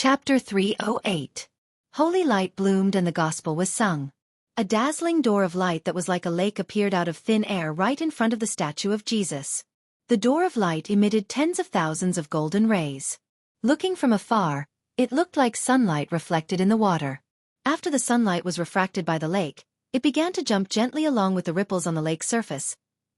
Chapter 308. Holy light bloomed and the gospel was sung. A dazzling door of light that was like a lake appeared out of thin air right in front of the statue of Jesus. The door of light emitted tens of thousands of golden rays. Looking from afar, it looked like sunlight reflected in the water. After the sunlight was refracted by the lake, it began to jump gently along with the ripples on the lake's surface,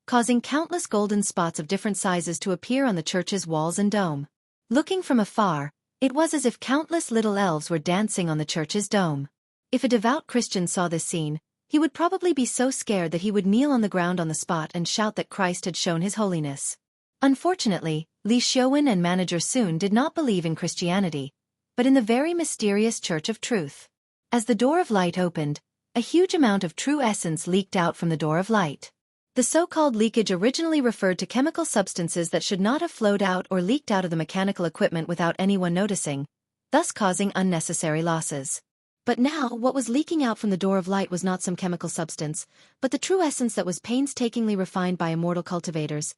causing countless golden spots of different sizes to appear on the church's walls and dome. Looking from afar, it was as if countless little elves were dancing on the church's dome. If a devout Christian saw this scene, he would probably be so scared that he would kneel on the ground on the spot and shout that Christ had shown his holiness. Unfortunately, Li Xiaowen and Manager Sun did not believe in Christianity, but in the very mysterious Church of Truth. As the door of light opened, a huge amount of true essence leaked out from the door of light. The so-called leakage originally referred to chemical substances that should not have flowed out or leaked out of the mechanical equipment without anyone noticing, thus causing unnecessary losses. But now, what was leaking out from the door of light was not some chemical substance, but the true essence that was painstakingly refined by immortal cultivators.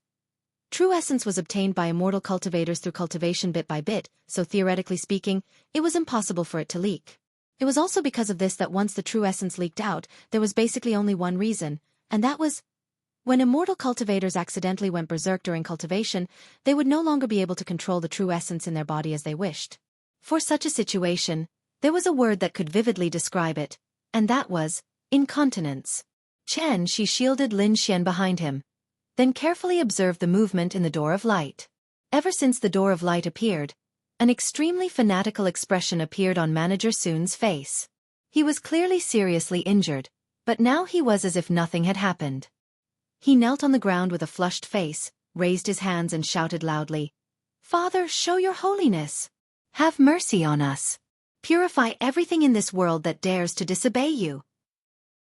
True essence was obtained by immortal cultivators through cultivation bit by bit, so theoretically speaking, it was impossible for it to leak. It was also because of this that once the true essence leaked out, there was basically only one reason, and that was, when immortal cultivators accidentally went berserk during cultivation, they would no longer be able to control the true essence in their body as they wished. For such a situation, there was a word that could vividly describe it, and that was incontinence. She shielded Lin Xian behind him, then carefully observed the movement in the door of light. Ever since the door of light appeared, an extremely fanatical expression appeared on Manager Sun's face. He was clearly seriously injured, but now he was as if nothing had happened. He knelt on the ground with a flushed face, raised his hands and shouted loudly, "Father, show your holiness! Have mercy on us! Purify everything in this world that dares to disobey you!"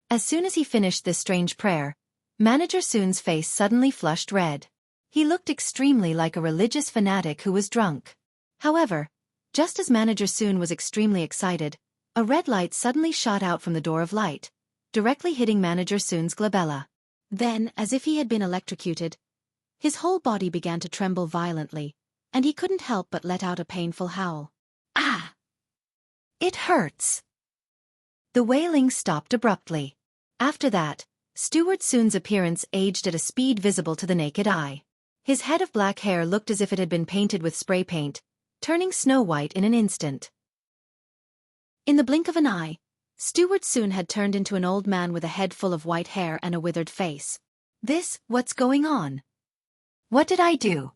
As soon as he finished this strange prayer, Manager Sun's face suddenly flushed red. He looked extremely like a religious fanatic who was drunk. However, just as Manager Sun was extremely excited, a red light suddenly shot out from the door of light, directly hitting Manager Sun's glabella. Then, as if he had been electrocuted, his whole body began to tremble violently, and he couldn't help but let out a painful howl. "Ah! It hurts!" The wailing stopped abruptly. After that, Steward Sun's appearance aged at a speed visible to the naked eye. His head of black hair looked as if it had been painted with spray paint, turning snow-white in an instant. In the blink of an eye, Steward Sun had turned into an old man with a head full of white hair and a withered face. What's going on? What did I do?"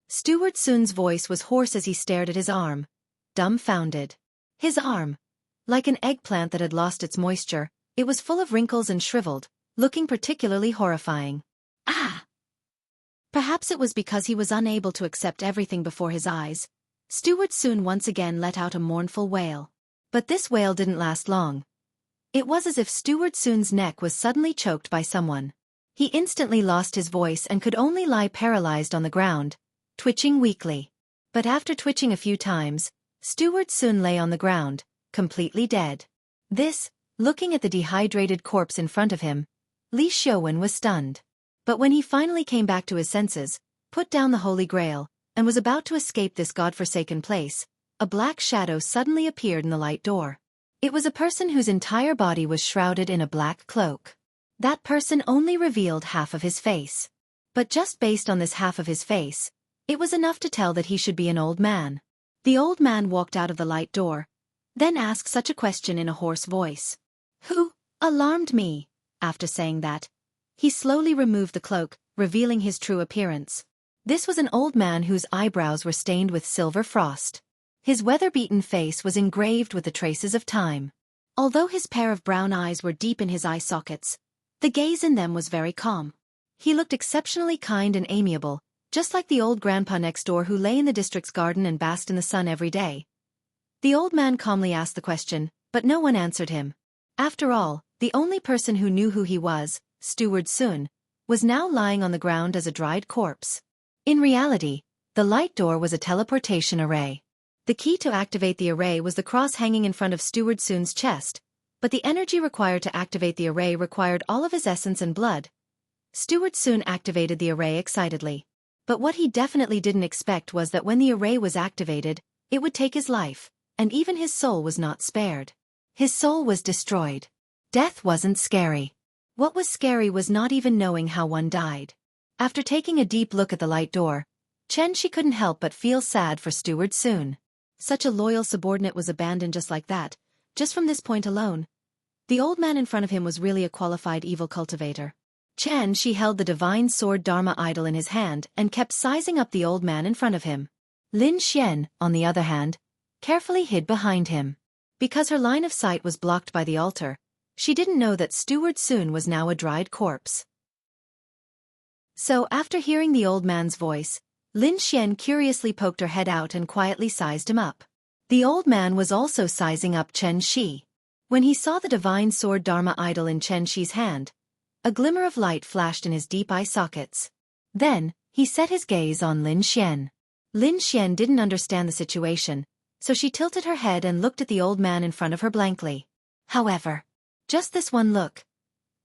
Steward Sun's voice was hoarse as he stared at his arm, dumbfounded. His arm, like an eggplant that had lost its moisture, it was full of wrinkles and shriveled, looking particularly horrifying. "Ah!" Perhaps it was because he was unable to accept everything before his eyes. Steward Sun once again let out a mournful wail. But this wail didn't last long. It was as if Steward Sun's neck was suddenly choked by someone. He instantly lost his voice and could only lie paralyzed on the ground, twitching weakly. But after twitching a few times, Steward Sun lay on the ground, completely dead. Looking at the dehydrated corpse in front of him, Li Xiaowen was stunned. But when he finally came back to his senses, put down the Holy Grail, and was about to escape this godforsaken place, a black shadow suddenly appeared in the light door. It was a person whose entire body was shrouded in a black cloak. That person only revealed half of his face. But just based on this half of his face, it was enough to tell that he should be an old man. The old man walked out of the light door, then asked such a question in a hoarse voice. "Who alarmed me?" After saying that, he slowly removed the cloak, revealing his true appearance. This was an old man whose eyebrows were stained with silver frost. His weather-beaten face was engraved with the traces of time. Although his pair of brown eyes were deep in his eye sockets, the gaze in them was very calm. He looked exceptionally kind and amiable, just like the old grandpa next door who lay in the district's garden and basked in the sun every day. The old man calmly asked the question, but no one answered him. After all, the only person who knew who he was, Steward Sun, was now lying on the ground as a dried corpse. In reality, the light door was a teleportation array. The key to activate the array was the cross hanging in front of Steward Sun's chest, but the energy required to activate the array required all of his essence and blood. Steward Sun activated the array excitedly. But what he definitely didn't expect was that when the array was activated, It would take his life, and even his soul was not spared. His soul was destroyed. Death wasn't scary. What was scary was not even knowing how one died. After taking a deep look at the light door, Xianxia couldn't help but feel sad for Steward Sun. Such a loyal subordinate was abandoned just like that. Just from this point alone, the old man in front of him was really a qualified evil cultivator. Xianxia held the divine sword Dharma idol in his hand and kept sizing up the old man in front of him. Lin Xian, on the other hand, carefully hid behind him. Because her line of sight was blocked by the altar, she didn't know that Steward Sun was now a dried corpse. So after hearing the old man's voice, Lin Xian curiously poked her head out and quietly sized him up. The old man was also sizing up Xianxia. When he saw the divine sword Dharma idol in Xianxi's hand, a glimmer of light flashed in his deep eye sockets. Then, he set his gaze on Lin Xian. Lin Xian didn't understand the situation, so she tilted her head and looked at the old man in front of her blankly. However, just this one look.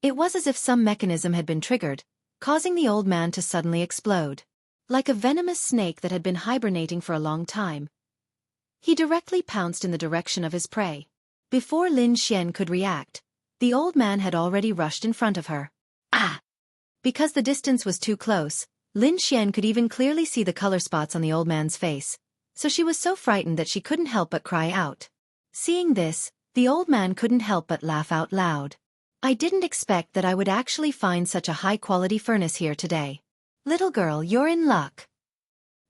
It was as if some mechanism had been triggered, causing the old man to suddenly explode. Like a venomous snake that had been hibernating for a long time, he directly pounced in the direction of his prey. Before Lin Xian could react, the old man had already rushed in front of her. Ah! Because the distance was too close, Lin Xian could even clearly see the color spots on the old man's face, so she was so frightened that she couldn't help but cry out. Seeing this, the old man couldn't help but laugh out loud. I didn't expect that I would actually find such a high-quality furnace here today. Little girl, you're in luck.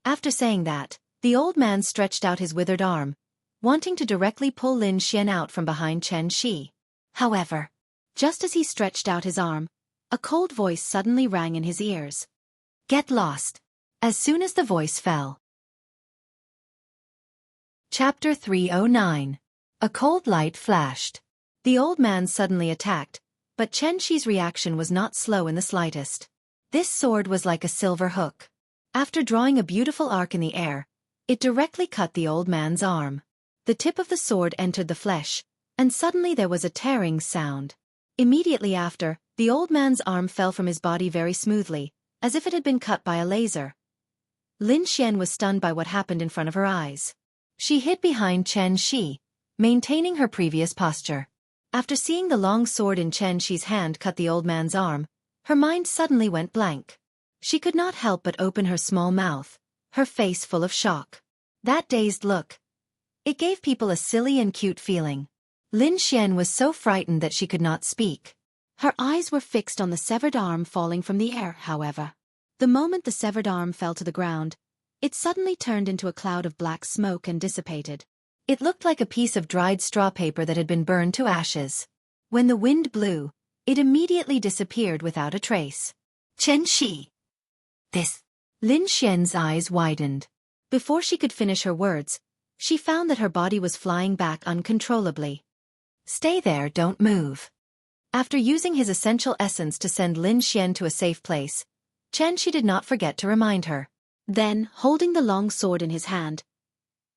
After saying that, the old man stretched out his withered arm, wanting to directly pull Lin Xian out from behind Xianxia. However, just as he stretched out his arm, a cold voice suddenly rang in his ears. Get lost. As soon as the voice fell. Chapter 309. A cold light flashed. The old man suddenly attacked, but Xianxi's reaction was not slow in the slightest. This sword was like a silver hook. After drawing a beautiful arc in the air, it directly cut the old man's arm. The tip of the sword entered the flesh, and suddenly there was a tearing sound. Immediately after, the old man's arm fell from his body very smoothly, as if it had been cut by a laser. Lin Xian was stunned by what happened in front of her eyes. She hid behind Xianxia, maintaining her previous posture. After seeing the long sword in Xianxi's hand cut the old man's arm, her mind suddenly went blank. She could not help but open her small mouth, her face full of shock. That dazed look. It gave people a silly and cute feeling. Lin Xian was so frightened that she could not speak. Her eyes were fixed on the severed arm falling from the air, however. The moment the severed arm fell to the ground, it suddenly turned into a cloud of black smoke and dissipated. It looked like a piece of dried straw paper that had been burned to ashes. When the wind blew, it immediately disappeared without a trace. Xianxia. This. Lin Xian's eyes widened. Before she could finish her words, she found that her body was flying back uncontrollably. Stay there, don't move. After using his essential essence to send Lin Xian to a safe place, Xianxia did not forget to remind her. Then, holding the long sword in his hand,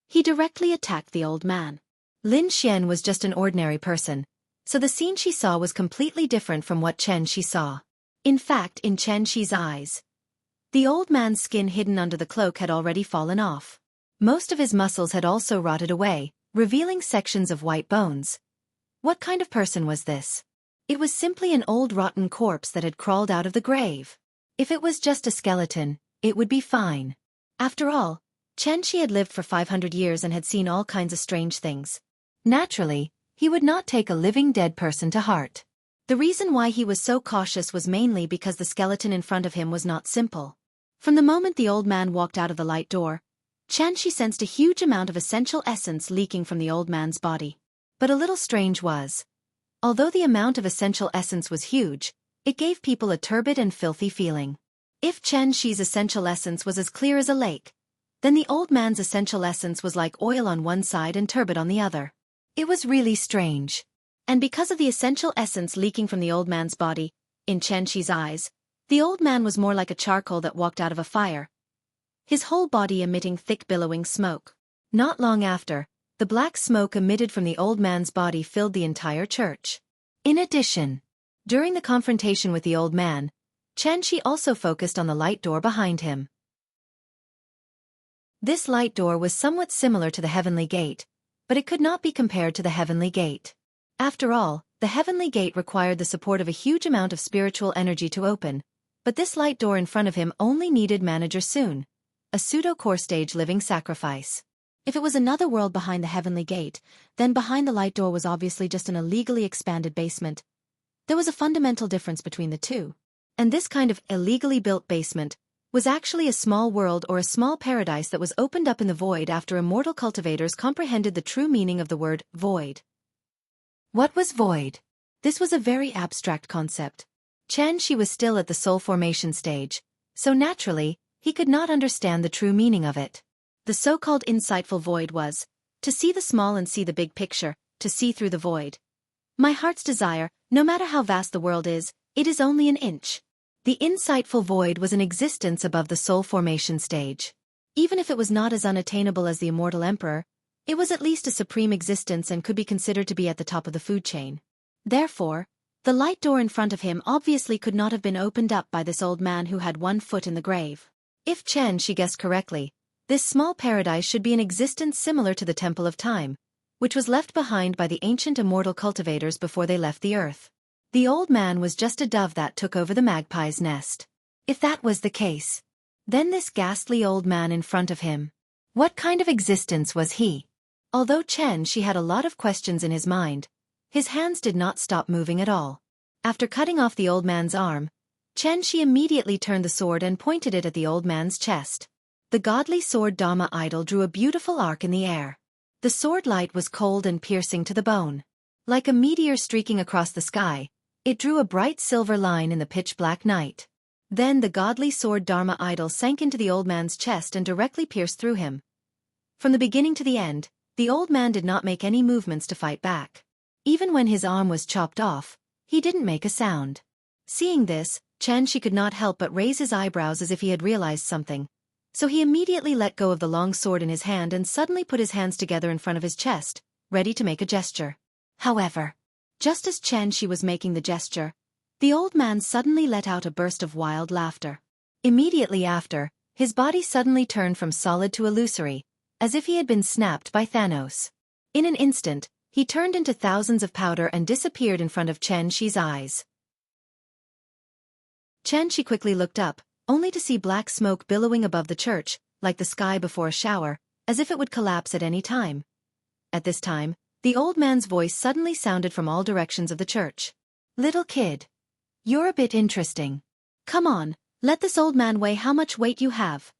he directly attacked the old man. Lin Xian was just an ordinary person, so the scene she saw was completely different from what Xianxia saw. In fact, in Xianxi's eyes, the old man's skin hidden under the cloak had already fallen off. Most of his muscles had also rotted away, revealing sections of white bones. What kind of person was this? It was simply an old rotten corpse that had crawled out of the grave. If it was just a skeleton, it would be fine. After all, Xianxia had lived for 500 years and had seen all kinds of strange things. Naturally, he would not take a living dead person to heart. The reason why he was so cautious was mainly because the skeleton in front of him was not simple. From the moment the old man walked out of the light door, Xianxia sensed a huge amount of essential essence leaking from the old man's body. But a little strange was, although the amount of essential essence was huge, it gave people a turbid and filthy feeling. If Xianxi's essential essence was as clear as a lake, then the old man's essential essence was like oil on one side and turbid on the other. It was really strange. And because of the essential essence leaking from the old man's body, in Xianxi's eyes, the old man was more like a charcoal that walked out of a fire, his whole body emitting thick billowing smoke. Not long after, the black smoke emitted from the old man's body filled the entire church. In addition, during the confrontation with the old man, Xianxia also focused on the light door behind him. This light door was somewhat similar to the heavenly gate, but it could not be compared to the heavenly gate. After all, the heavenly gate required the support of a huge amount of spiritual energy to open, but this light door in front of him only needed manager soon, a pseudo-core stage living sacrifice. If it was another world behind the heavenly gate, then behind the light door was obviously just an illegally expanded basement. There was a fundamental difference between the two. And this kind of illegally built basement was actually a small world or a small paradise that was opened up in the void after immortal cultivators comprehended the true meaning of the word void. What was void? This was a very abstract concept. Xianxia was still at the soul formation stage, so naturally, he could not understand the true meaning of it. The so-called insightful void was, to see the small and see the big picture, to see through the void. My heart's desire, no matter how vast the world is, it is only an inch. The insightful void was an existence above the soul formation stage. Even if it was not as unattainable as the immortal emperor, it was at least a supreme existence and could be considered to be at the top of the food chain. Therefore, the light door in front of him obviously could not have been opened up by this old man who had one foot in the grave. If Xianxia guessed correctly, this small paradise should be an existence similar to the Temple of Time, which was left behind by the ancient immortal cultivators before they left the earth. The old man was just a dove that took over the magpie's nest. If that was the case, then this ghastly old man in front of him, what kind of existence was he? Although Xianxia had a lot of questions in his mind, his hands did not stop moving at all. After cutting off the old man's arm, Xianxia immediately turned the sword and pointed it at the old man's chest. The godly sword Dharma idol drew a beautiful arc in the air. The sword light was cold and piercing to the bone. Like a meteor streaking across the sky, it drew a bright silver line in the pitch-black night. Then the godly sword Dharma idol sank into the old man's chest and directly pierced through him. From the beginning to the end, the old man did not make any movements to fight back. Even when his arm was chopped off, he didn't make a sound. Seeing this, Xianxia could not help but raise his eyebrows as if he had realized something. So he immediately let go of the long sword in his hand and suddenly put his hands together in front of his chest, ready to make a gesture. However, just as Xianxia was making the gesture, the old man suddenly let out a burst of wild laughter. Immediately after, his body suddenly turned from solid to illusory, as if he had been snapped by Thanos. In an instant, he turned into thousands of powder and disappeared in front of Xianxia's eyes. Xianxia quickly looked up, only to see black smoke billowing above the church, like the sky before a shower, as if it would collapse at any time. At this time, the old man's voice suddenly sounded from all directions of the church. "Little kid, you're a bit interesting. Come on, let this old man weigh how much weight you have."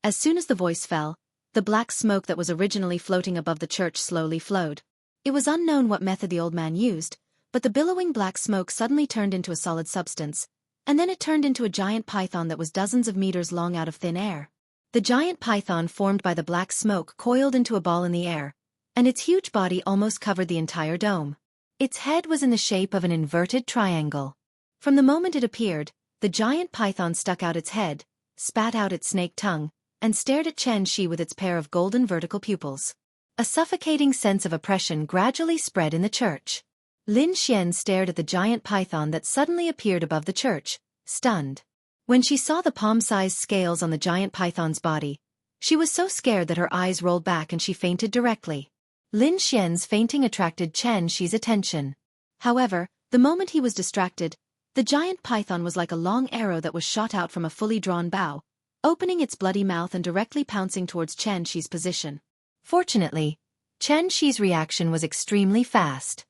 As soon as the voice fell, the black smoke that was originally floating above the church slowly flowed. It was unknown what method the old man used, but the billowing black smoke suddenly turned into a solid substance, and then it turned into a giant python that was dozens of meters long out of thin air. The giant python formed by the black smoke coiled into a ball in the air, and its huge body almost covered the entire dome. Its head was in the shape of an inverted triangle. From the moment it appeared, the giant python stuck out its head, spat out its snake tongue, and stared at Xianxia with its pair of golden vertical pupils. A suffocating sense of oppression gradually spread in the church. Lin Xian stared at the giant python that suddenly appeared above the church, stunned. When she saw the palm-sized scales on the giant python's body, she was so scared that her eyes rolled back and she fainted directly. Lin Xian's fainting attracted Xianxia's attention. However, the moment he was distracted, the giant python was like a long arrow that was shot out from a fully drawn bow, opening its bloody mouth and directly pouncing towards Xianxia's position. Fortunately, Xianxia's reaction was extremely fast.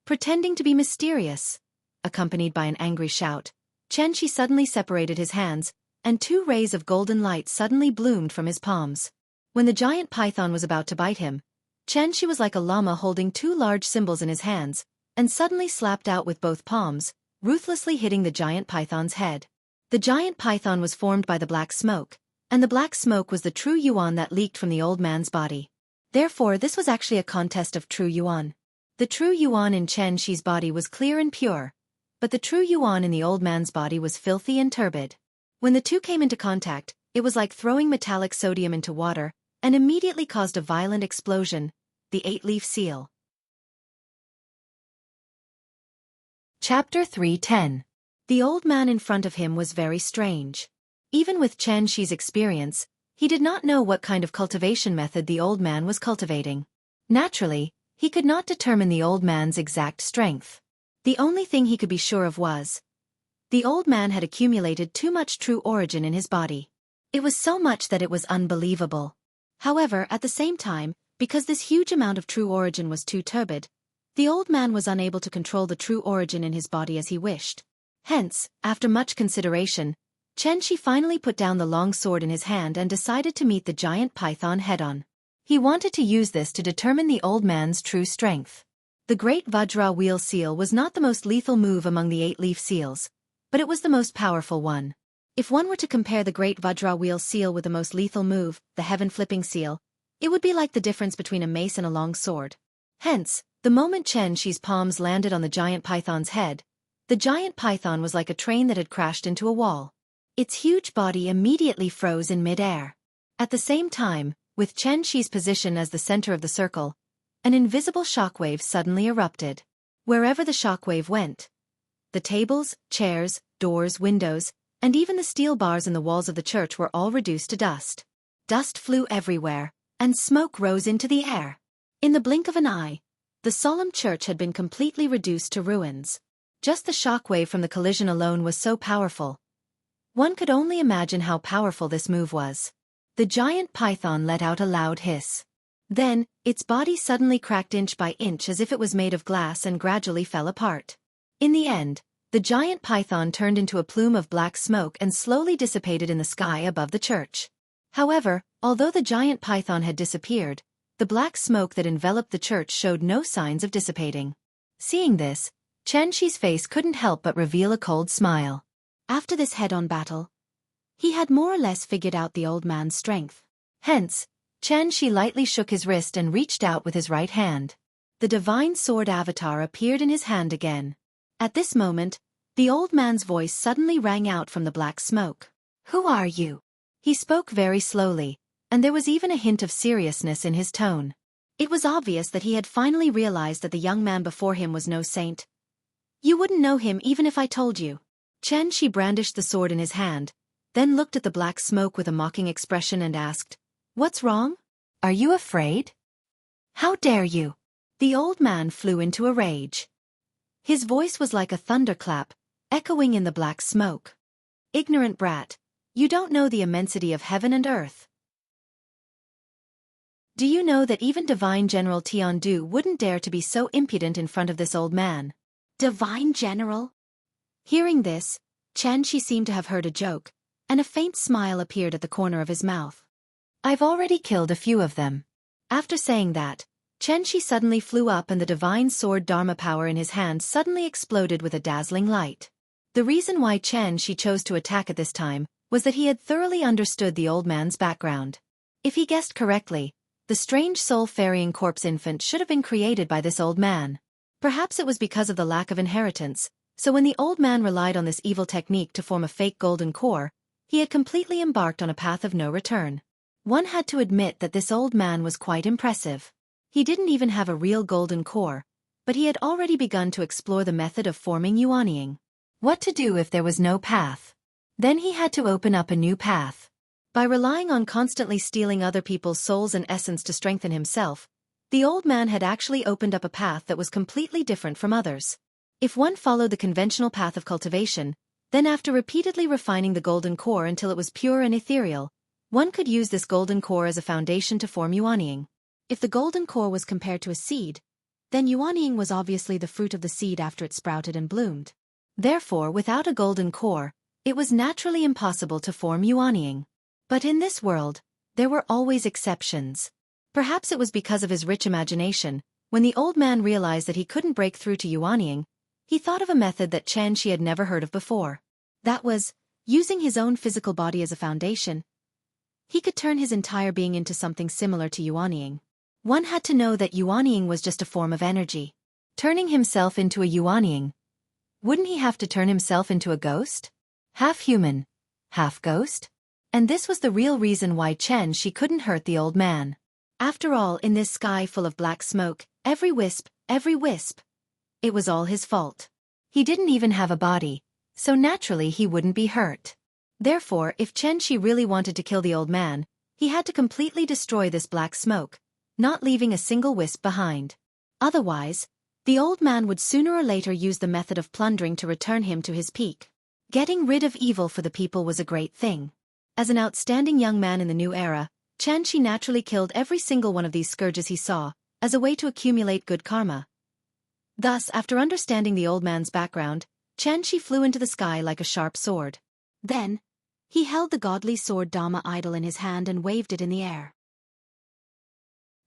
Pretending to be mysterious, accompanied by an angry shout, Xianxia suddenly separated his hands, and 2 rays of golden light suddenly bloomed from his palms. When the giant python was about to bite him, Xianxia was like a llama holding 2 large symbols in his hands, and suddenly slapped out with both palms, ruthlessly hitting the giant python's head. The giant python was formed by the black smoke, and the black smoke was the true yuan that leaked from the old man's body. Therefore, this was actually a contest of true yuan. The true yuan in Xianxia's body was clear and pure, but the true yuan in the old man's body was filthy and turbid. When the two came into contact, it was like throwing metallic sodium into water, and immediately caused a violent explosion, the 8-leaf seal. Chapter 3:10. The old man in front of him was very strange. Even with Xianxia's experience, He did not know what kind of cultivation method the old man was cultivating. Naturally, he could not determine the old man's exact strength. The only thing he could be sure of was, the old man had accumulated too much true origin in his body. It was so much that it was unbelievable. However, at the same time, because this huge amount of true origin was too turbid, the old man was unable to control the true origin in his body as he wished. Hence, after much consideration, Xianxia finally put down the long sword in his hand and decided to meet the giant python head-on. He wanted to use this to determine the old man's true strength. The great Vajra wheel seal was not the most lethal move among the 8-leaf seals, but it was the most powerful one. If one were to compare the great Vajra wheel seal with the most lethal move, the heaven-flipping seal, it would be like the difference between a mace and a long sword. Hence, the moment Xianxia's palms landed on the giant python's head, the giant python was like a train that had crashed into a wall. Its huge body immediately froze in mid-air. At the same time, with Xianxia's position as the center of the circle, an invisible shockwave suddenly erupted. Wherever the shockwave went, the tables, chairs, doors, windows, and even the steel bars in the walls of the church were all reduced to dust. Dust flew everywhere, and smoke rose into the air. In the blink of an eye, the solemn church had been completely reduced to ruins. Just the shockwave from the collision alone was so powerful. One could only imagine how powerful this move was. The giant python let out a loud hiss. Then, its body suddenly cracked inch by inch as if it was made of glass and gradually fell apart. In the end, the giant python turned into a plume of black smoke and slowly dissipated in the sky above the church. However, although the giant python had disappeared, the black smoke that enveloped the church showed no signs of dissipating. Seeing this, Xianxia's face couldn't help but reveal a cold smile. After this head-on battle, he had more or less figured out the old man's strength. Hence, Xianxia lightly shook his wrist and reached out with his right hand. The divine sword avatar appeared in his hand again. At this moment, the old man's voice suddenly rang out from the black smoke. "Who are you?" He spoke very slowly, and there was even a hint of seriousness in his tone. It was obvious that he had finally realized that the young man before him was no saint. "You wouldn't know him even if I told you." Xianxia brandished the sword in his hand, then looked at the black smoke with a mocking expression and asked, "What's wrong? Are you afraid? How dare you?" The old man flew into a rage. His voice was like a thunderclap, echoing in the black smoke. "Ignorant brat, you don't know the immensity of heaven and earth. Do you know that even Divine General Tiandu wouldn't dare to be so impudent in front of this old man?" "Divine General?" Hearing this, Xianxia seemed to have heard a joke, and a faint smile appeared at the corner of his mouth. "I've already killed a few of them." After saying that, Xianxia suddenly flew up and the divine sword Dharma power in his hand suddenly exploded with a dazzling light. The reason why Xianxia chose to attack at this time was that he had thoroughly understood the old man's background. If he guessed correctly, the strange soul-ferrying corpse infant should have been created by this old man. Perhaps it was because of the lack of inheritance, so when the old man relied on this evil technique to form a fake golden core, he had completely embarked on a path of no return. One had to admit that this old man was quite impressive. He didn't even have a real golden core, but he had already begun to explore the method of forming yuanying. What to do if there was no path? Then he had to open up a new path. By relying on constantly stealing other people's souls and essence to strengthen himself, the old man had actually opened up a path that was completely different from others. If one followed the conventional path of cultivation, then after repeatedly refining the golden core until it was pure and ethereal, one could use this golden core as a foundation to form yuanying. If the golden core was compared to a seed, then yuanying was obviously the fruit of the seed after it sprouted and bloomed. Therefore, without a golden core, it was naturally impossible to form yuanying. But in this world, there were always exceptions. Perhaps it was because of his rich imagination, when the old man realized that he couldn't break through to yuanying, he thought of a method that Xianxia had never heard of before. That was, using his own physical body as a foundation, he could turn his entire being into something similar to yuanying. One had to know that yuanying was just a form of energy. Turning himself into a yuanying, wouldn't he have to turn himself into a ghost? Half human, half ghost? And this was the real reason why Xianxia couldn't hurt the old man. After all, in this sky full of black smoke, every wisp, it was all his fault. He didn't even have a body, so naturally he wouldn't be hurt. Therefore, if Xianxia really wanted to kill the old man, He had to completely destroy this black smoke, not leaving a single wisp behind. Otherwise, the old man would sooner or later use the method of plundering to return him to his peak. Getting rid of evil for the people was a great thing. As an outstanding young man in the new era, Xianxia naturally killed every single one of these scourges he saw, as a way to accumulate good karma. Thus, after understanding the old man's background, Xianxia flew into the sky like a sharp sword. Then, he held the godly sword Dharma idol in his hand and waved it in the air.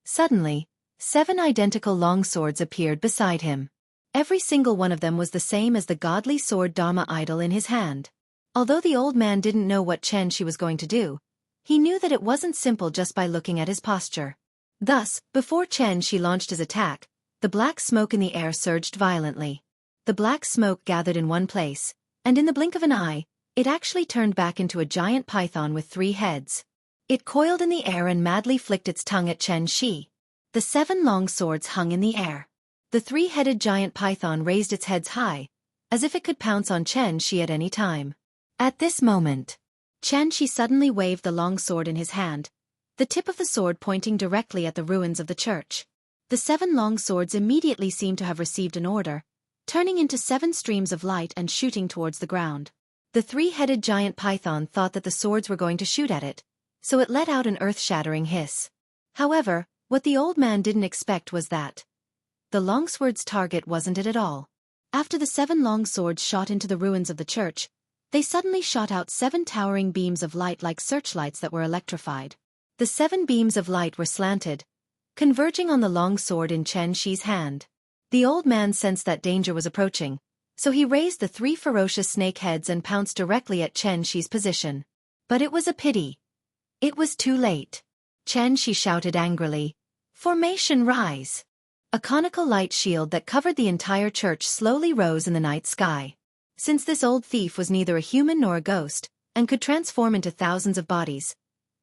Suddenly, 7 identical long swords appeared beside him. Every single one of them was the same as the godly sword Dharma idol in his hand. Although the old man didn't know what Xianxia was going to do, he knew that it wasn't simple just by looking at his posture. Thus, before Xianxia launched his attack, the black smoke in the air surged violently. The black smoke gathered in one place, and in the blink of an eye, it actually turned back into a giant python with 3 heads. It coiled in the air and madly flicked its tongue at Xianxia. The 7 long swords hung in the air. The 3-headed giant python raised its heads high, as if it could pounce on Xianxia at any time. At this moment, Xianxia suddenly waved the long sword in his hand, the tip of the sword pointing directly at the ruins of the church. The 7 long swords immediately seemed to have received an order, turning into 7 streams of light and shooting towards the ground. The 3-headed giant python thought that the swords were going to shoot at it, so it let out an earth-shattering hiss. However, what the old man didn't expect was that the long sword's target wasn't it at all. After the 7 long swords shot into the ruins of the church, they suddenly shot out 7 towering beams of light like searchlights that were electrified. The 7 beams of light were slanted, converging on the long sword in Xianxia's hand. The old man sensed that danger was approaching, so he raised the 3 ferocious snake heads and pounced directly at Xianxia's position. But it was a pity. It was too late. Xianxia shouted angrily, "Formation rise!" A conical light shield that covered the entire church slowly rose in the night sky. Since this old thief was neither a human nor a ghost, and could transform into thousands of bodies,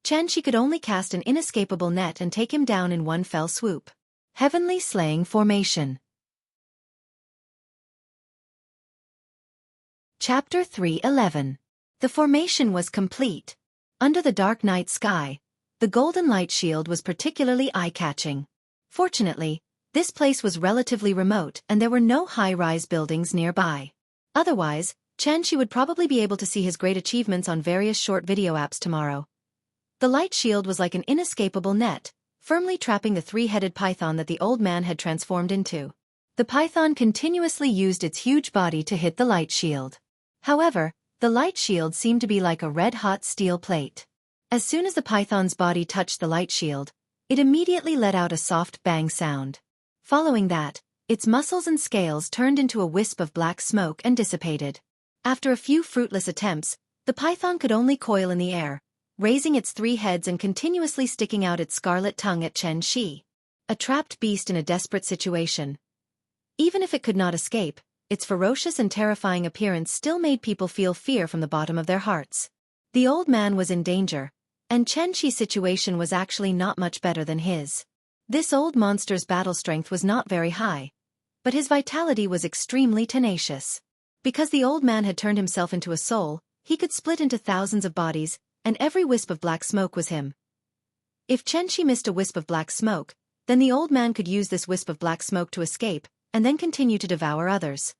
Xianxia could only cast an inescapable net and take him down in one fell swoop. Heavenly Slaying Formation. Chapter 3:11. The formation was complete. Under the dark night sky, the golden light shield was particularly eye-catching. Fortunately, this place was relatively remote and there were no high-rise buildings nearby. Otherwise, Xianxia would probably be able to see his great achievements on various short video apps tomorrow. The light shield was like an inescapable net, firmly trapping the 3-headed python that the old man had transformed into. The python continuously used its huge body to hit the light shield. However, the light shield seemed to be like a red-hot steel plate. As soon as the python's body touched the light shield, it immediately let out a soft bang sound. Following that, its muscles and scales turned into a wisp of black smoke and dissipated. After a few fruitless attempts, the python could only coil in the air, raising its 3 heads and continuously sticking out its scarlet tongue at Xianxia. A trapped beast in a desperate situation. Even if it could not escape, its ferocious and terrifying appearance still made people feel fear from the bottom of their hearts. The old man was in danger, and Xianxia's situation was actually not much better than his. This old monster's battle strength was not very high, but his vitality was extremely tenacious. Because the old man had turned himself into a soul, he could split into thousands of bodies, and every wisp of black smoke was him. If Xianxia missed a wisp of black smoke, then the old man could use this wisp of black smoke to escape, and then continue to devour others.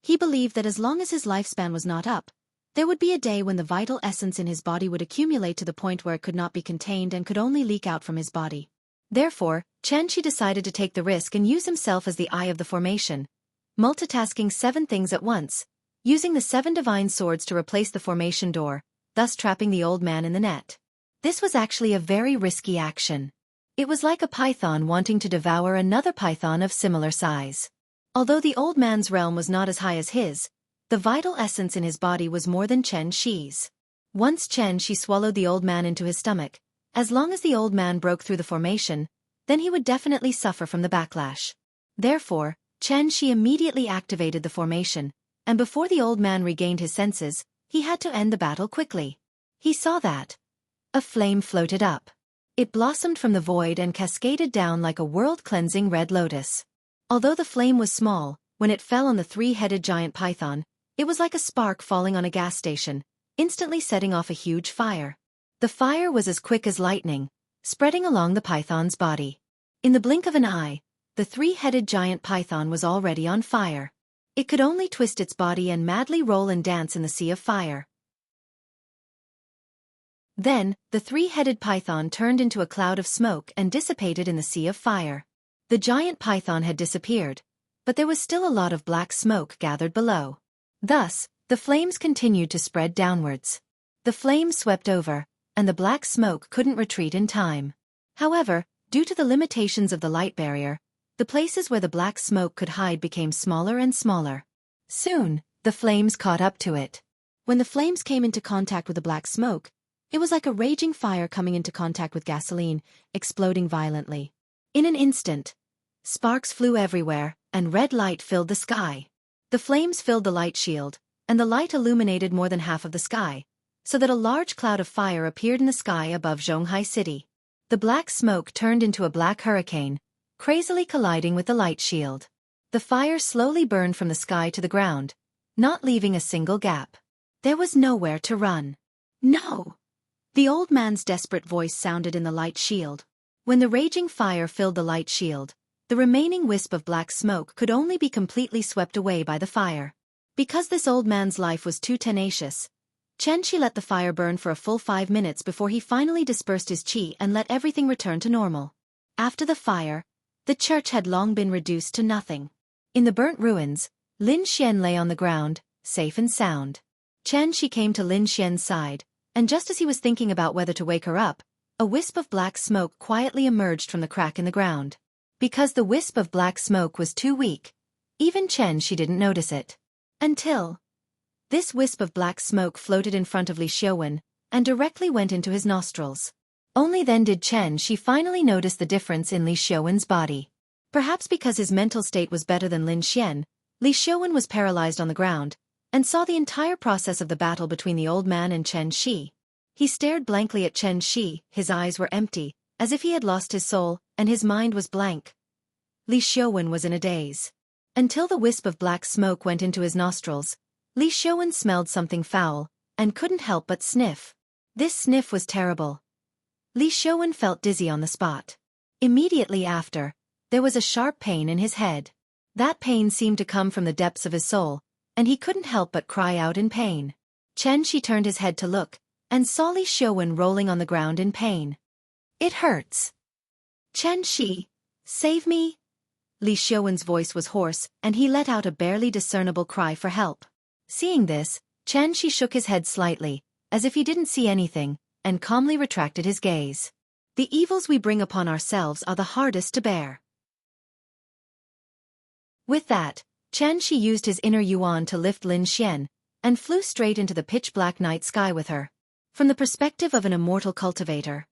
He believed that as long as his lifespan was not up, there would be a day when the vital essence in his body would accumulate to the point where it could not be contained and could only leak out from his body. Therefore, Xianxia decided to take the risk and use himself as the eye of the formation, multitasking 7 things at once, using the 7 divine swords to replace the formation door, thus trapping the old man in the net. This was actually a very risky action. It was like a python wanting to devour another python of similar size. Although the old man's realm was not as high as his, the vital essence in his body was more than Xianxia's. Once Xianxia swallowed the old man into his stomach, as long as the old man broke through the formation, then he would definitely suffer from the backlash. Therefore, Xianxia immediately activated the formation, and before the old man regained his senses, he had to end the battle quickly. He saw that a flame floated up. It blossomed from the void and cascaded down like a world-cleansing red lotus. Although the flame was small, when it fell on the 3-headed giant python, it was like a spark falling on a gas station, instantly setting off a huge fire. The fire was as quick as lightning, spreading along the python's body. In the blink of an eye, the three-headed giant python was already on fire. It could only twist its body and madly roll and dance in the sea of fire. Then, the three-headed python turned into a cloud of smoke and dissipated in the sea of fire. The giant python had disappeared, but there was still a lot of black smoke gathered below. Thus, the flames continued to spread downwards. The flames swept over, and the black smoke couldn't retreat in time. However, due to the limitations of the light barrier, the places where the black smoke could hide became smaller and smaller. Soon, the flames caught up to it. When the flames came into contact with the black smoke, it was like a raging fire coming into contact with gasoline, exploding violently. In an instant, sparks flew everywhere, and red light filled the sky. The flames filled the light shield, and the light illuminated more than half of the sky, so that a large cloud of fire appeared in the sky above Zhonghai City. The black smoke turned into a black hurricane, crazily colliding with the light shield. The fire slowly burned from the sky to the ground, not leaving a single gap. There was nowhere to run. No! The old man's desperate voice sounded in the light shield. When the raging fire filled the light shield, the remaining wisp of black smoke could only be completely swept away by the fire. Because this old man's life was too tenacious, Xianxia let the fire burn for a full 5 minutes before he finally dispersed his qi and let everything return to normal. After the fire, the church had long been reduced to nothing. In the burnt ruins, Lin Xian lay on the ground, safe and sound. Xianxia came to Lin Xian's side, and just as he was thinking about whether to wake her up, a wisp of black smoke quietly emerged from the crack in the ground. Because the wisp of black smoke was too weak, even Xianxia didn't notice it. Until this wisp of black smoke floated in front of Li Xiaowen, and directly went into his nostrils. Only then did Xianxia finally notice the difference in Li Xiaowen's body. Perhaps because his mental state was better than Lin Xian, Li Xiaowen was paralyzed on the ground, and saw the entire process of the battle between the old man and Xianxia. He stared blankly at Xianxia, his eyes were empty, as if he had lost his soul, and his mind was blank. Li Xiaowen was in a daze. Until the wisp of black smoke went into his nostrils, Li Xiaowen smelled something foul, and couldn't help but sniff. This sniff was terrible. Li Xiaowen felt dizzy on the spot. Immediately after, there was a sharp pain in his head. That pain seemed to come from the depths of his soul, and he couldn't help but cry out in pain. Xianxia turned his head to look, and saw Li Xiaowen rolling on the ground in pain. "It hurts. Xianxia, save me!" Li Xiaowen's voice was hoarse, and he let out a barely discernible cry for help. Seeing this, Xianxia shook his head slightly, as if he didn't see anything, and calmly retracted his gaze. The evils we bring upon ourselves are the hardest to bear. With that, Xianxia used his inner yuan to lift Lin Xian, and flew straight into the pitch-black night sky with her. From the perspective of an immortal cultivator,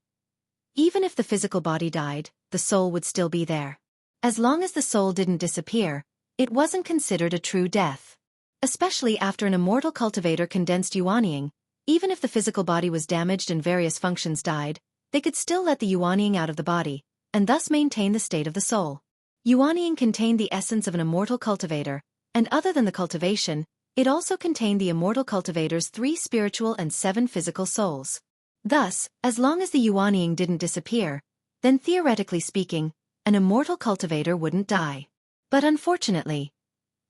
even if the physical body died, the soul would still be there. As long as the soul didn't disappear, it wasn't considered a true death. Especially after an immortal cultivator condensed yuanying, even if the physical body was damaged and various functions died, they could still let the yuanying out of the body, and thus maintain the state of the soul. Yuanying contained the essence of an immortal cultivator, and other than the cultivation, it also contained the immortal cultivator's 3 spiritual and 7 physical souls. Thus, as long as the yuanying didn't disappear, then theoretically speaking, an immortal cultivator wouldn't die. But unfortunately,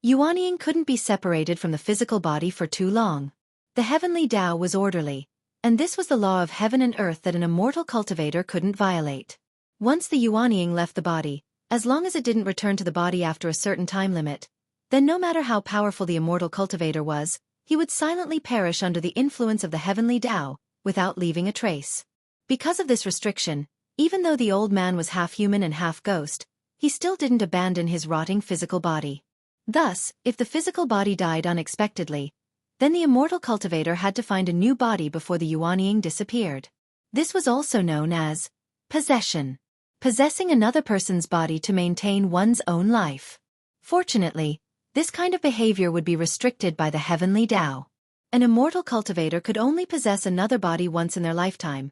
yuanying couldn't be separated from the physical body for too long. The heavenly Tao was orderly, and this was the law of heaven and earth that an immortal cultivator couldn't violate. Once the yuanying left the body, as long as it didn't return to the body after a certain time limit, then no matter how powerful the immortal cultivator was, he would silently perish under the influence of the heavenly Tao, without leaving a trace. Because of this restriction, even though the old man was half human and half ghost, he still didn't abandon his rotting physical body. Thus, if the physical body died unexpectedly, then the immortal cultivator had to find a new body before the yuanying disappeared. This was also known as possession. Possessing another person's body to maintain one's own life. Fortunately, this kind of behavior would be restricted by the heavenly Tao. An immortal cultivator could only possess another body once in their lifetime,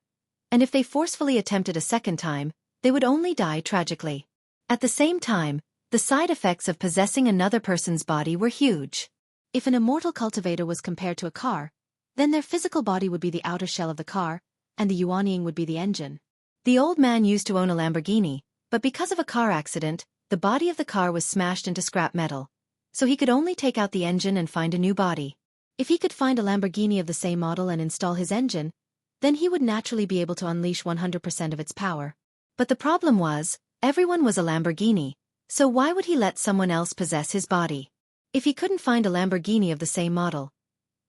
and if they forcefully attempted a second time, they would only die tragically. At the same time, the side effects of possessing another person's body were huge. If an immortal cultivator was compared to a car, then their physical body would be the outer shell of the car, and the yuanying would be the engine. The old man used to own a Lamborghini, but because of a car accident, the body of the car was smashed into scrap metal, so he could only take out the engine and find a new body. If he could find a Lamborghini of the same model and install his engine, then he would naturally be able to unleash 100% of its power. But the problem was, everyone was a Lamborghini, so why would he let someone else possess his body? If he couldn't find a Lamborghini of the same model,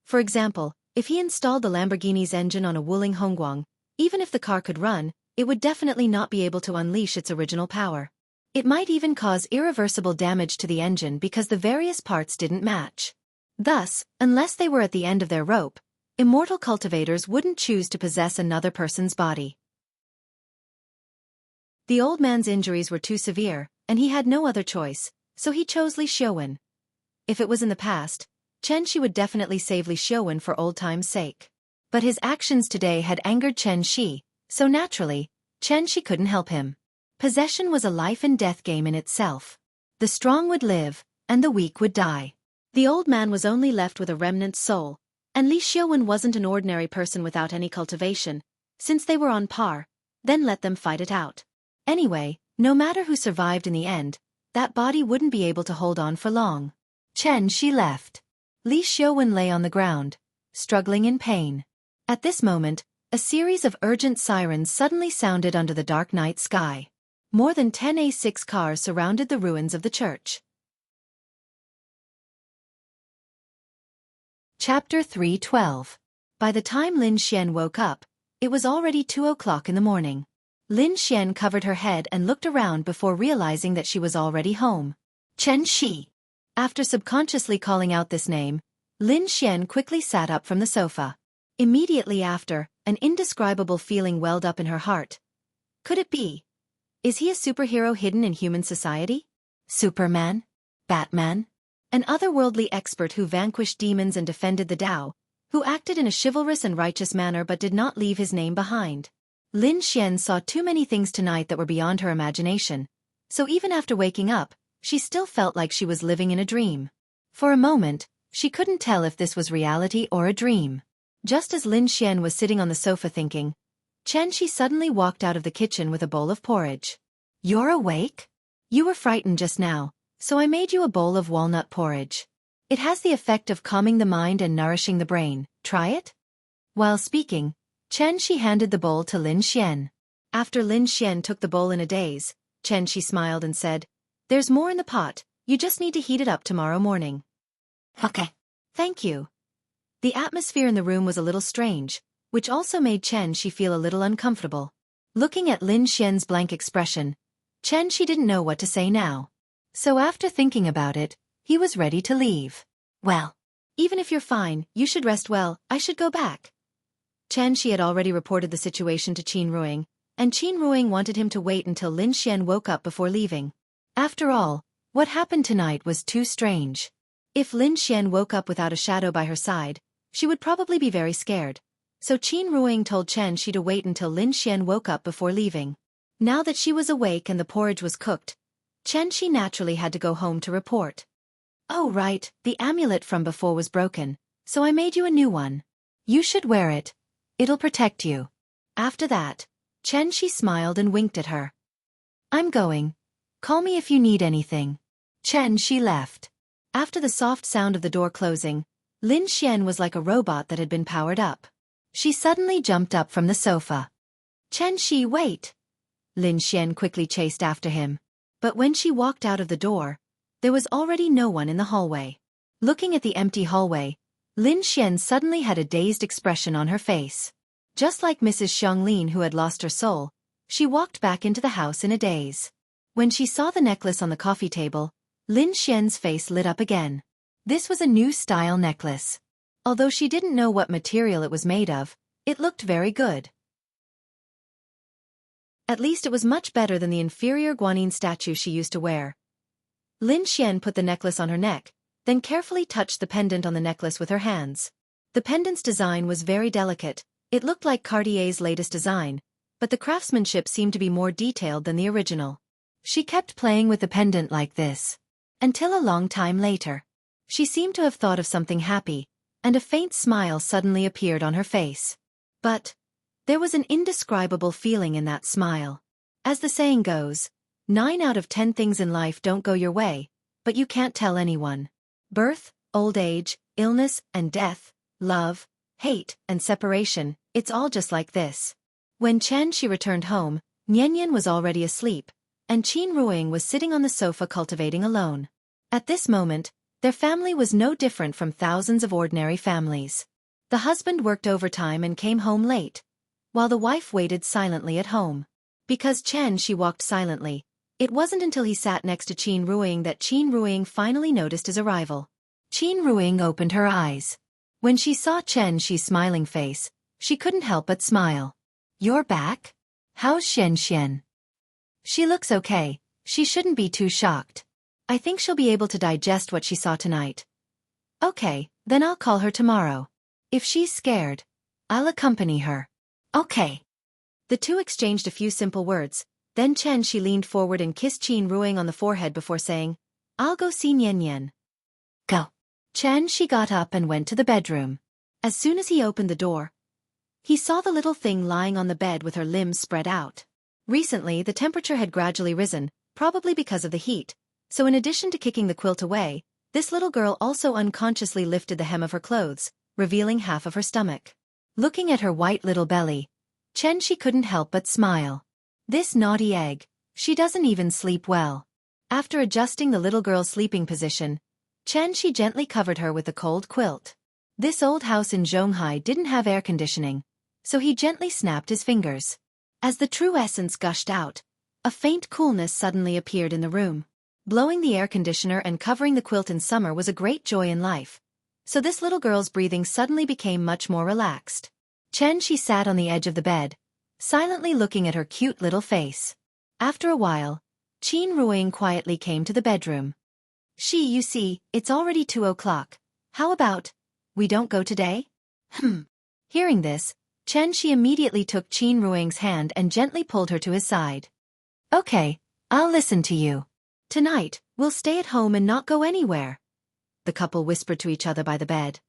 for example, if he installed the Lamborghini's engine on a Wuling Hongguang, even if the car could run, it would definitely not be able to unleash its original power. It might even cause irreversible damage to the engine because the various parts didn't match. Thus, unless they were at the end of their rope, immortal cultivators wouldn't choose to possess another person's body. The old man's injuries were too severe, and he had no other choice, so he chose Li Xiaowen. If it was in the past, Chen Shi would definitely save Li Xiaowen for old time's sake. But his actions today had angered Chen Shi, so naturally, Chen Shi couldn't help him. Possession was a life and death game in itself. The strong would live, and the weak would die. The old man was only left with a remnant soul, and Li Xiaowen wasn't an ordinary person without any cultivation. Since they were on par, then let them fight it out. Anyway, no matter who survived in the end, that body wouldn't be able to hold on for long. Chen Shi left. Li Xiaowen lay on the ground, struggling in pain. At this moment, a series of urgent sirens suddenly sounded under the dark night sky. More than 10 A6 cars surrounded the ruins of the church. Chapter 3:12. By the time Lin Xian woke up, it was already 2 o'clock in the morning. Lin Xian covered her head and looked around before realizing that she was already home. Chen Shi. After subconsciously calling out this name, Lin Xian quickly sat up from the sofa. Immediately after, an indescribable feeling welled up in her heart. Could it be? Is he a superhero hidden in human society? Superman? Batman? An otherworldly expert who vanquished demons and defended the Tao, who acted in a chivalrous and righteous manner but did not leave his name behind. Lin Xian saw too many things tonight that were beyond her imagination, so even after waking up, she still felt like she was living in a dream. For a moment, she couldn't tell if this was reality or a dream. Just as Lin Xian was sitting on the sofa thinking, Chen Shi suddenly walked out of the kitchen with a bowl of porridge. "You're awake? You were frightened just now, so I made you a bowl of walnut porridge. It has the effect of calming the mind and nourishing the brain. Try it?" While speaking, Chen Shi handed the bowl to Lin Xian. After Lin Xian took the bowl in a daze, Chen Shi smiled and said, "There's more in the pot, you just need to heat it up tomorrow morning." "Okay. Thank you." The atmosphere in the room was a little strange, which also made Chen Shi feel a little uncomfortable. Looking at Lin Xian's blank expression, Chen Shi didn't know what to say now. So after thinking about it, he was ready to leave. "Well, even if you're fine, you should rest well, I should go back." Chen Shi had already reported the situation to Qin Ruing, and Qin Ruing wanted him to wait until Lin Xian woke up before leaving. After all, what happened tonight was too strange. If Lin Xian woke up without a shadow by her side, she would probably be very scared. So Qin Ruing told Chen Shi to wait until Lin Xian woke up before leaving. Now that she was awake and the porridge was cooked, Chen Shi naturally had to go home to report. "Oh right, the amulet from before was broken, so I made you a new one. You should wear it. It'll protect you." After that, Chen Shi smiled and winked at her. "I'm going. Call me if you need anything." Chen Shi left. After the soft sound of the door closing, Lin Xian was like a robot that had been powered up. She suddenly jumped up from the sofa. "Chen Shi, wait!" Lin Xian quickly chased after him. But when she walked out of the door, there was already no one in the hallway. Looking at the empty hallway, Lin Xian suddenly had a dazed expression on her face. Just like Mrs. Xianglin who had lost her soul, she walked back into the house in a daze. When she saw the necklace on the coffee table, Lin Xian's face lit up again. This was a new style necklace. Although she didn't know what material it was made of, it looked very good. At least it was much better than the inferior Guanyin statue she used to wear. Lin Xian put the necklace on her neck, then carefully touched the pendant on the necklace with her hands. The pendant's design was very delicate. It looked like Cartier's latest design, but the craftsmanship seemed to be more detailed than the original. She kept playing with the pendant like this, until a long time later. She seemed to have thought of something happy, and a faint smile suddenly appeared on her face. But There was an indescribable feeling in that smile. As the saying goes, 9 out of 10 things in life don't go your way, but you can't tell anyone. Birth, old age, illness and death, love, hate, and separation, it's all just like this. When Xianxia returned home, Nianyan was already asleep, and Qin Ruiying was sitting on the sofa cultivating alone. At this moment, their family was no different from thousands of ordinary families. The husband worked overtime and came home late, while the wife waited silently at home. Because Xianxia walked silently, it wasn't until he sat next to Qin Ruiying that Qin Ruiying finally noticed his arrival. Qin Ruiying opened her eyes. When she saw Xianxia's smiling face, she couldn't help but smile. "You're back? How's Xianxian?" "She looks okay, she shouldn't be too shocked. I think she'll be able to digest what she saw tonight." "Okay, then I'll call her tomorrow. If she's scared, I'll accompany her." "Okay." The two exchanged a few simple words, then Xianxia leaned forward and kissed Qin Ruiying on the forehead before saying, "I'll go see Nianyan." "Go." Xianxia got up and went to the bedroom. As soon as he opened the door, he saw the little thing lying on the bed with her limbs spread out. Recently, the temperature had gradually risen, probably because of the heat, so in addition to kicking the quilt away, this little girl also unconsciously lifted the hem of her clothes, revealing half of her stomach. Looking at her white little belly, Xianxia couldn't help but smile. This naughty egg, she doesn't even sleep well. After adjusting the little girl's sleeping position, Xianxia gently covered her with the cold quilt. This old house in Jianghu didn't have air conditioning, so he gently snapped his fingers. As the true essence gushed out, a faint coolness suddenly appeared in the room. Blowing the air conditioner and covering the quilt in summer was a great joy in life, so this little girl's breathing suddenly became much more relaxed. Xianxia sat on the edge of the bed, silently looking at her cute little face. After a while, Qin Ruiying quietly came to the bedroom. You see, it's already 2 o'clock. How about, we don't go today?" Hearing this, Xianxia immediately took Qin Ruiying's hand and gently pulled her to his side. "Okay, I'll listen to you. Tonight, we'll stay at home and not go anywhere," the couple whispered to each other by the bed.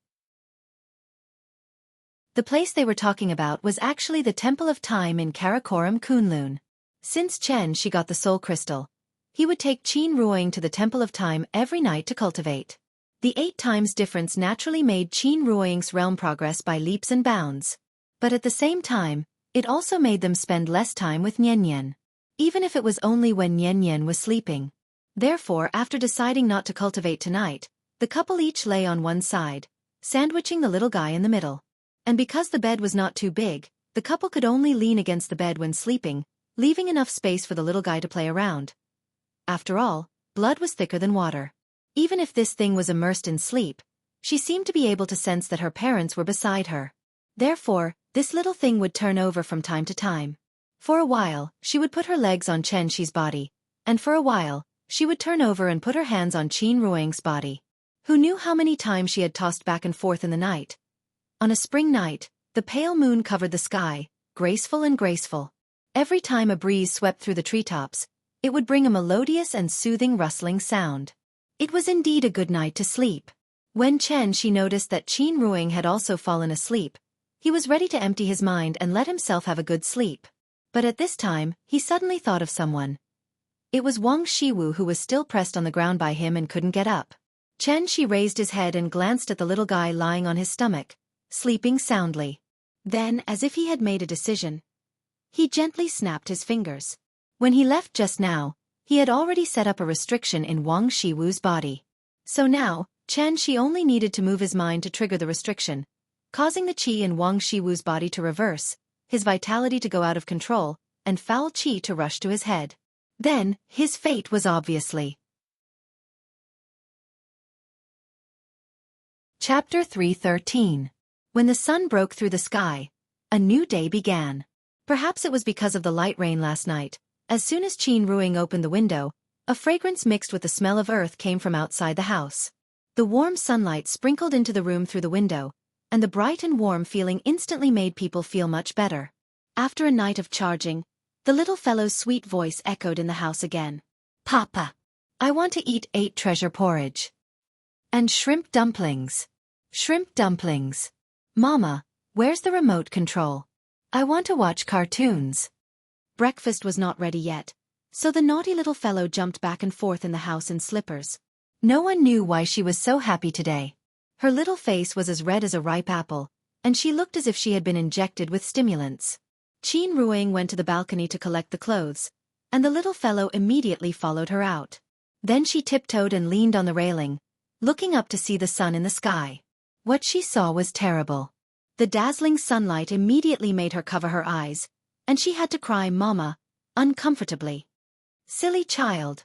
The place they were talking about was actually the Temple of Time in Karakoram Kunlun. Since she got the soul crystal, he would take Qin Ruiying to the Temple of Time every night to cultivate. The 8 times difference naturally made Qin Ruiying's realm progress by leaps and bounds. But at the same time, it also made them spend less time with Nianyan, even if it was only when Nianyan was sleeping. Therefore, after deciding not to cultivate tonight, the couple each lay on one side, sandwiching the little guy in the middle. And because the bed was not too big, the couple could only lean against the bed when sleeping, leaving enough space for the little guy to play around. After all, blood was thicker than water. Even if this thing was immersed in sleep, she seemed to be able to sense that her parents were beside her. Therefore, this little thing would turn over from time to time. For a while, she would put her legs on Xianxi's body, and for a while, she would turn over and put her hands on Qin Ruiying's body. Who knew how many times she had tossed back and forth in the night? On a spring night, the pale moon covered the sky, graceful and graceful. Every time a breeze swept through the treetops, it would bring a melodious and soothing rustling sound. It was indeed a good night to sleep. When she noticed that Qin Ruiying had also fallen asleep, he was ready to empty his mind and let himself have a good sleep. But at this time, he suddenly thought of someone. It was Wang Shiwu, who was still pressed on the ground by him and couldn't get up. Xianxia raised his head and glanced at the little guy lying on his stomach, sleeping soundly. Then, as if he had made a decision, he gently snapped his fingers. When he left just now, he had already set up a restriction in Wang Shiwu's body. So now, Xianxia only needed to move his mind to trigger the restriction, causing the qi in Wang Shiwu's body to reverse, his vitality to go out of control, and foul qi to rush to his head. Then, his fate was obviously. Chapter 313. When the sun broke through the sky, a new day began. Perhaps it was because of the light rain last night. As soon as Qin Ruiying opened the window, a fragrance mixed with the smell of earth came from outside the house. The warm sunlight sprinkled into the room through the window, and the bright and warm feeling instantly made people feel much better. After a night of charging, the little fellow's sweet voice echoed in the house again. "Papa, I want to eat 8 treasure porridge. And shrimp dumplings. Shrimp dumplings. Mama, where's the remote control?" I want to watch cartoons. Breakfast was not ready yet, so the naughty little fellow jumped back and forth in the house in slippers. No one knew why she was so happy today. Her little face was as red as a ripe apple, and she looked as if she had been injected with stimulants. Qin Ruing went to the balcony to collect the clothes, and the little fellow immediately followed her out. Then she tiptoed and leaned on the railing, looking up to see the sun in the sky. What she saw was terrible. The dazzling sunlight immediately made her cover her eyes, and she had to cry "Mama," uncomfortably. Silly child.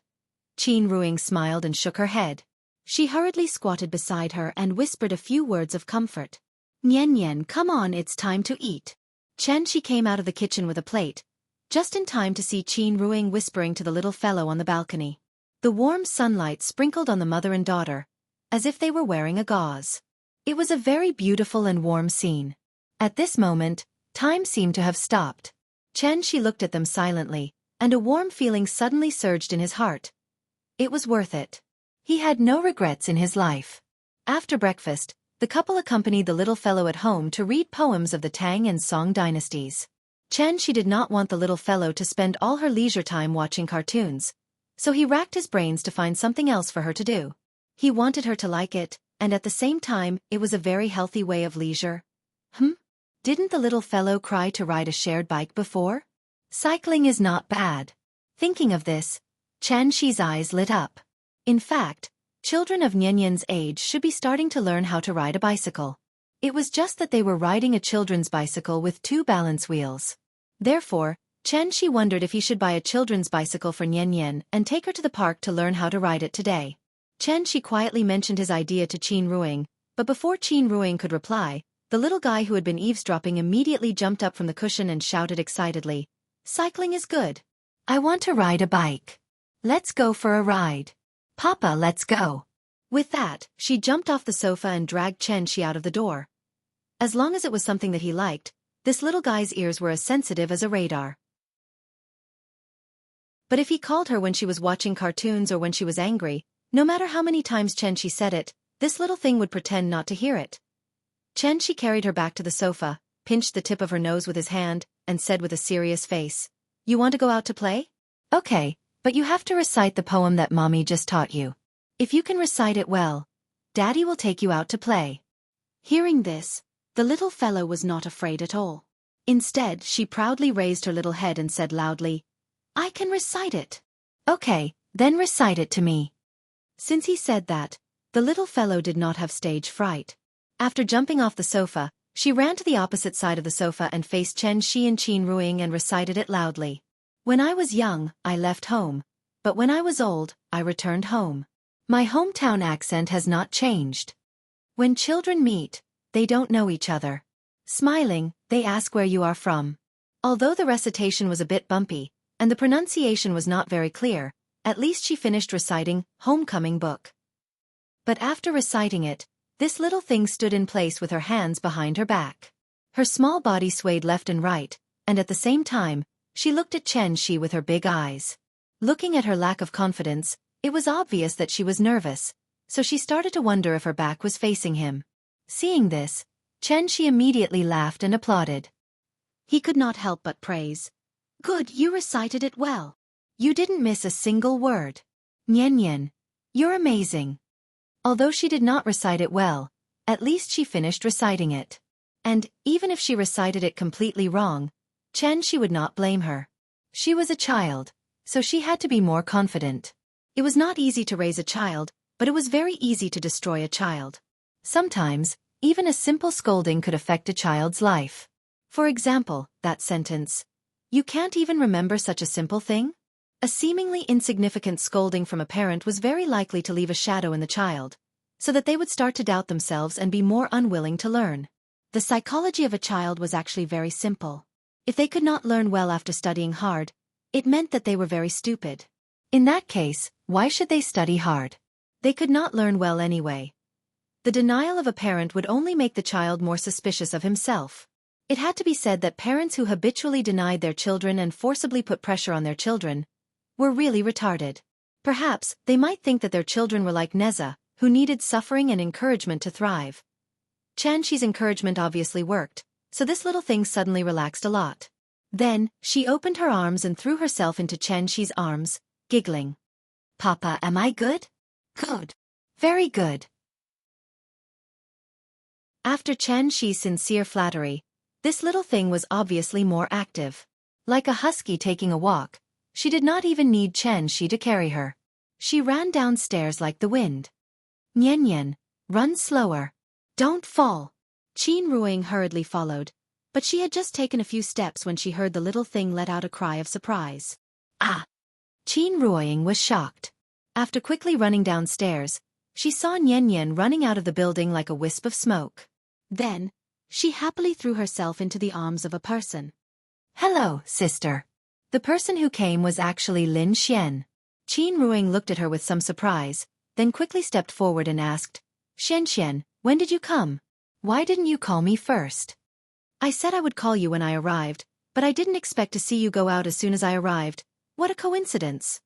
Qin Ruing smiled and shook her head. She hurriedly squatted beside her and whispered a few words of comfort. "Nian Nian, come on, it's time to eat." She came out of the kitchen with a plate, just in time to see Qin Ruing whispering to the little fellow on the balcony. The warm sunlight sprinkled on the mother and daughter, as if they were wearing a gauze. It was a very beautiful and warm scene. At this moment, time seemed to have stopped. She looked at them silently, and a warm feeling suddenly surged in his heart. It was worth it. He had no regrets in his life. After breakfast, the couple accompanied the little fellow at home to read poems of the Tang and Song dynasties. She did not want the little fellow to spend all her leisure time watching cartoons, so he racked his brains to find something else for her to do. He wanted her to like it, and at the same time, it was a very healthy way of leisure. Didn't the little fellow cry to ride a shared bike before? Cycling is not bad. Thinking of this, Xi's eyes lit up. In fact, children of Nianyan's age should be starting to learn how to ride a bicycle. It was just that they were riding a children's bicycle with 2 balance wheels. Therefore, Shi wondered if he should buy a children's bicycle for Nianyan and take her to the park to learn how to ride it today. Shi quietly mentioned his idea to Qin Ruing, but before Qin Ruing could reply, the little guy who had been eavesdropping immediately jumped up from the cushion and shouted excitedly, "Cycling is good. I want to ride a bike. Let's go for a ride. Papa, let's go." With that, she jumped off the sofa and dragged Shi out of the door. As long as it was something that he liked, this little guy's ears were as sensitive as a radar. But if he called her when she was watching cartoons or when she was angry, no matter how many times Shi said it, this little thing would pretend not to hear it. Shi carried her back to the sofa, pinched the tip of her nose with his hand, and said with a serious face, "You want to go out to play? Okay, but you have to recite the poem that Mommy just taught you. If you can recite it well, Daddy will take you out to play." Hearing this, the little fellow was not afraid at all. Instead, she proudly raised her little head and said loudly, "I can recite it." "Okay, then recite it to me." Since he said that, the little fellow did not have stage fright. After jumping off the sofa, she ran to the opposite side of the sofa and faced Shi and Qin Ruing and recited it loudly. "When I was young, I left home, but when I was old, I returned home. My hometown accent has not changed. When children meet, they don't know each other. Smiling, they ask where you are from." Although the recitation was a bit bumpy, and the pronunciation was not very clear, at least she finished reciting Homecoming Book. But after reciting it, this little thing stood in place with her hands behind her back. Her small body swayed left and right, and at the same time, she looked at Shi with her big eyes. Looking at her lack of confidence, it was obvious that she was nervous, so she started to wonder if her back was facing him. Seeing this, Shi immediately laughed and applauded. He could not help but praise. "Good, you recited it well. You didn't miss a single word. Nian Nian, you're amazing." Although she did not recite it well, at least she finished reciting it. And, even if she recited it completely wrong, Shi would not blame her. She was a child, so she had to be more confident. It was not easy to raise a child, but it was very easy to destroy a child. Sometimes, even a simple scolding could affect a child's life. For example, that sentence, "You can't even remember such a simple thing?" A seemingly insignificant scolding from a parent was very likely to leave a shadow in the child, so that they would start to doubt themselves and be more unwilling to learn. The psychology of a child was actually very simple. If they could not learn well after studying hard, it meant that they were very stupid. In that case, why should they study hard? They could not learn well anyway. The denial of a parent would only make the child more suspicious of himself. It had to be said that parents who habitually denied their children and forcibly put pressure on their children were really retarded. Perhaps, they might think that their children were like Neza, who needed suffering and encouragement to thrive. Shi's encouragement obviously worked, so this little thing suddenly relaxed a lot. Then, she opened her arms and threw herself into Xianxia's arms, giggling. Papa, am I good? Good. Very good. After Xianxia's sincere flattery, this little thing was obviously more active. Like a husky taking a walk, she did not even need Xianxia to carry her. She ran downstairs like the wind. Nian, run slower. Don't fall. Qin Ruing hurriedly followed, but she had just taken a few steps when she heard the little thing let out a cry of surprise. Ah! Qin Ruing was shocked. After quickly running downstairs, she saw Nian running out of the building like a wisp of smoke. Then, she happily threw herself into the arms of a person. Hello, sister. The person who came was actually Lin Xian. Qin Ruing looked at her with some surprise, then quickly stepped forward and asked, Xianxian, when did you come? Why didn't you call me first? I said I would call you when I arrived, but I didn't expect to see you go out as soon as I arrived. What a coincidence.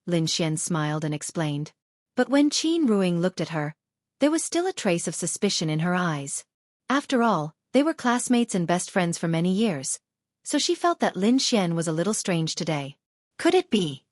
Lin Xian smiled and explained. But when Qin Ruing looked at her, there was still a trace of suspicion in her eyes. After all, they were classmates and best friends for many years, so she felt that Lin Xian was a little strange today. Could it be?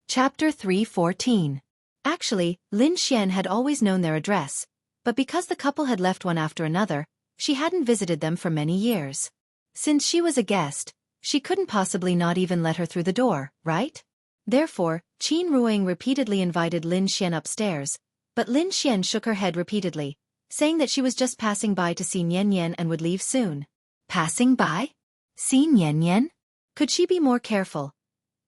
Chapter 3:14. Actually, Lin Xian had always known their address, but because the couple had left one after another, she hadn't visited them for many years. Since she was a guest, she couldn't possibly not even let her through the door, right? Therefore, Qin Ruing repeatedly invited Lin Xian upstairs, but Lin Xian shook her head repeatedly, saying that she was just passing by to see Nian and would leave soon. Passing by? See Nian? Could she be more careful?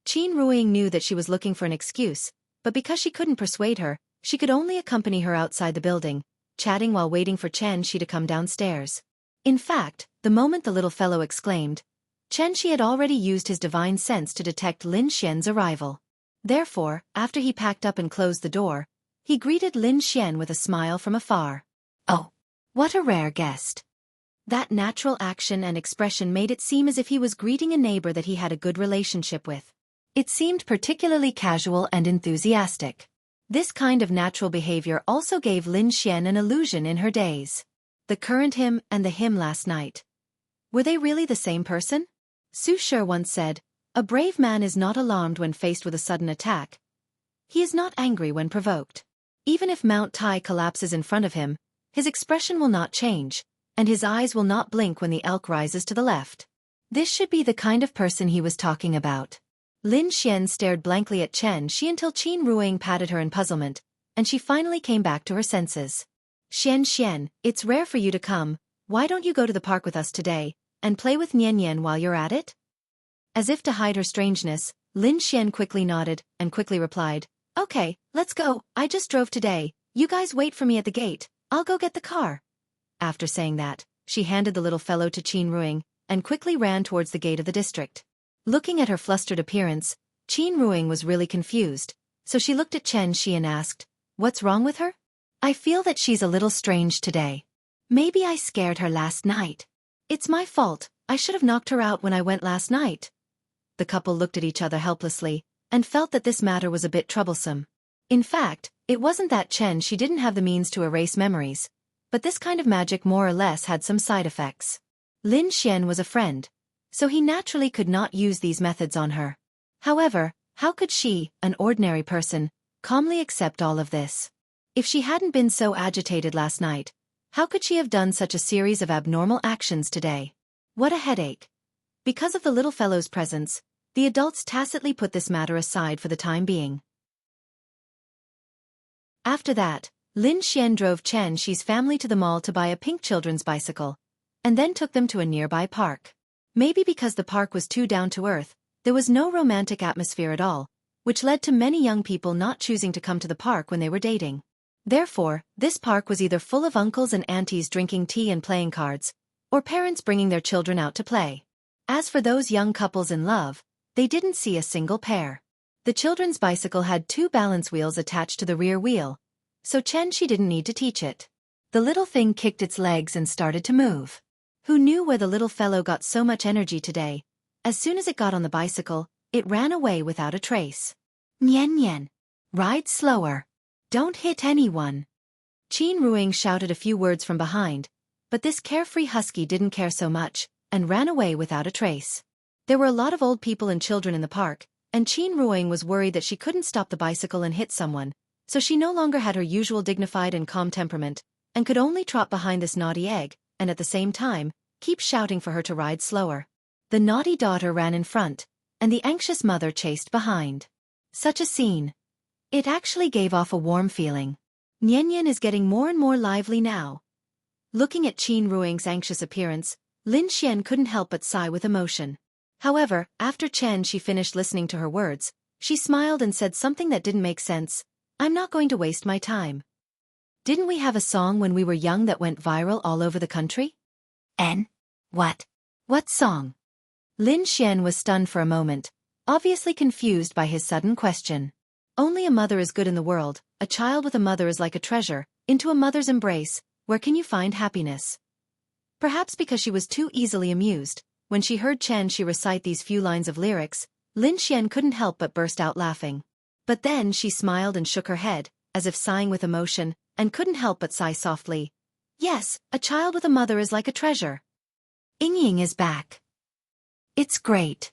Qin Ruing knew that she was looking for an excuse, but because she couldn't persuade her, she could only accompany her outside the building, chatting while waiting for Xianxia to come downstairs. In fact, the moment the little fellow exclaimed, Xianxia had already used his divine sense to detect Lin Xian's arrival. Therefore, after he packed up and closed the door, he greeted Lin Xian with a smile from afar. Oh, what a rare guest. That natural action and expression made it seem as if he was greeting a neighbor that he had a good relationship with. It seemed particularly casual and enthusiastic. This kind of natural behavior also gave Lin Xian an illusion in her days. The current him and the him last night. Were they really the same person? Su Shi once said, a brave man is not alarmed when faced with a sudden attack. He is not angry when provoked. Even if Mount Tai collapses in front of him, his expression will not change, and his eyes will not blink when the elk rises to the left. This should be the kind of person he was talking about. Lin Xian stared blankly at Xianxia until Qin Ruing patted her in puzzlement, and she finally came back to her senses. Xianxian, it's rare for you to come, why don't you go to the park with us today, and play with Nian while you're at it? As if to hide her strangeness, Lin Xian quickly nodded, and quickly replied, Okay, let's go, I just drove today, you guys wait for me at the gate, I'll go get the car. After saying that, she handed the little fellow to Qin Ruing, and quickly ran towards the gate of the district. Looking at her flustered appearance, Qin Ruing was really confused, so she looked at Xianxia and asked, What's wrong with her? I feel that she's a little strange today. Maybe I scared her last night. It's my fault, I should have knocked her out when I went last night. The couple looked at each other helplessly, and felt that this matter was a bit troublesome. In fact, it wasn't that she didn't have the means to erase memories, but this kind of magic more or less had some side effects. Lin Xian was a friend, so he naturally could not use these methods on her. However, how could she, an ordinary person, calmly accept all of this? If she hadn't been so agitated last night, how could she have done such a series of abnormal actions today? What a headache. Because of the little fellow's presence, the adults tacitly put this matter aside for the time being. After that, Lin Xian drove Xianxia's family to the mall to buy a pink children's bicycle, and then took them to a nearby park. Maybe because the park was too down-to-earth, there was no romantic atmosphere at all, which led to many young people not choosing to come to the park when they were dating. Therefore, this park was either full of uncles and aunties drinking tea and playing cards, or parents bringing their children out to play. As for those young couples in love, they didn't see a single pair. The children's bicycle had 2 balance wheels attached to the rear wheel, so Xianxia didn't need to teach it. The little thing kicked its legs and started to move. Who knew where the little fellow got so much energy today? As soon as it got on the bicycle, it ran away without a trace. Nian, ride slower. Don't hit anyone. Qin Ruing shouted a few words from behind, but this carefree husky didn't care so much, and ran away without a trace. There were a lot of old people and children in the park, and Qin Ruing was worried that she couldn't stop the bicycle and hit someone, so she no longer had her usual dignified and calm temperament, and could only trot behind this naughty egg, and at the same time, keep shouting for her to ride slower. The naughty daughter ran in front, and the anxious mother chased behind. Such a scene. It actually gave off a warm feeling. Nian is getting more and more lively now. Looking at Qin Ruing's anxious appearance, Lin Xian couldn't help but sigh with emotion. However, after she finished listening to her words, she smiled and said something that didn't make sense. I'm not going to waste my time. Didn't we have a song when we were young that went viral all over the country? What? What song? Lin Xian was stunned for a moment, obviously confused by his sudden question. Only a mother is good in the world, a child with a mother is like a treasure, into a mother's embrace, where can you find happiness? Perhaps because she was too easily amused, when she heard she recite these few lines of lyrics, Lin Xian couldn't help but burst out laughing. But then she smiled and shook her head, as if sighing with emotion, and couldn't help but sigh softly. Yes, a child with a mother is like a treasure. Ying is back. It's great.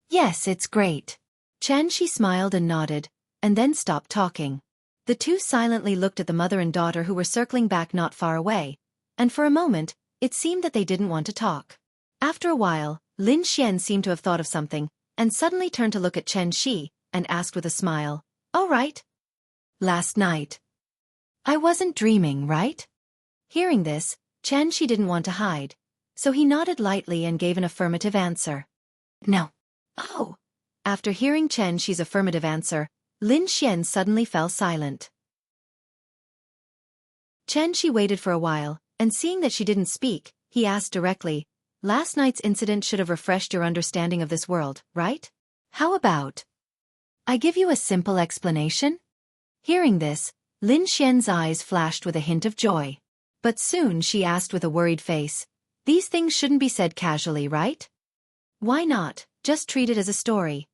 Yes, it's great. She smiled and nodded, and then stopped talking. The two silently looked at the mother and daughter who were circling back not far away, and for a moment, it seemed that they didn't want to talk. After a while, Lin Xian seemed to have thought of something, and suddenly turned to look at Shi, and asked with a smile, "All right. Last night. I wasn't dreaming, right?" Hearing this, Shi didn't want to hide, so he nodded lightly and gave an affirmative answer. No. Oh. After hearing Shi's affirmative answer, Lin Xian suddenly fell silent. Shi waited for a while, and seeing that she didn't speak, he asked directly, "Last night's incident should have refreshed your understanding of this world, right? How about I give you a simple explanation?" Hearing this, Lin Xian's eyes flashed with a hint of joy. But soon she asked with a worried face, "These things shouldn't be said casually, right? Why not, just treat it as a story?"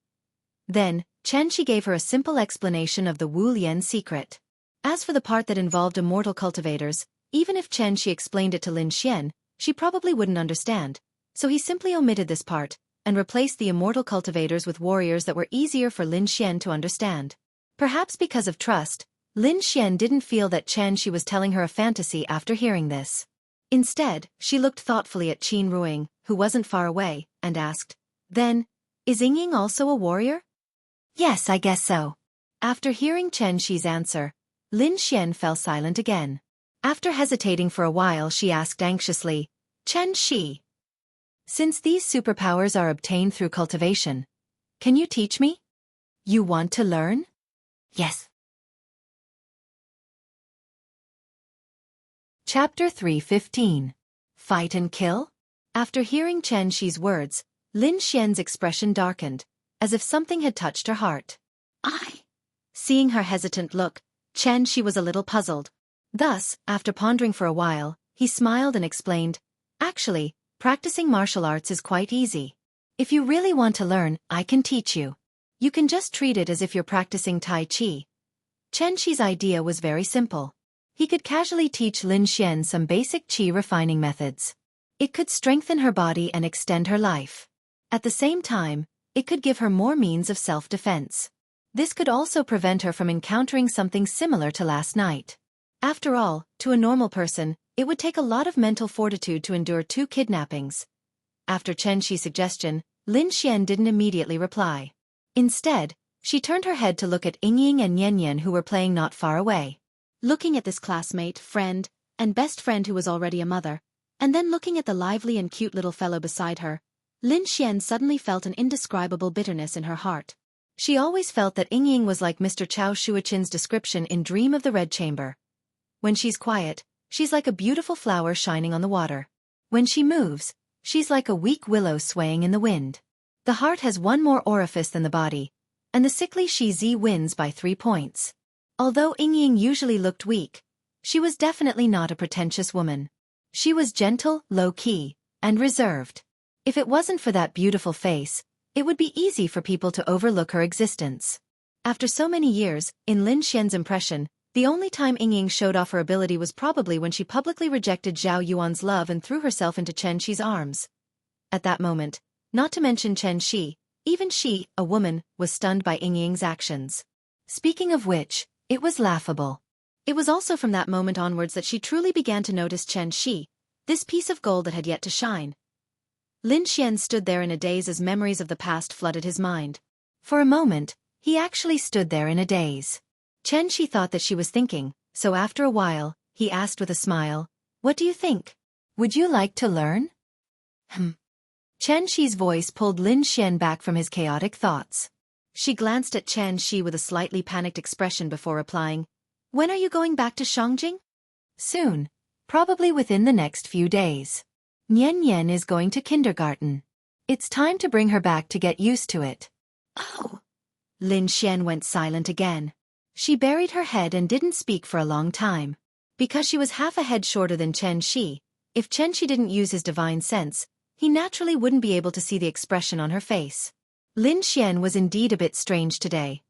Then, Shi gave her a simple explanation of the Wu Lian secret. As for the part that involved immortal cultivators, even if Shi explained it to Lin Xian, she probably wouldn't understand, so he simply omitted this part, and replaced the immortal cultivators with warriors that were easier for Lin Xian to understand. Perhaps because of trust, Lin Xian didn't feel that Shi was telling her a fantasy after hearing this. Instead, she looked thoughtfully at Qin Ruing, who wasn't far away, and asked, "Then, is Ying also a warrior?" "Yes, I guess so." After hearing Shi's answer, Lin Xian fell silent again. After hesitating for a while, she asked anxiously, "Shi, since these superpowers are obtained through cultivation, can you teach me? You want to learn?" "Yes." Chapter 3:15. Fight and Kill? After hearing Shi's words, Lin Xian's expression darkened, as if something had touched her heart. Seeing her hesitant look, Shi was a little puzzled. Thus, after pondering for a while, he smiled and explained, "Actually, practicing martial arts is quite easy. If you really want to learn, I can teach you. You can just treat it as if you're practicing Tai Chi." Shi's idea was very simple. He could casually teach Lin Xian some basic Qi refining methods. It could strengthen her body and extend her life. At the same time, it could give her more means of self-defense. This could also prevent her from encountering something similar to last night. After all, to a normal person, it would take a lot of mental fortitude to endure 2 kidnappings. After Shi's suggestion, Lin Xian didn't immediately reply. Instead, she turned her head to look at Ying and Nian who were playing not far away. Looking at this classmate, friend, and best friend who was already a mother, and then looking at the lively and cute little fellow beside her, Lin Xian suddenly felt an indescribable bitterness in her heart. She always felt that Ying was like Mr. Chao Shuichin's description in Dream of the Red Chamber. When she's quiet, she's like a beautiful flower shining on the water. When she moves, she's like a weak willow swaying in the wind. The heart has one more orifice than the body, and the sickly Shi Zi wins by 3 points. Although Ying usually looked weak, she was definitely not a pretentious woman. She was gentle, low-key, and reserved. If it wasn't for that beautiful face, it would be easy for people to overlook her existence. After so many years, in Lin Xian's impression, The only time Ying showed off her ability was probably when she publicly rejected Zhao Yuan's love and threw herself into Chen Shi's arms. At that moment, not to mention Chen Shi, even she, a woman, was stunned by Ying's actions. Speaking of which, it was laughable. It was also from that moment onwards that she truly began to notice Chen Shi, this piece of gold that had yet to shine. Lin Xian stood there in a daze as memories of the past flooded his mind. For a moment, he actually stood there in a daze. Chen Shi thought that she was thinking, so after a while, he asked with a smile, "What do you think? Would you like to learn?" Chen Shi's voice pulled Lin Xian back from his chaotic thoughts. She glanced at Chen Shi with a slightly panicked expression before replying, "When are you going back to Shangjing?" "Soon. Probably within the next few days. Nian Nian is going to kindergarten. It's time to bring her back to get used to it." "Oh." Lin Xian went silent again. She buried her head and didn't speak for a long time. Because she was half a head shorter than Chen Shi, if Chen Shi didn't use his divine sense, he naturally wouldn't be able to see the expression on her face. Lin Xian was indeed a bit strange today.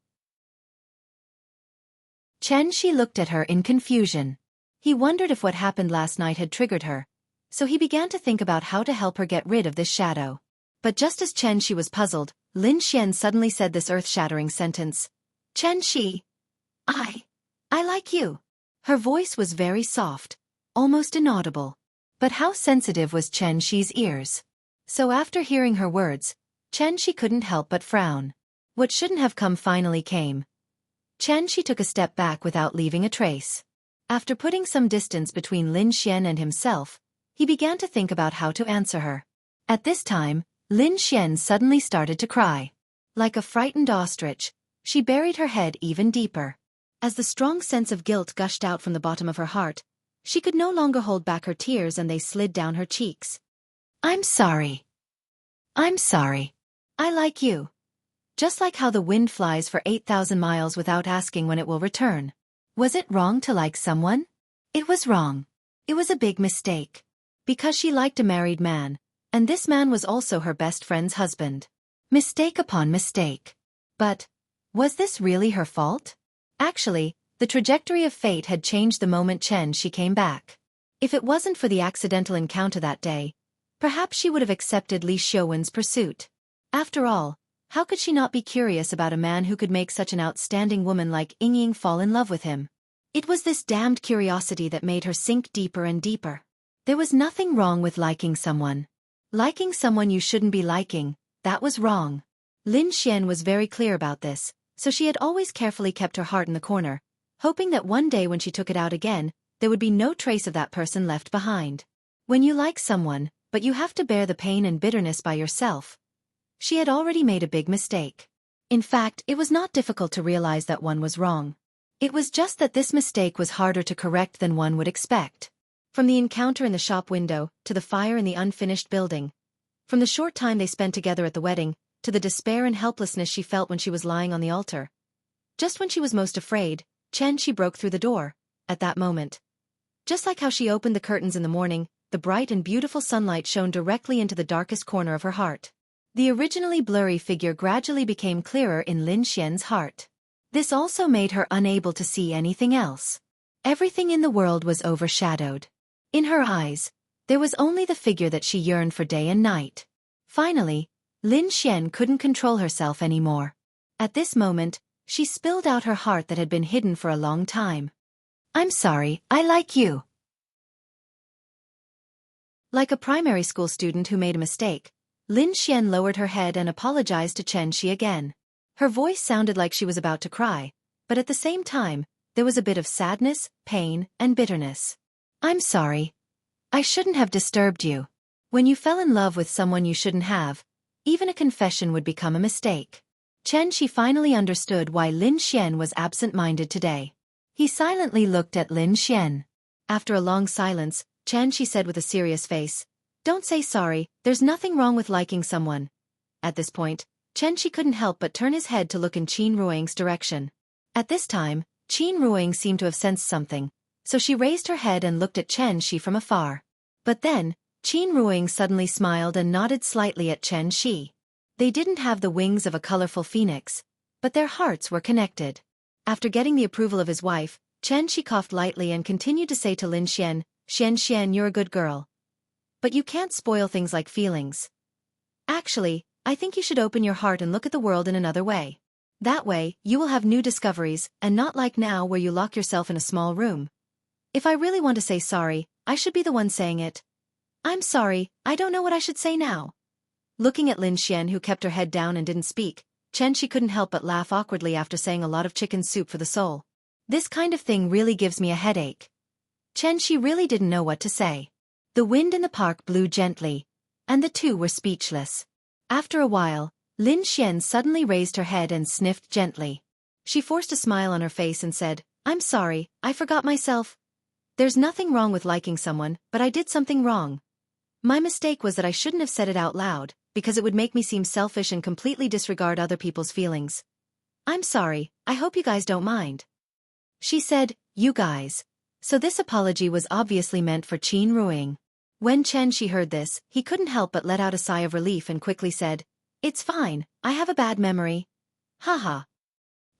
Chen Shi looked at her in confusion. He wondered if what happened last night had triggered her, so he began to think about how to help her get rid of this shadow. But just as Chen Shi was puzzled, Lin Xian suddenly said this earth-shattering sentence. "Chen Shi, I like you." Her voice was very soft, almost inaudible. But how sensitive was Chen Shi's ears? So after hearing her words, Chen Shi couldn't help but frown. What shouldn't have come finally came. Chen Shi took a step back without leaving a trace. After putting some distance between Lin Xian and himself, he began to think about how to answer her. At this time, Lin Xian suddenly started to cry. Like a frightened ostrich, she buried her head even deeper. As the strong sense of guilt gushed out from the bottom of her heart, she could no longer hold back her tears and they slid down her cheeks. "I'm sorry. I'm sorry. I like you. Just like how the wind flies for 8,000 miles without asking when it will return. Was it wrong to like someone? It was wrong. It was a big mistake. Because she liked a married man, and this man was also her best friend's husband. Mistake upon mistake. But, was this really her fault? Actually, the trajectory of fate had changed the moment Chen Shi came back. If it wasn't for the accidental encounter that day, perhaps she would have accepted Li Xiuwen's pursuit. After all, how could she not be curious about a man who could make such an outstanding woman like Ying fall in love with him? It was this damned curiosity that made her sink deeper and deeper. There was nothing wrong with liking someone. Liking someone you shouldn't be liking, that was wrong. Lin Xian was very clear about this, so she had always carefully kept her heart in the corner, hoping that one day when she took it out again, there would be no trace of that person left behind. When you like someone, but you have to bear the pain and bitterness by yourself. She had already made a big mistake. In fact, it was not difficult to realize that one was wrong. It was just that this mistake was harder to correct than one would expect. From the encounter in the shop window, to the fire in the unfinished building. From the short time they spent together at the wedding, to the despair and helplessness she felt when she was lying on the altar. Just when she was most afraid, Chen Shi broke through the door, at that moment. Just like how she opened the curtains in the morning, the bright and beautiful sunlight shone directly into the darkest corner of her heart. The originally blurry figure gradually became clearer in Lin Xian's heart. This also made her unable to see anything else. Everything in the world was overshadowed. In her eyes, there was only the figure that she yearned for day and night. Finally, Lin Xian couldn't control herself anymore. At this moment, she spilled out her heart that had been hidden for a long time. "I'm sorry, I like you." Like a primary school student who made a mistake, Lin Xian lowered her head and apologized to Chen Shi again. Her voice sounded like she was about to cry, but at the same time, there was a bit of sadness, pain, and bitterness. "I'm sorry. I shouldn't have disturbed you. When you fell in love with someone you shouldn't have, even a confession would become a mistake." Chen Shi finally understood why Lin Xian was absent-minded today. He silently looked at Lin Xian. After a long silence, Chen Shi said with a serious face, "Don't say sorry, there's nothing wrong with liking someone." At this point, Chen Shi couldn't help but turn his head to look in Qin Ruing's direction. At this time, Qin Ruing seemed to have sensed something, so she raised her head and looked at Chen Shi from afar. But then, Qin Ruing suddenly smiled and nodded slightly at Chen Shi. They didn't have the wings of a colorful phoenix, but their hearts were connected. After getting the approval of his wife, Xianxia coughed lightly and continued to say to Lin Xian, Xianxia, you're a good girl. But you can't spoil things like feelings. Actually, I think you should open your heart and look at the world in another way. That way, you will have new discoveries, and not like now where you lock yourself in a small room. If I really want to say sorry, I should be the one saying it. I'm sorry, I don't know what I should say now. Looking at Lin Xian, who kept her head down and didn't speak, Xianxia couldn't help but laugh awkwardly after saying a lot of chicken soup for the soul. This kind of thing really gives me a headache. Xianxia really didn't know what to say. The wind in the park blew gently, and the two were speechless. After a while, Lin Xian suddenly raised her head and sniffed gently. She forced a smile on her face and said, I'm sorry, I forgot myself. There's nothing wrong with liking someone, but I did something wrong. My mistake was that I shouldn't have said it out loud, because it would make me seem selfish and completely disregard other people's feelings. I'm sorry, I hope you guys don't mind. She said, you guys. So this apology was obviously meant for Qin Ruiying. When Xianxia heard this, he couldn't help but let out a sigh of relief and quickly said, it's fine, I have a bad memory. Haha.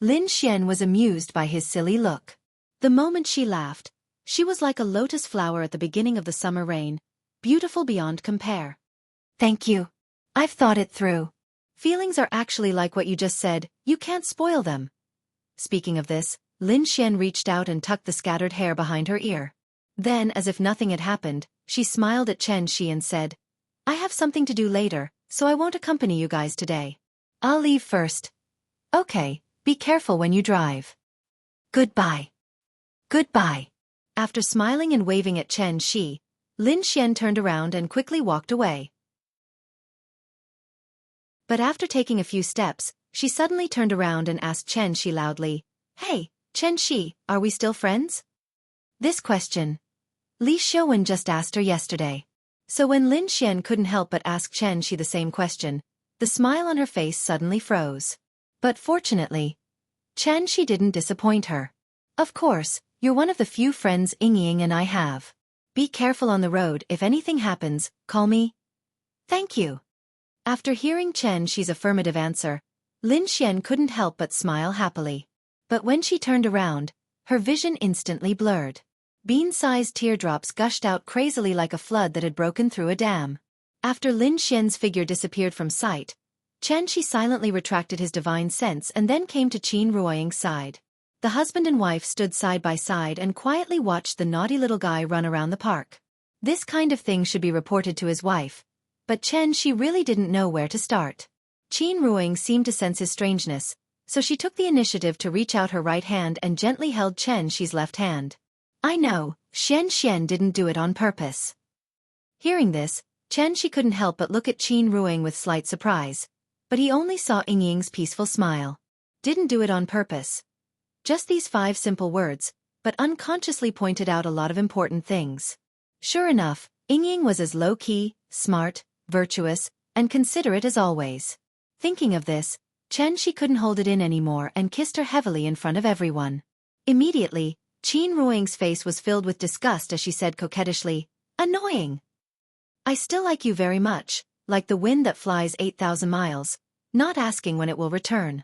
Lin Xian was amused by his silly look. The moment she laughed, she was like a lotus flower at the beginning of the summer rain, beautiful beyond compare. Thank you. I've thought it through. Feelings are actually like what you just said, you can't spoil them. Speaking of this, Lin Xian reached out and tucked the scattered hair behind her ear. Then, as if nothing had happened, she smiled at Xianxia and said, I have something to do later, so I won't accompany you guys today. I'll leave first. Okay, be careful when you drive. Goodbye. Goodbye. After smiling and waving at Xianxia, Lin Xian turned around and quickly walked away. But after taking a few steps, she suddenly turned around and asked Xianxia loudly, Hey, Xianxia, are we still friends? This question Li Xiaowen just asked her yesterday. So when Lin Xian couldn't help but ask Xianxia the same question, the smile on her face suddenly froze. But fortunately, Xianxia didn't disappoint her. Of course, you're one of the few friends Ying and I have. Be careful on the road. If anything happens, call me. Thank you. After hearing Xianxia's affirmative answer, Lin Xian couldn't help but smile happily. But when she turned around, her vision instantly blurred. Bean-sized teardrops gushed out crazily like a flood that had broken through a dam. After Lin Xian's figure disappeared from sight, Xianxia silently retracted his divine sense and then came to Qin Ruiying's side. The husband and wife stood side by side and quietly watched the naughty little guy run around the park. This kind of thing should be reported to his wife, but Xianxia really didn't know where to start. Qin Ruiying seemed to sense his strangeness, so she took the initiative to reach out her right hand and gently held Xianxia's left hand. I know, Xianxia didn't do it on purpose. Hearing this, Xianxia couldn't help but look at Qin Ruiying with slight surprise, but he only saw Ying's peaceful smile. Didn't do it on purpose. Just these 5 simple words, but unconsciously pointed out a lot of important things. Sure enough, Ying was as low-key, smart, virtuous, and considerate as always. Thinking of this, Xianxia couldn't hold it in anymore and kissed her heavily in front of everyone. Immediately, Qin Ruiying's face was filled with disgust as she said coquettishly, Annoying! I still like you very much, like the wind that flies 8,000 miles, not asking when it will return.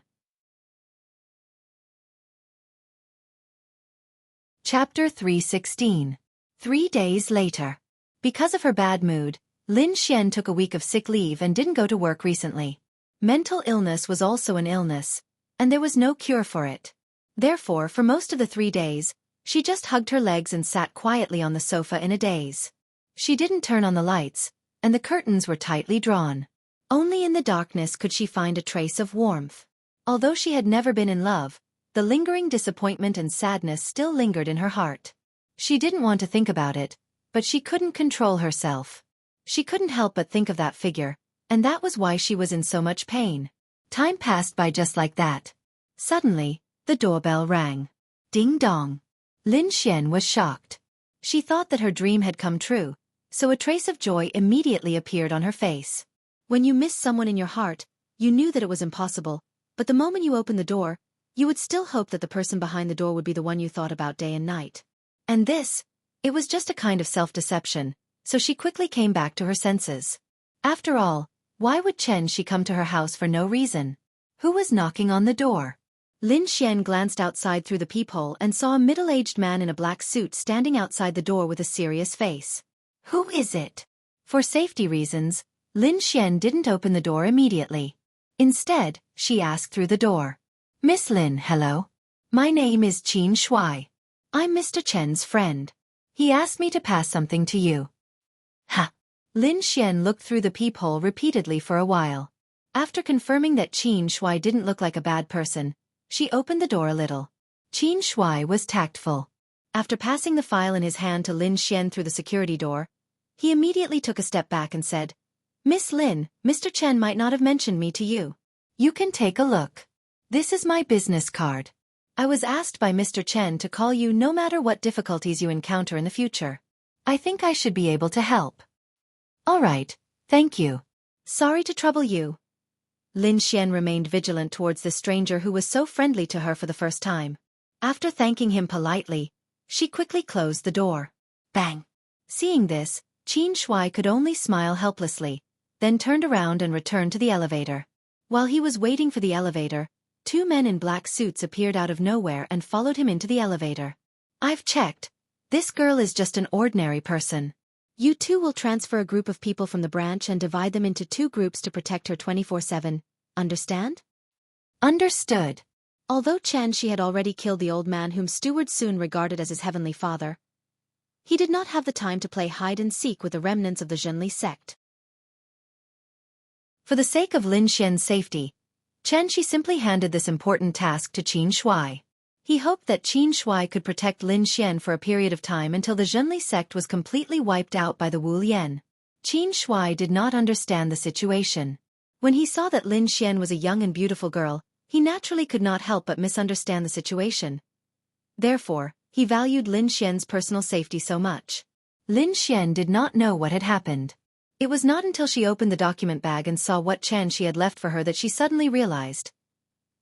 Chapter 316. 3 days later. Because of her bad mood, Lin Xian took a week of sick leave and didn't go to work recently. Mental illness was also an illness, and there was no cure for it. Therefore, for most of the 3 days, she just hugged her legs and sat quietly on the sofa in a daze. She didn't turn on the lights, and the curtains were tightly drawn. Only in the darkness could she find a trace of warmth. Although she had never been in love, the lingering disappointment and sadness still lingered in her heart. She didn't want to think about it, but she couldn't control herself. She couldn't help but think of that figure, and that was why she was in so much pain. Time passed by just like that. Suddenly, the doorbell rang. Ding dong. Lin Xian was shocked. She thought that her dream had come true, so a trace of joy immediately appeared on her face. When you missed someone in your heart, you knew that it was impossible, but the moment you opened the door, you would still hope that the person behind the door would be the one you thought about day and night. And this, it was just a kind of self-deception, so she quickly came back to her senses. After all, why would Xianxia come to her house for no reason? Who was knocking on the door? Lin Xian glanced outside through the peephole and saw a middle-aged man in a black suit standing outside the door with a serious face. Who is it? For safety reasons, Lin Xian didn't open the door immediately. Instead, she asked through the door. Miss Lin, hello. My name is Qin Shuai. I'm Mr. Chen's friend. He asked me to pass something to you. Ha! Lin Xian looked through the peephole repeatedly for a while. After confirming that Qin Shuai didn't look like a bad person, she opened the door a little. Qin Shuai was tactful. After passing the file in his hand to Lin Xian through the security door, he immediately took a step back and said, Miss Lin, Mr. Chen might not have mentioned me to you. You can take a look. This is my business card. I was asked by Mr. Chen to call you no matter what difficulties you encounter in the future. I think I should be able to help. All right, thank you. Sorry to trouble you. Lin Xian remained vigilant towards the stranger who was so friendly to her for the first time. After thanking him politely, she quickly closed the door. Bang! Seeing this, Qin Shuai could only smile helplessly, then turned around and returned to the elevator. While he was waiting for the elevator, two men in black suits appeared out of nowhere and followed him into the elevator. I've checked. This girl is just an ordinary person. You two will transfer a group of people from the branch and divide them into two groups to protect her 24/7. Understand? Understood. Although Xianxia had already killed the old man whom Steward Sun regarded as his heavenly father, he did not have the time to play hide-and-seek with the remnants of the Zhenli sect. For the sake of Lin Xian's safety, Xianxia simply handed this important task to Qin Shuai. He hoped that Qin Shuai could protect Lin Xian for a period of time until the Zhenli sect was completely wiped out by the Wu Lian. Qin Shuai did not understand the situation. When he saw that Lin Xian was a young and beautiful girl, he naturally could not help but misunderstand the situation. Therefore, he valued Lin Xian's personal safety so much. Lin Xian did not know what had happened. It was not until she opened the document bag and saw what Xianxia had left for her that she suddenly realized.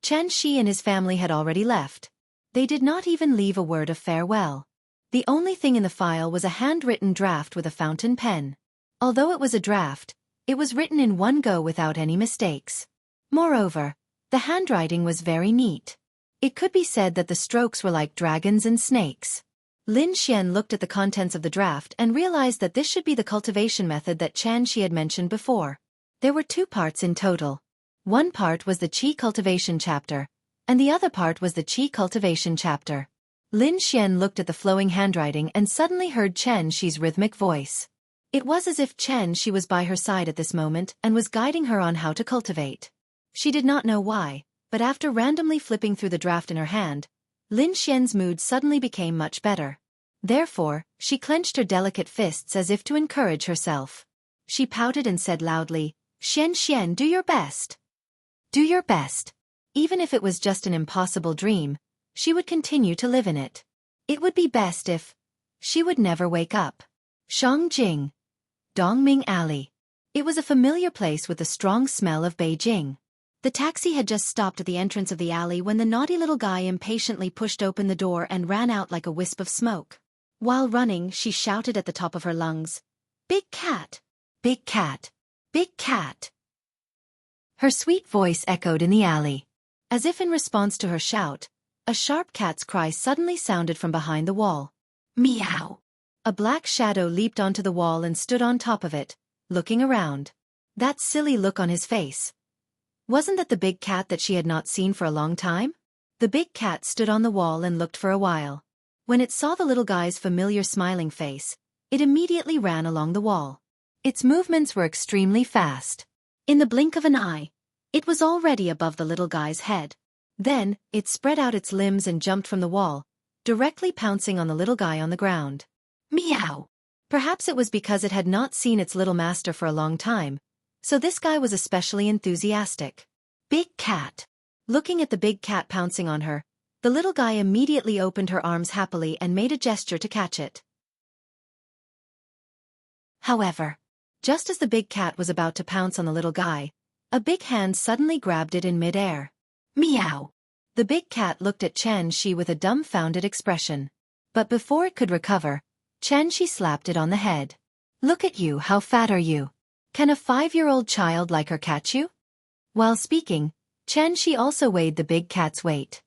Xianxia and his family had already left. They did not even leave a word of farewell. The only thing in the file was a handwritten draft with a fountain pen. Although it was a draft, it was written in one go without any mistakes. Moreover, the handwriting was very neat. It could be said that the strokes were like dragons and snakes. Lin Xian looked at the contents of the draft and realized that this should be the cultivation method that Xianxia had mentioned before. There were two parts in total. One part was the Qi cultivation chapter, and the other part was the Qi cultivation chapter. Lin Xian looked at the flowing handwriting and suddenly heard Xianxi's rhythmic voice. It was as if Xianxia was by her side at this moment and was guiding her on how to cultivate. She did not know why, but after randomly flipping through the draft in her hand, Lin Xian's mood suddenly became much better. Therefore, she clenched her delicate fists as if to encourage herself. She pouted and said loudly, Xian, do your best. Do your best. Even if it was just an impossible dream, she would continue to live in it. It would be best if she would never wake up. Shangjing. Dongming Alley. It was a familiar place with the strong smell of Beijing. The taxi had just stopped at the entrance of the alley when the naughty little guy impatiently pushed open the door and ran out like a wisp of smoke. While running, she shouted at the top of her lungs, Big cat! Big cat! Big cat! Her sweet voice echoed in the alley. As if in response to her shout, a sharp cat's cry suddenly sounded from behind the wall. Meow! A black shadow leaped onto the wall and stood on top of it, looking around. That silly look on his face. Wasn't that the big cat that she had not seen for a long time? The big cat stood on the wall and looked for a while. When it saw the little guy's familiar smiling face, it immediately ran along the wall. Its movements were extremely fast. In the blink of an eye, it was already above the little guy's head. Then, it spread out its limbs and jumped from the wall, directly pouncing on the little guy on the ground. Meow! Perhaps it was because it had not seen its little master for a long time, so this guy was especially enthusiastic. Big cat! Looking at the big cat pouncing on her, the little guy immediately opened her arms happily and made a gesture to catch it. However, just as the big cat was about to pounce on the little guy, a big hand suddenly grabbed it in mid-air. Meow! The big cat looked at Xianxia with a dumbfounded expression. But before it could recover, Xianxia slapped it on the head. Look at you, how fat are you? Can a 5-year-old child like her catch you? While speaking, Xianxia also weighed the big cat's weight.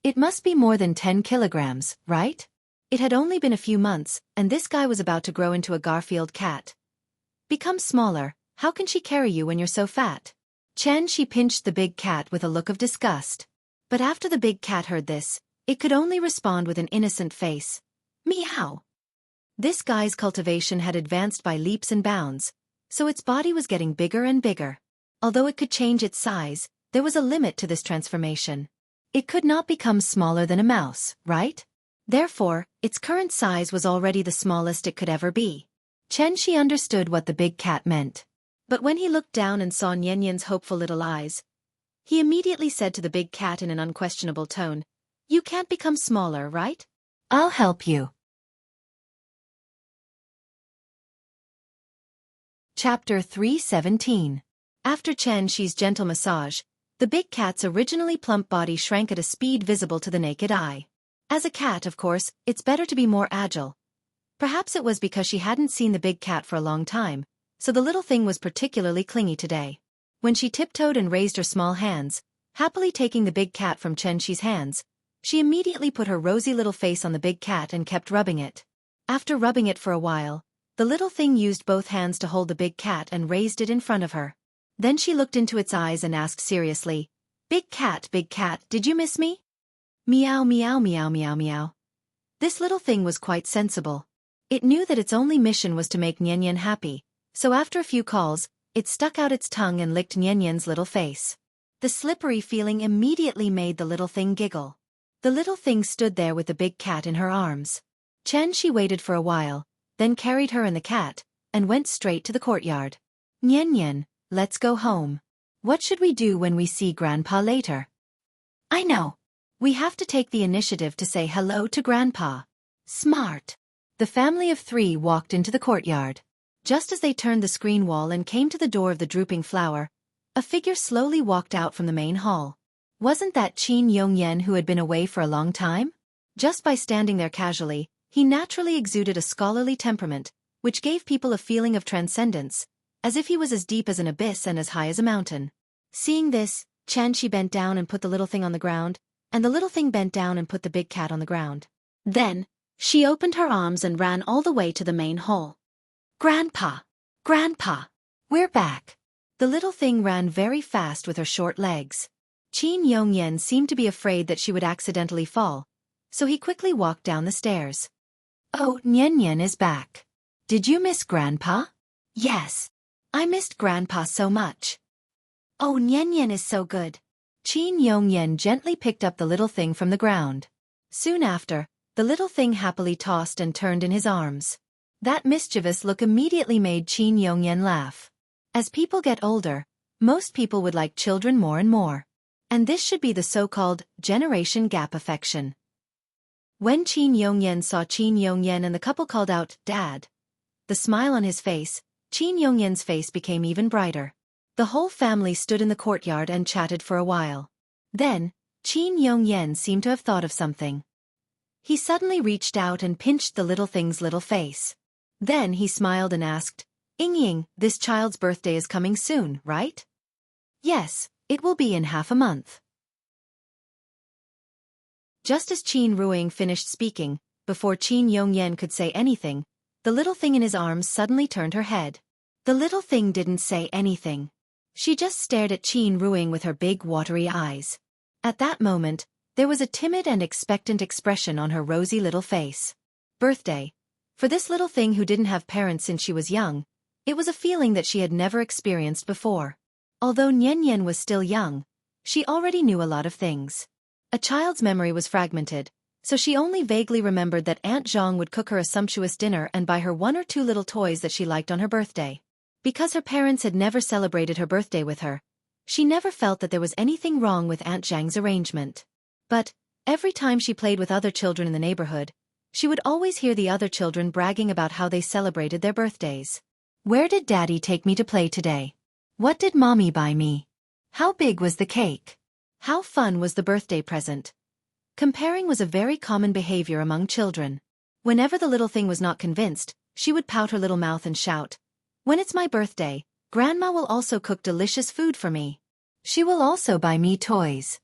It must be more than 10 kilograms, right? It had only been a few months, and this guy was about to grow into a Garfield cat. Become smaller, how can she carry you when you're so fat? She pinched the big cat with a look of disgust. But after the big cat heard this, it could only respond with an innocent face. Meow. This guy's cultivation had advanced by leaps and bounds, so its body was getting bigger and bigger. Although it could change its size, there was a limit to this transformation. It could not become smaller than a mouse, right? Therefore, its current size was already the smallest it could ever be. She understood what the big cat meant. But when he looked down and saw Nian hopeful little eyes, he immediately said to the big cat in an unquestionable tone, "You can't become smaller, right? I'll help you." Chapter 317. After Xi's gentle massage, the big cat's originally plump body shrank at a speed visible to the naked eye. As a cat, of course, it's better to be more agile. Perhaps it was because she hadn't seen the big cat for a long time, so the little thing was particularly clingy today. When she tiptoed and raised her small hands, happily taking the big cat from Xi's hands, she immediately put her rosy little face on the big cat and kept rubbing it. After rubbing it for a while, the little thing used both hands to hold the big cat and raised it in front of her. Then she looked into its eyes and asked seriously, big cat, did you miss me?" Meow meow meow meow meow. This little thing was quite sensible. It knew that its only mission was to make Nian happy, so after a few calls, it stuck out its tongue and licked Nian's little face. The slippery feeling immediately made the little thing giggle. The little thing stood there with the big cat in her arms. She waited for a while, then carried her and the cat, and went straight to the courtyard. "Nian, let's go home. What should we do when we see Grandpa later?" "I know. We have to take the initiative to say hello to Grandpa." Smart. The family of 3 walked into the courtyard. Just as they turned the screen wall and came to the door of the drooping flower, a figure slowly walked out from the main hall. Wasn't that Qin Yongyan who had been away for a long time? Just by standing there casually, he naturally exuded a scholarly temperament, which gave people a feeling of transcendence, as if he was as deep as an abyss and as high as a mountain. Seeing this, Xianxia bent down and put the little thing on the ground, and the little thing bent down and put the big cat on the ground. Then, she opened her arms and ran all the way to the main hall. "Grandpa! Grandpa! We're back!" The little thing ran very fast with her short legs. Qin Yongyan seemed to be afraid that she would accidentally fall, so he quickly walked down the stairs. "Oh, Nian is back. Did you miss Grandpa?" "Yes. I missed Grandpa so much." "Oh, Nian is so good." Qin Yongyan gently picked up the little thing from the ground. Soon after, the little thing happily tossed and turned in his arms. That mischievous look immediately made Qin Yongyan laugh. As people get older, most people would like children more and more. And this should be the so-called generation gap affection. When Qin Yongyan saw Qin Yongyan and the couple called out, "Dad." The smile on his face, Qin Yongyan's face became even brighter. The whole family stood in the courtyard and chatted for a while. Then, Qin Yongyan seemed to have thought of something. He suddenly reached out and pinched the little thing's little face. Then he smiled and asked, "Ying, this child's birthday is coming soon, right?" "Yes, it will be in half a month." Just as Qin Ruing finished speaking, before Qin Yongyan could say anything, the little thing in his arms suddenly turned her head. The little thing didn't say anything. She just stared at Qin Ruing with her big watery eyes. At that moment, there was a timid and expectant expression on her rosy little face. Birthday. For this little thing who didn't have parents since she was young, it was a feeling that she had never experienced before. Although Nian was still young, she already knew a lot of things. A child's memory was fragmented, so she only vaguely remembered that Aunt Zhang would cook her a sumptuous dinner and buy her 1 or 2 little toys that she liked on her birthday. Because her parents had never celebrated her birthday with her, she never felt that there was anything wrong with Aunt Zhang's arrangement. But, every time she played with other children in the neighborhood, she would always hear the other children bragging about how they celebrated their birthdays. "Where did Daddy take me to play today? What did Mommy buy me? How big was the cake? How fun was the birthday present?" Comparing was a very common behavior among children. Whenever the little thing was not convinced, she would pout her little mouth and shout, "When it's my birthday, Grandma will also cook delicious food for me. She will also buy me toys."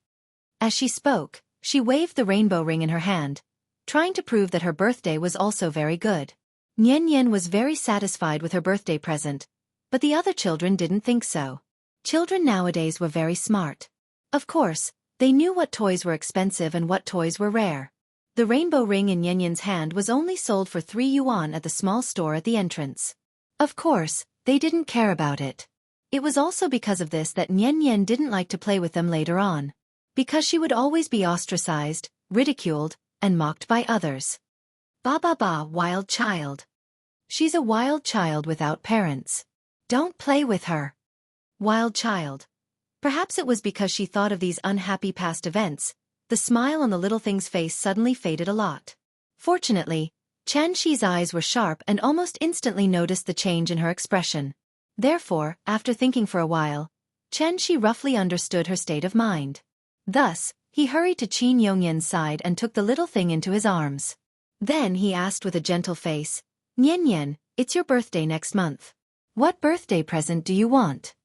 As she spoke, She waved the rainbow ring in her hand, trying to prove that her birthday was also very good. Nian was very satisfied with her birthday present, but the other children didn't think so. Children nowadays were very smart. Of course, they knew what toys were expensive and what toys were rare. The rainbow ring in Nian's hand was only sold for 3 yuan at the small store at the entrance. Of course, they didn't care about it. It was also because of this that Nian didn't like to play with them later on. Because she would always be ostracized, ridiculed, and mocked by others. Ba, wild child. She's a wild child without parents. Don't play with her. Wild child. Perhaps it was because she thought of these unhappy past events. The smile on the little thing's face suddenly faded a lot. Fortunately, Xianxi's eyes were sharp and almost instantly noticed the change in her expression. Therefore, after thinking for a while, Xianxi roughly understood her state of mind. Thus, he hurried to Qin Yongyan's side and took the little thing into his arms. Then he asked with a gentle face, Nian, it's your birthday next month. What birthday present do you want?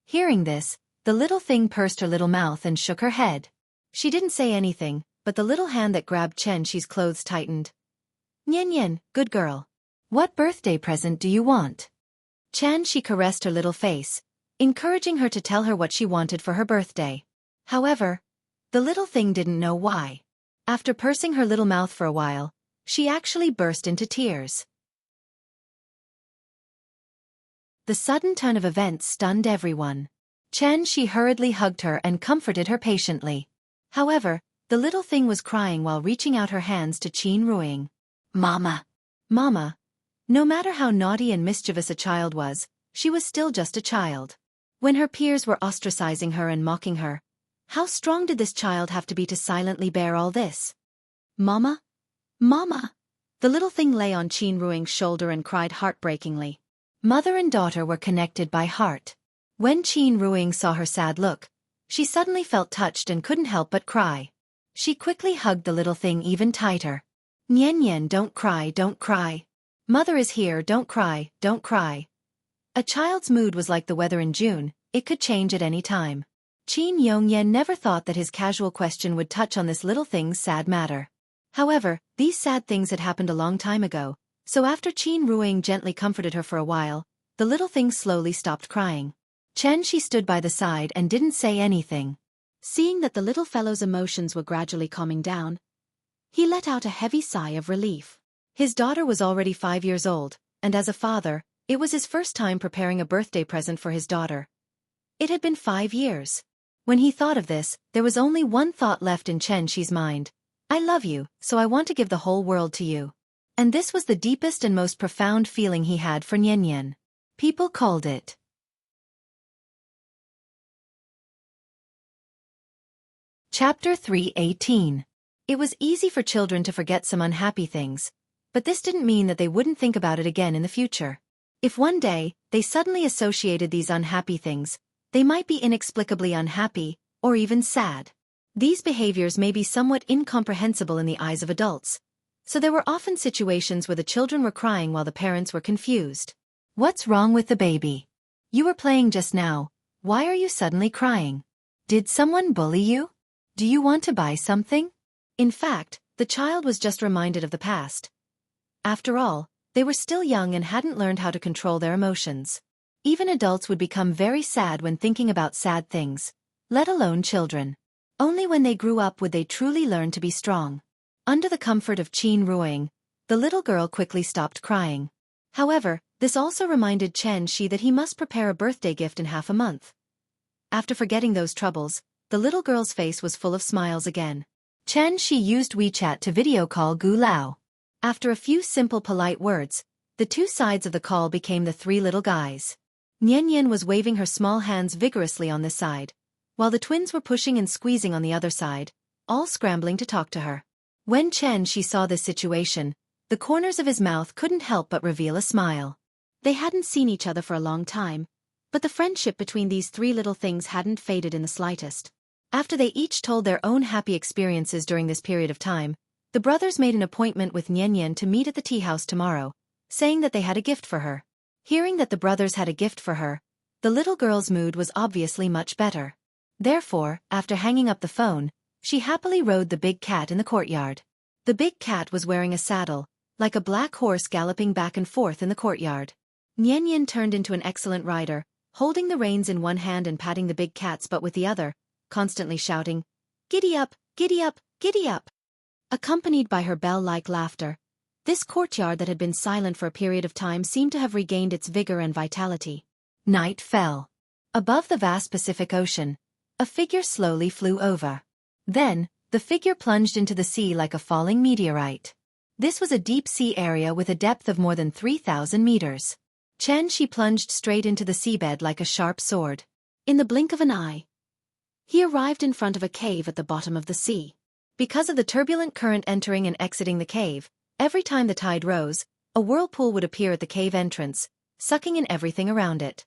Hearing this, the little thing pursed her little mouth and shook her head. She didn't say anything, but the little hand that grabbed Xianxi's clothes tightened. Nian, good girl. What birthday present do you want? Xianxi caressed her little face, encouraging her to tell her what she wanted for her birthday. However, the little thing didn't know why. After pursing her little mouth for a while, she actually burst into tears. The sudden turn of events stunned everyone. Xianxi hurriedly hugged her and comforted her patiently. However, the little thing was crying while reaching out her hands to Qin Ruing. Mama. Mama. No matter how naughty and mischievous a child was, she was still just a child. When her peers were ostracizing her and mocking her, how strong did this child have to be to silently bear all this? Mama? Mama! The little thing lay on Qin Ruing's shoulder and cried heartbreakingly. Mother and daughter were connected by heart. When Qin Ruing saw her sad look, she suddenly felt touched and couldn't help but cry. She quickly hugged the little thing even tighter. Nian, don't cry, don't cry. Mother is here, don't cry, don't cry. A child's mood was like the weather in June, it could change at any time. Qin Yongyan never thought that his casual question would touch on this little thing's sad matter. However, these sad things had happened a long time ago, so after Qin Ruing gently comforted her for a while, the little thing slowly stopped crying. Xianxi stood by the side and didn't say anything. Seeing that the little fellow's emotions were gradually calming down, he let out a heavy sigh of relief. His daughter was already 5 years old, and as a father, it was his first time preparing a birthday present for his daughter. It had been 5 years. When he thought of this, there was only one thought left in Xianxi's mind. I love you, so I want to give the whole world to you. And this was the deepest and most profound feeling he had for Nian. People called it Chapter 3:18. It was easy for children to forget some unhappy things, but this didn't mean that they wouldn't think about it again in the future. If one day, they suddenly associated these unhappy things, they might be inexplicably unhappy, or even sad. These behaviors may be somewhat incomprehensible in the eyes of adults, so there were often situations where the children were crying while the parents were confused. What's wrong with the baby? You were playing just now, why are you suddenly crying? Did someone bully you? Do you want to buy something? In fact, the child was just reminded of the past. After all, they were still young and hadn't learned how to control their emotions. Even adults would become very sad when thinking about sad things, let alone children. Only when they grew up would they truly learn to be strong. Under the comfort of Qin Ruing, the little girl quickly stopped crying. However, this also reminded Xianxi that he must prepare a birthday gift in half a month. After forgetting those troubles, the little girl's face was full of smiles again. Xianxi used WeChat to video call Gu Lao. After a few simple polite words, the two sides of the call became the 3 little guys. Nian was waving her small hands vigorously on this side, while the twins were pushing and squeezing on the other side, all scrambling to talk to her. When Xianxi saw this situation, the corners of his mouth couldn't help but reveal a smile. They hadn't seen each other for a long time, but the friendship between these 3 little things hadn't faded in the slightest. After they each told their own happy experiences during this period of time, the brothers made an appointment with Nian to meet at the tea house tomorrow, saying that they had a gift for her. Hearing that the brothers had a gift for her, the little girl's mood was obviously much better. Therefore, after hanging up the phone, She happily rode the big cat in the courtyard. The big cat was wearing a saddle, like a black horse galloping back and forth in the courtyard. Nian turned into an excellent rider, holding the reins in one hand and patting the big cat's butt with the other, constantly shouting, "Giddy up, giddy up, giddy up!" Accompanied by her bell-like laughter, this courtyard that had been silent for a period of time seemed to have regained its vigor and vitality. Night fell. Above the vast Pacific Ocean, a figure slowly flew over. Then, the figure plunged into the sea like a falling meteorite. This was a deep-sea area with a depth of more than 3,000 meters. Xianxia plunged straight into the seabed like a sharp sword. In the blink of an eye, he arrived in front of a cave at the bottom of the sea. Because of the turbulent current entering and exiting the cave, every time the tide rose, a whirlpool would appear at the cave entrance, sucking in everything around it.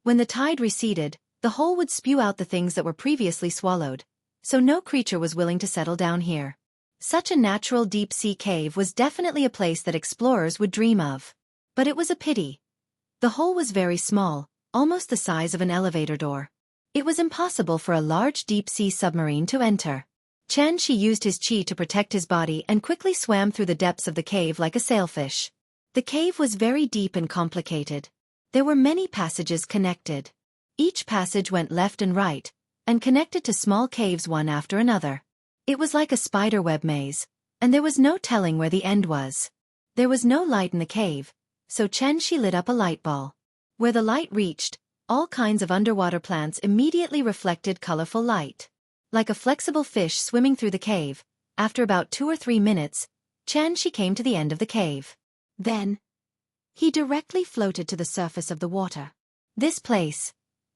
When the tide receded, the hole would spew out the things that were previously swallowed, so no creature was willing to settle down here. Such a natural deep-sea cave was definitely a place that explorers would dream of. But it was a pity. The hole was very small, almost the size of an elevator door. It was impossible for a large deep-sea submarine to enter. Xianxia used his qi to protect his body and quickly swam through the depths of the cave like a sailfish. The cave was very deep and complicated. There were many passages connected. Each passage went left and right, and connected to small caves one after another. It was like a spiderweb maze, and there was no telling where the end was. There was no light in the cave, so Xianxia lit up a light ball. Where the light reached, all kinds of underwater plants immediately reflected colorful light. Like a flexible fish swimming through the cave, after about 2 or 3 minutes, Xianxia came to the end of the cave. Then, he directly floated to the surface of the water. This place,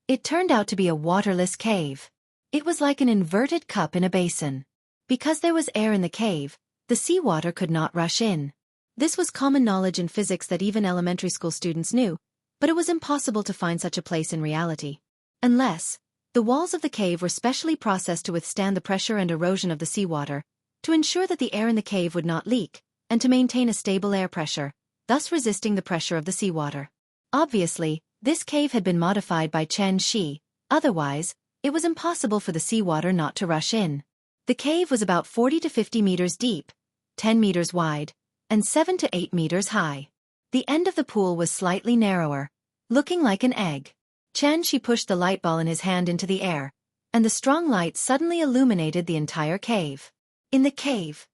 it turned out to be a waterless cave. It was like an inverted cup in a basin. Because there was air in the cave, the seawater could not rush in. This was common knowledge in physics that even elementary school students knew, but it was impossible to find such a place in reality. Unless, the walls of the cave were specially processed to withstand the pressure and erosion of the seawater, to ensure that the air in the cave would not leak, and to maintain a stable air pressure, thus resisting the pressure of the seawater. Obviously, this cave had been modified by Xianxia, otherwise, it was impossible for the seawater not to rush in. The cave was about 40 to 50 meters deep, 10 meters wide, and 7 to 8 meters high. The end of the pool was slightly narrower, looking like an egg. Xianxia pushed the light ball in his hand into the air, and the strong light suddenly illuminated the entire cave. In the cave,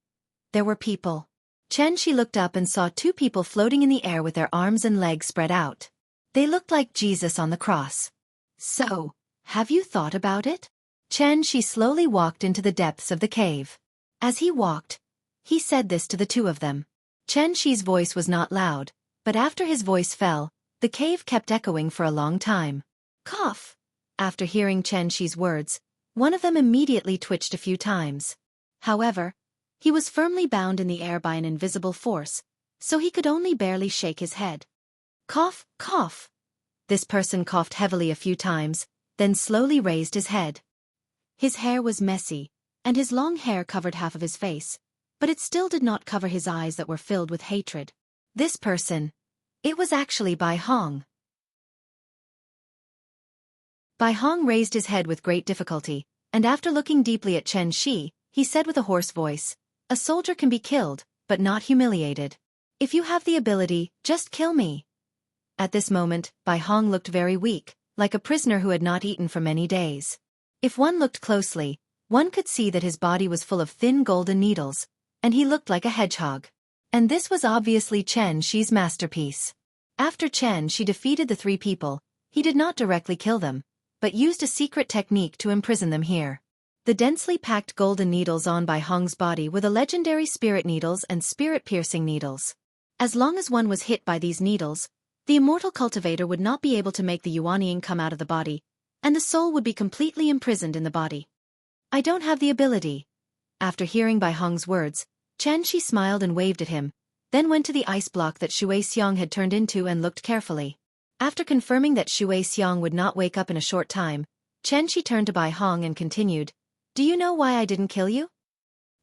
there were people. Xianxia looked up and saw 2 people floating in the air with their arms and legs spread out. They looked like Jesus on the cross. So, have you thought about it? Xianxia slowly walked into the depths of the cave. As he walked, he said this to the 2 of them. Xianxia's voice was not loud, but after his voice fell, the cave kept echoing for a long time. Cough! After hearing Xianxia's words, one of them immediately twitched a few times. However, he was firmly bound in the air by an invisible force, so he could only barely shake his head. Cough, cough! This person coughed heavily a few times, then slowly raised his head. His hair was messy, and his long hair covered half of his face, but it still did not cover his eyes that were filled with hatred. This person, it was actually Bai Hong. Bai Hong raised his head with great difficulty, and after looking deeply at Xianxia, he said with a hoarse voice, "A soldier can be killed, but not humiliated. If you have the ability, just kill me." At this moment, Bai Hong looked very weak, like a prisoner who had not eaten for many days. If one looked closely, one could see that his body was full of thin golden needles, and he looked like a hedgehog. And this was obviously Xianxia's masterpiece. After Xianxia defeated the 3 people, he did not directly kill them, but used a secret technique to imprison them here. The densely packed golden needles on Bai Hong's body were the legendary spirit needles and spirit-piercing needles. As long as one was hit by these needles, the immortal cultivator would not be able to make the Yuanying come out of the body, and the soul would be completely imprisoned in the body. I don't have the ability. After hearing Bai Hong's words, Xianxia smiled and waved at him, then went to the ice block that Xiang had turned into and looked carefully. After confirming that Xiang would not wake up in a short time, Xianxia turned to Bai Hong and continued, "Do you know why I didn't kill you?"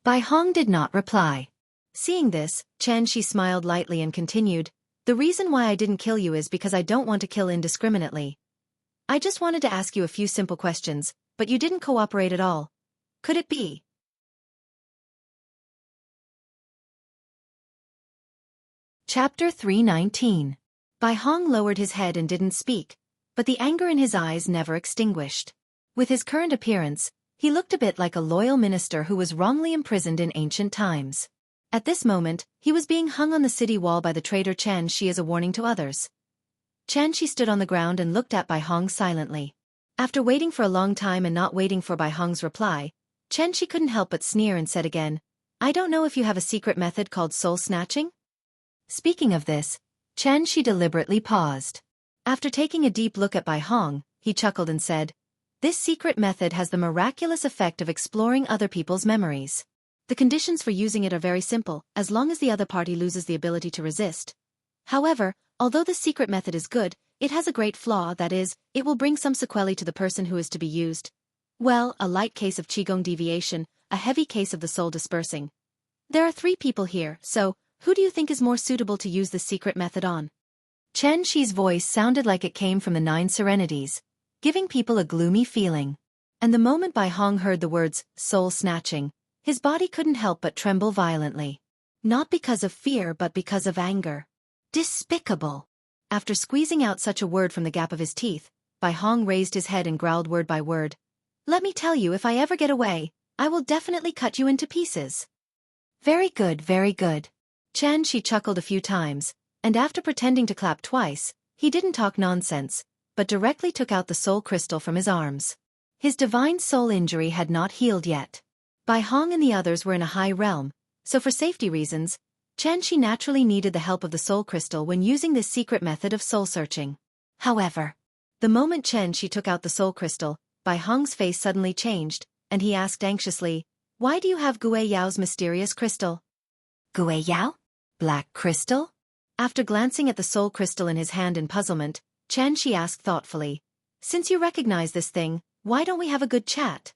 Bai Hong did not reply. Seeing this, Xianxia smiled lightly and continued, "The reason why I didn't kill you is because I don't want to kill indiscriminately. I just wanted to ask you a few simple questions, but you didn't cooperate at all. Could it be? Chapter 319. Bai Hong lowered his head and didn't speak, but the anger in his eyes never extinguished. With his current appearance, he looked a bit like a loyal minister who was wrongly imprisoned in ancient times. At this moment, he was being hung on the city wall by the traitor Xianxia as a warning to others. Xianxia stood on the ground and looked at Bai Hong silently. After waiting for a long time and not waiting for Bai Hong's reply, Xianxia couldn't help but sneer and said again, "I don't know if you have a secret method called soul snatching?" Speaking of this, Xianxia deliberately paused. After taking a deep look at Bai Hong, he chuckled and said, "This secret method has the miraculous effect of exploring other people's memories. The conditions for using it are very simple, as long as the other party loses the ability to resist. However, although the secret method is good, it has a great flaw, that is, it will bring some sequelae to the person who is to be used. Well, a light case of qigong deviation, a heavy case of the soul dispersing. There are 3 people here, so who do you think is more suitable to use the secret method on?" Xianxi's voice sounded like it came from the 9 serenities, giving people a gloomy feeling. And the moment Bai Hong heard the words, soul snatching, his body couldn't help but tremble violently. Not because of fear but because of anger. Despicable! After squeezing out such a word from the gap of his teeth, Bai Hong raised his head and growled word by word. "Let me tell you, if I ever get away, I will definitely cut you into pieces." Very good, very good. Xianxia chuckled a few times, and after pretending to clap twice, he didn't talk nonsense, but directly took out the soul crystal from his arms. His divine soul injury had not healed yet. Bai Hong and the others were in a high realm, so for safety reasons, Xianxia naturally needed the help of the soul crystal when using this secret method of soul searching. However, the moment Xianxia took out the soul crystal, Bai Hong's face suddenly changed, and he asked anxiously, "Why do you have Gui Yao's mysterious crystal?" "Gui Yao? Black crystal?" After glancing at the soul crystal in his hand in puzzlement, Xianxia asked thoughtfully, "Since you recognize this thing, why don't we have a good chat?"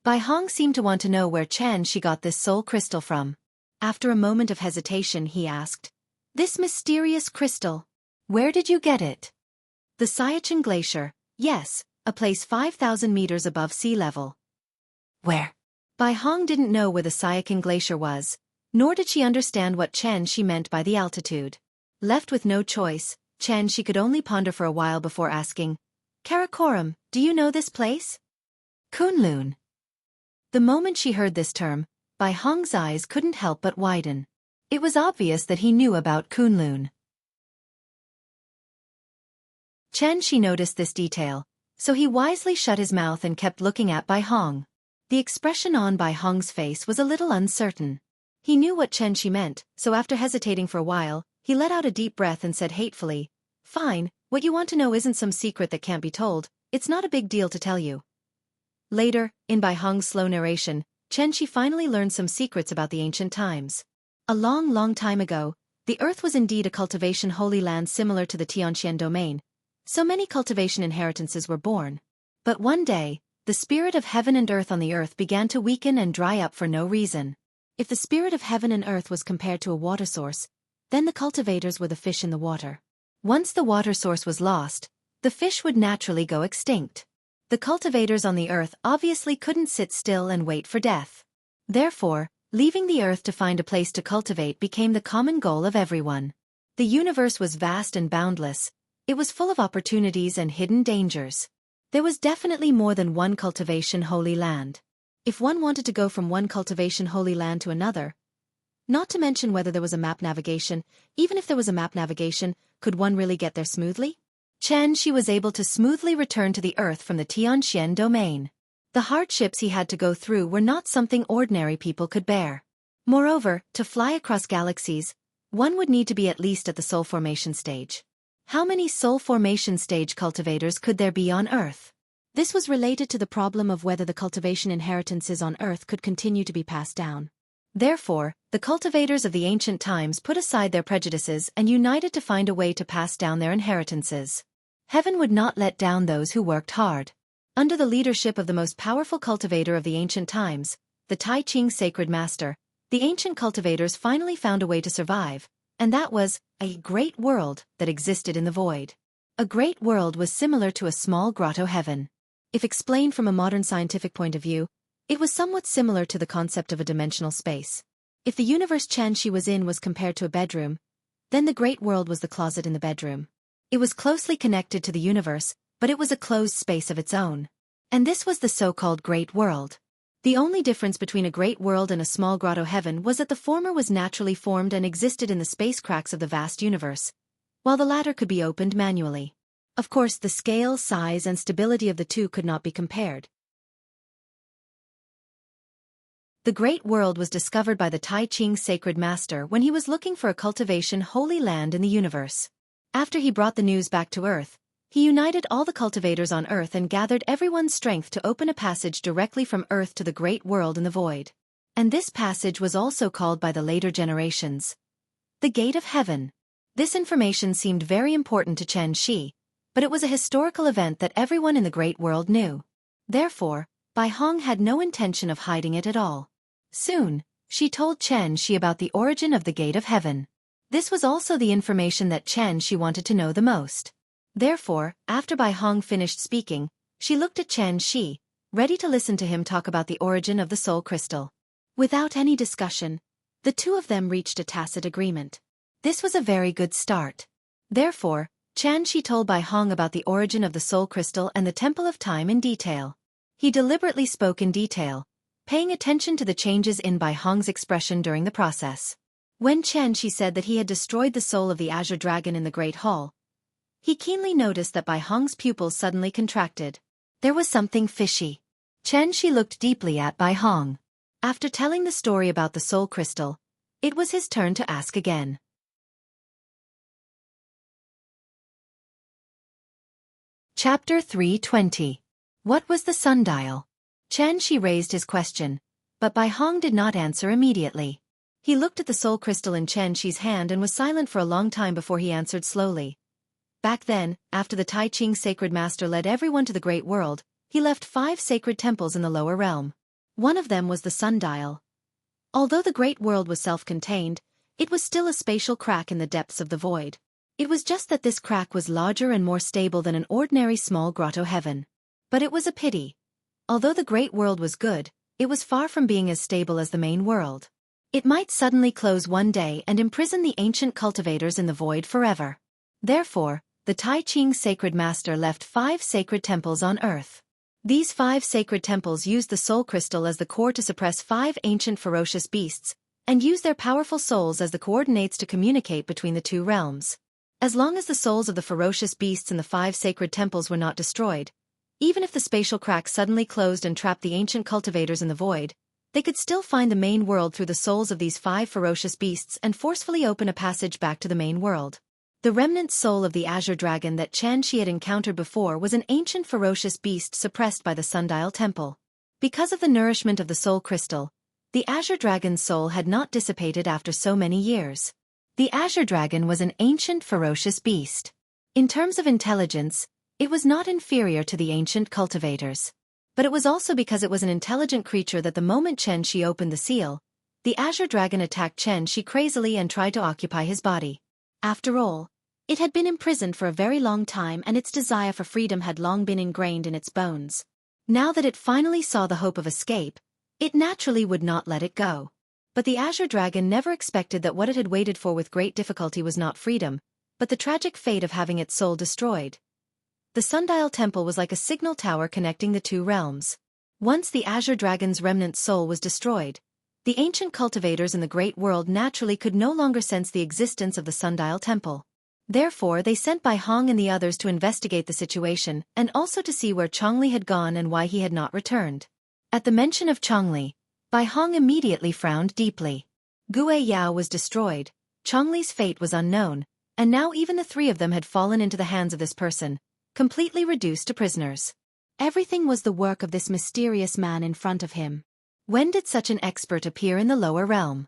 Bai Hong seemed to want to know where Xianxia got this soul crystal from. After a moment of hesitation, he asked, "This mysterious crystal, where did you get it?" "The Xianxia Glacier, yes, a place 5,000 meters above sea level." "Where?" Bai Hong didn't know where the Xianxia Glacier was, nor did she understand what Xianxia meant by the altitude. Left with no choice, Xianxia could only ponder for a while before asking, "Karakoram, do you know this place?" "Kunlun." The moment she heard this term, Bai Hong's eyes couldn't help but widen. It was obvious that he knew about Kunlun. Xianxia noticed this detail, so he wisely shut his mouth and kept looking at Bai Hong. The expression on Bai Hong's face was a little uncertain. He knew what Xianxia meant, so after hesitating for a while, he let out a deep breath and said hatefully, "Fine, what you want to know isn't some secret that can't be told, it's not a big deal to tell you." Later, in Bai Hong's slow narration, Xianxia finally learned some secrets about the ancient times. A long, long time ago, the earth was indeed a cultivation holy land similar to the Tianxian domain. So many cultivation inheritances were born. But one day, the spirit of heaven and earth on the earth began to weaken and dry up for no reason. If the spirit of heaven and earth was compared to a water source, then the cultivators were the fish in the water. Once the water source was lost, the fish would naturally go extinct. The cultivators on the earth obviously couldn't sit still and wait for death. Therefore, leaving the earth to find a place to cultivate became the common goal of everyone. The universe was vast and boundless. It was full of opportunities and hidden dangers. There was definitely more than one cultivation holy land. If one wanted to go from one cultivation holy land to another, not to mention whether there was a map navigation, even if there was a map navigation, could one really get there smoothly? Xianxia was able to smoothly return to the earth from the Tianxian domain. The hardships he had to go through were not something ordinary people could bear. Moreover, to fly across galaxies, one would need to be at least at the soul formation stage. How many soul formation stage cultivators could there be on Earth? This was related to the problem of whether the cultivation inheritances on Earth could continue to be passed down. Therefore, the cultivators of the ancient times put aside their prejudices and united to find a way to pass down their inheritances. Heaven would not let down those who worked hard. Under the leadership of the most powerful cultivator of the ancient times, the Tai Ching sacred master, the ancient cultivators finally found a way to survive, and that was a great world that existed in the void. A great world was similar to a small grotto heaven. If explained from a modern scientific point of view, it was somewhat similar to the concept of a dimensional space. If the universe Xianxia was in was compared to a bedroom, then the great world was the closet in the bedroom. It was closely connected to the universe, but it was a closed space of its own. And this was the so-called great world. The only difference between a great world and a small grotto heaven was that the former was naturally formed and existed in the space cracks of the vast universe, while the latter could be opened manually. Of course, the scale, size, and stability of the two could not be compared. The Great World was discovered by the Tai Ching sacred master when he was looking for a cultivation holy land in the universe. After he brought the news back to Earth, he united all the cultivators on Earth and gathered everyone's strength to open a passage directly from Earth to the Great World in the void. And this passage was also called by the later generations the Gate of Heaven. This information seemed very important to Xianxia, but it was a historical event that everyone in the Great World knew. Therefore, Bai Hong had no intention of hiding it at all. Soon, she told Xianxia about the origin of the Gate of Heaven. This was also the information that Xianxia wanted to know the most. Therefore, after Bai Hong finished speaking, she looked at Xianxia, ready to listen to him talk about the origin of the soul crystal. Without any discussion, the two of them reached a tacit agreement. This was a very good start. Therefore, Xianxia told Bai Hong about the origin of the soul crystal and the Temple of Time in detail. He deliberately spoke in detail, paying attention to the changes in Bai Hong's expression during the process. When Xianxia said that he had destroyed the soul of the Azure Dragon in the Great Hall, he keenly noticed that Bai Hong's pupils suddenly contracted. There was something fishy. Xianxia looked deeply at Bai Hong. After telling the story about the soul crystal, it was his turn to ask again. Chapter 320. What was the sundial? Xianxia raised his question, but Bai Hong did not answer immediately. He looked at the soul crystal in Xianxia's hand and was silent for a long time before he answered slowly. Back then, after the Tai Ching sacred master led everyone to the great world, he left 5 sacred temples in the lower realm. One of them was the sundial. Although the great world was self-contained, it was still a spatial crack in the depths of the void. It was just that this crack was larger and more stable than an ordinary small grotto heaven. But it was a pity. Although the great world was good, it was far from being as stable as the main world. It might suddenly close one day and imprison the ancient cultivators in the void forever. Therefore, the Tai Ching sacred master left 5 sacred temples on Earth. These 5 sacred temples used the soul crystal as the core to suppress 5 ancient ferocious beasts, and use their powerful souls as the coordinates to communicate between the two realms. As long as the souls of the ferocious beasts in the 5 sacred temples were not destroyed, even if the spatial crack suddenly closed and trapped the ancient cultivators in the void, they could still find the main world through the souls of these 5 ferocious beasts and forcefully open a passage back to the main world. The remnant soul of the Azure Dragon that Xianxia had encountered before was an ancient ferocious beast suppressed by the Sundial Temple. Because of the nourishment of the soul crystal, the Azure Dragon's soul had not dissipated after so many years. The Azure Dragon was an ancient ferocious beast. In terms of intelligence, it was not inferior to the ancient cultivators. But it was also because it was an intelligent creature that the moment Xianxia opened the seal, the Azure Dragon attacked Xianxia crazily and tried to occupy his body. After all, it had been imprisoned for a very long time and its desire for freedom had long been ingrained in its bones. Now that it finally saw the hope of escape, it naturally would not let it go. But the Azure Dragon never expected that what it had waited for with great difficulty was not freedom, but the tragic fate of having its soul destroyed. The Sundial Temple was like a signal tower connecting the two realms. Once the Azure Dragon's remnant soul was destroyed, the ancient cultivators in the great world naturally could no longer sense the existence of the Sundial Temple. Therefore they sent Bai Hong and the others to investigate the situation and also to see where Chongli had gone and why he had not returned. At the mention of Chongli, Bai Hong immediately frowned deeply. Gue Yao was destroyed, Chongli's fate was unknown, and now even the 3 of them had fallen into the hands of this person, completely reduced to prisoners. Everything was the work of this mysterious man in front of him. When did such an expert appear in the lower realm?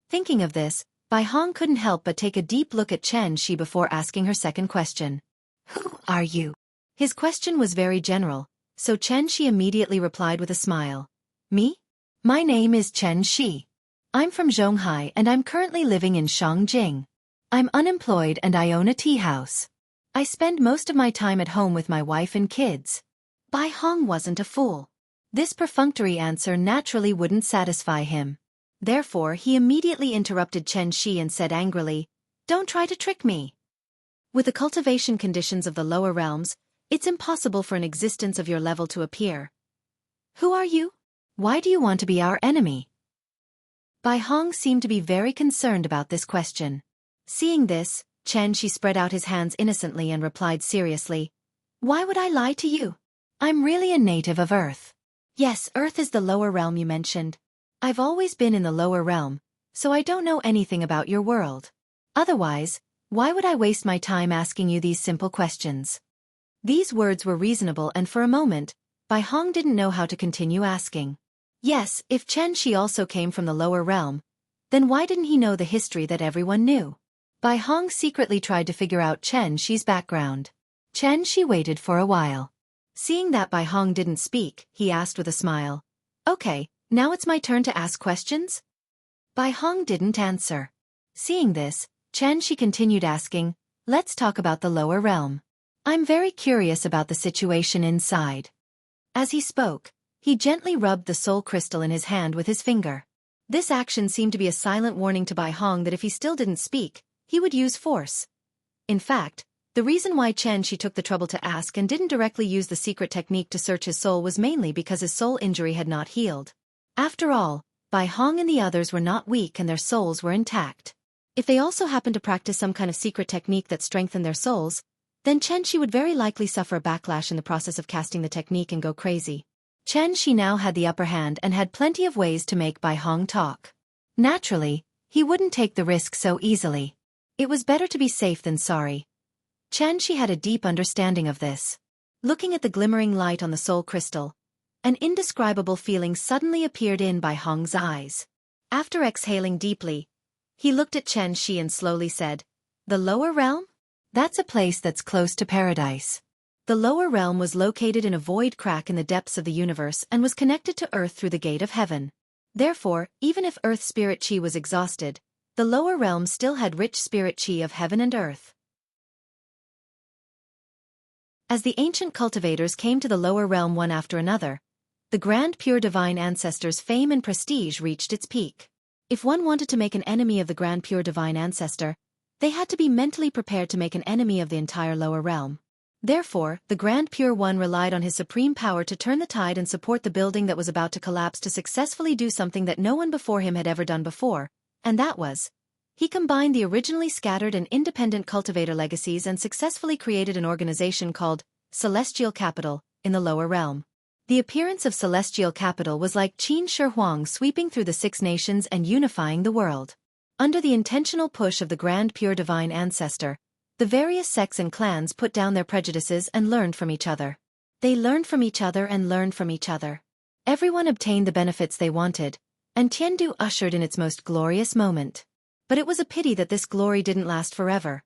Thinking of this, Bai Hong couldn't help but take a deep look at Xianxia before asking her second question. Who are you? His question was very general, so Xianxia immediately replied with a smile. Me? My name is Xianxia. I'm from Zhonghai and I'm currently living in Shangjing. I'm unemployed and I own a tea house. I spend most of my time at home with my wife and kids. Bai Hong wasn't a fool. This perfunctory answer naturally wouldn't satisfy him. Therefore, he immediately interrupted Chen Shi and said angrily, "Don't try to trick me. With the cultivation conditions of the lower realms, it's impossible for an existence of your level to appear. Who are you? Why do you want to be our enemy?" Bai Hong seemed to be very concerned about this question. Seeing this, Chen Shi spread out his hands innocently and replied seriously, "Why would I lie to you? I'm really a native of Earth. Yes, Earth is the lower realm you mentioned. I've always been in the lower realm, so I don't know anything about your world. Otherwise, why would I waste my time asking you these simple questions?" These words were reasonable, and for a moment, Bai Hong didn't know how to continue asking. Yes, if Chen Shi also came from the lower realm, then why didn't he know the history that everyone knew? Bai Hong secretly tried to figure out Chen Shi's background. Chen Shi waited for a while. Seeing that Bai Hong didn't speak, he asked with a smile, "Okay, now it's my turn to ask questions?" Bai Hong didn't answer. Seeing this, Chen Shi continued asking, "Let's talk about the lower realm. I'm very curious about the situation inside." As he spoke, he gently rubbed the soul crystal in his hand with his finger. This action seemed to be a silent warning to Bai Hong that if he still didn't speak, he would use force. In fact, the reason why Chen Shi took the trouble to ask and didn't directly use the secret technique to search his soul was mainly because his soul injury had not healed. After all, Bai Hong and the others were not weak and their souls were intact. If they also happened to practice some kind of secret technique that strengthened their souls, then Chen Shi would very likely suffer a backlash in the process of casting the technique and go crazy. Chen Shi now had the upper hand and had plenty of ways to make Bai Hong talk. Naturally, he wouldn't take the risk so easily. It was better to be safe than sorry. Chen Shi had a deep understanding of this. Looking at the glimmering light on the soul crystal, an indescribable feeling suddenly appeared in Bai Hong's eyes. After exhaling deeply, he looked at Chen Shi and slowly said, "The lower realm? That's a place that's close to paradise." The lower realm was located in a void crack in the depths of the universe and was connected to Earth through the gate of heaven. Therefore, even if Earth's spirit chi was exhausted, the lower realm still had rich spirit chi of heaven and earth. As the ancient cultivators came to the lower realm one after another, the grand pure divine ancestors' fame and prestige reached its peak. If one wanted to make an enemy of the grand pure divine ancestor, they had to be mentally prepared to make an enemy of the entire lower realm. Therefore, the Grand Pure One relied on his supreme power to turn the tide and support the building that was about to collapse to successfully do something that no one before him had ever done before, and that was, he combined the originally scattered and independent cultivator legacies and successfully created an organization called Celestial Capital in the lower realm. The appearance of Celestial Capital was like Qin Shi Huang sweeping through the 6 nations and unifying the world. Under the intentional push of the Grand Pure Divine Ancestor, the various sects and clans put down their prejudices and learned from each other. They learned from each other and learned from each other. Everyone obtained the benefits they wanted, and Tiandu ushered in its most glorious moment. But it was a pity that this glory didn't last forever.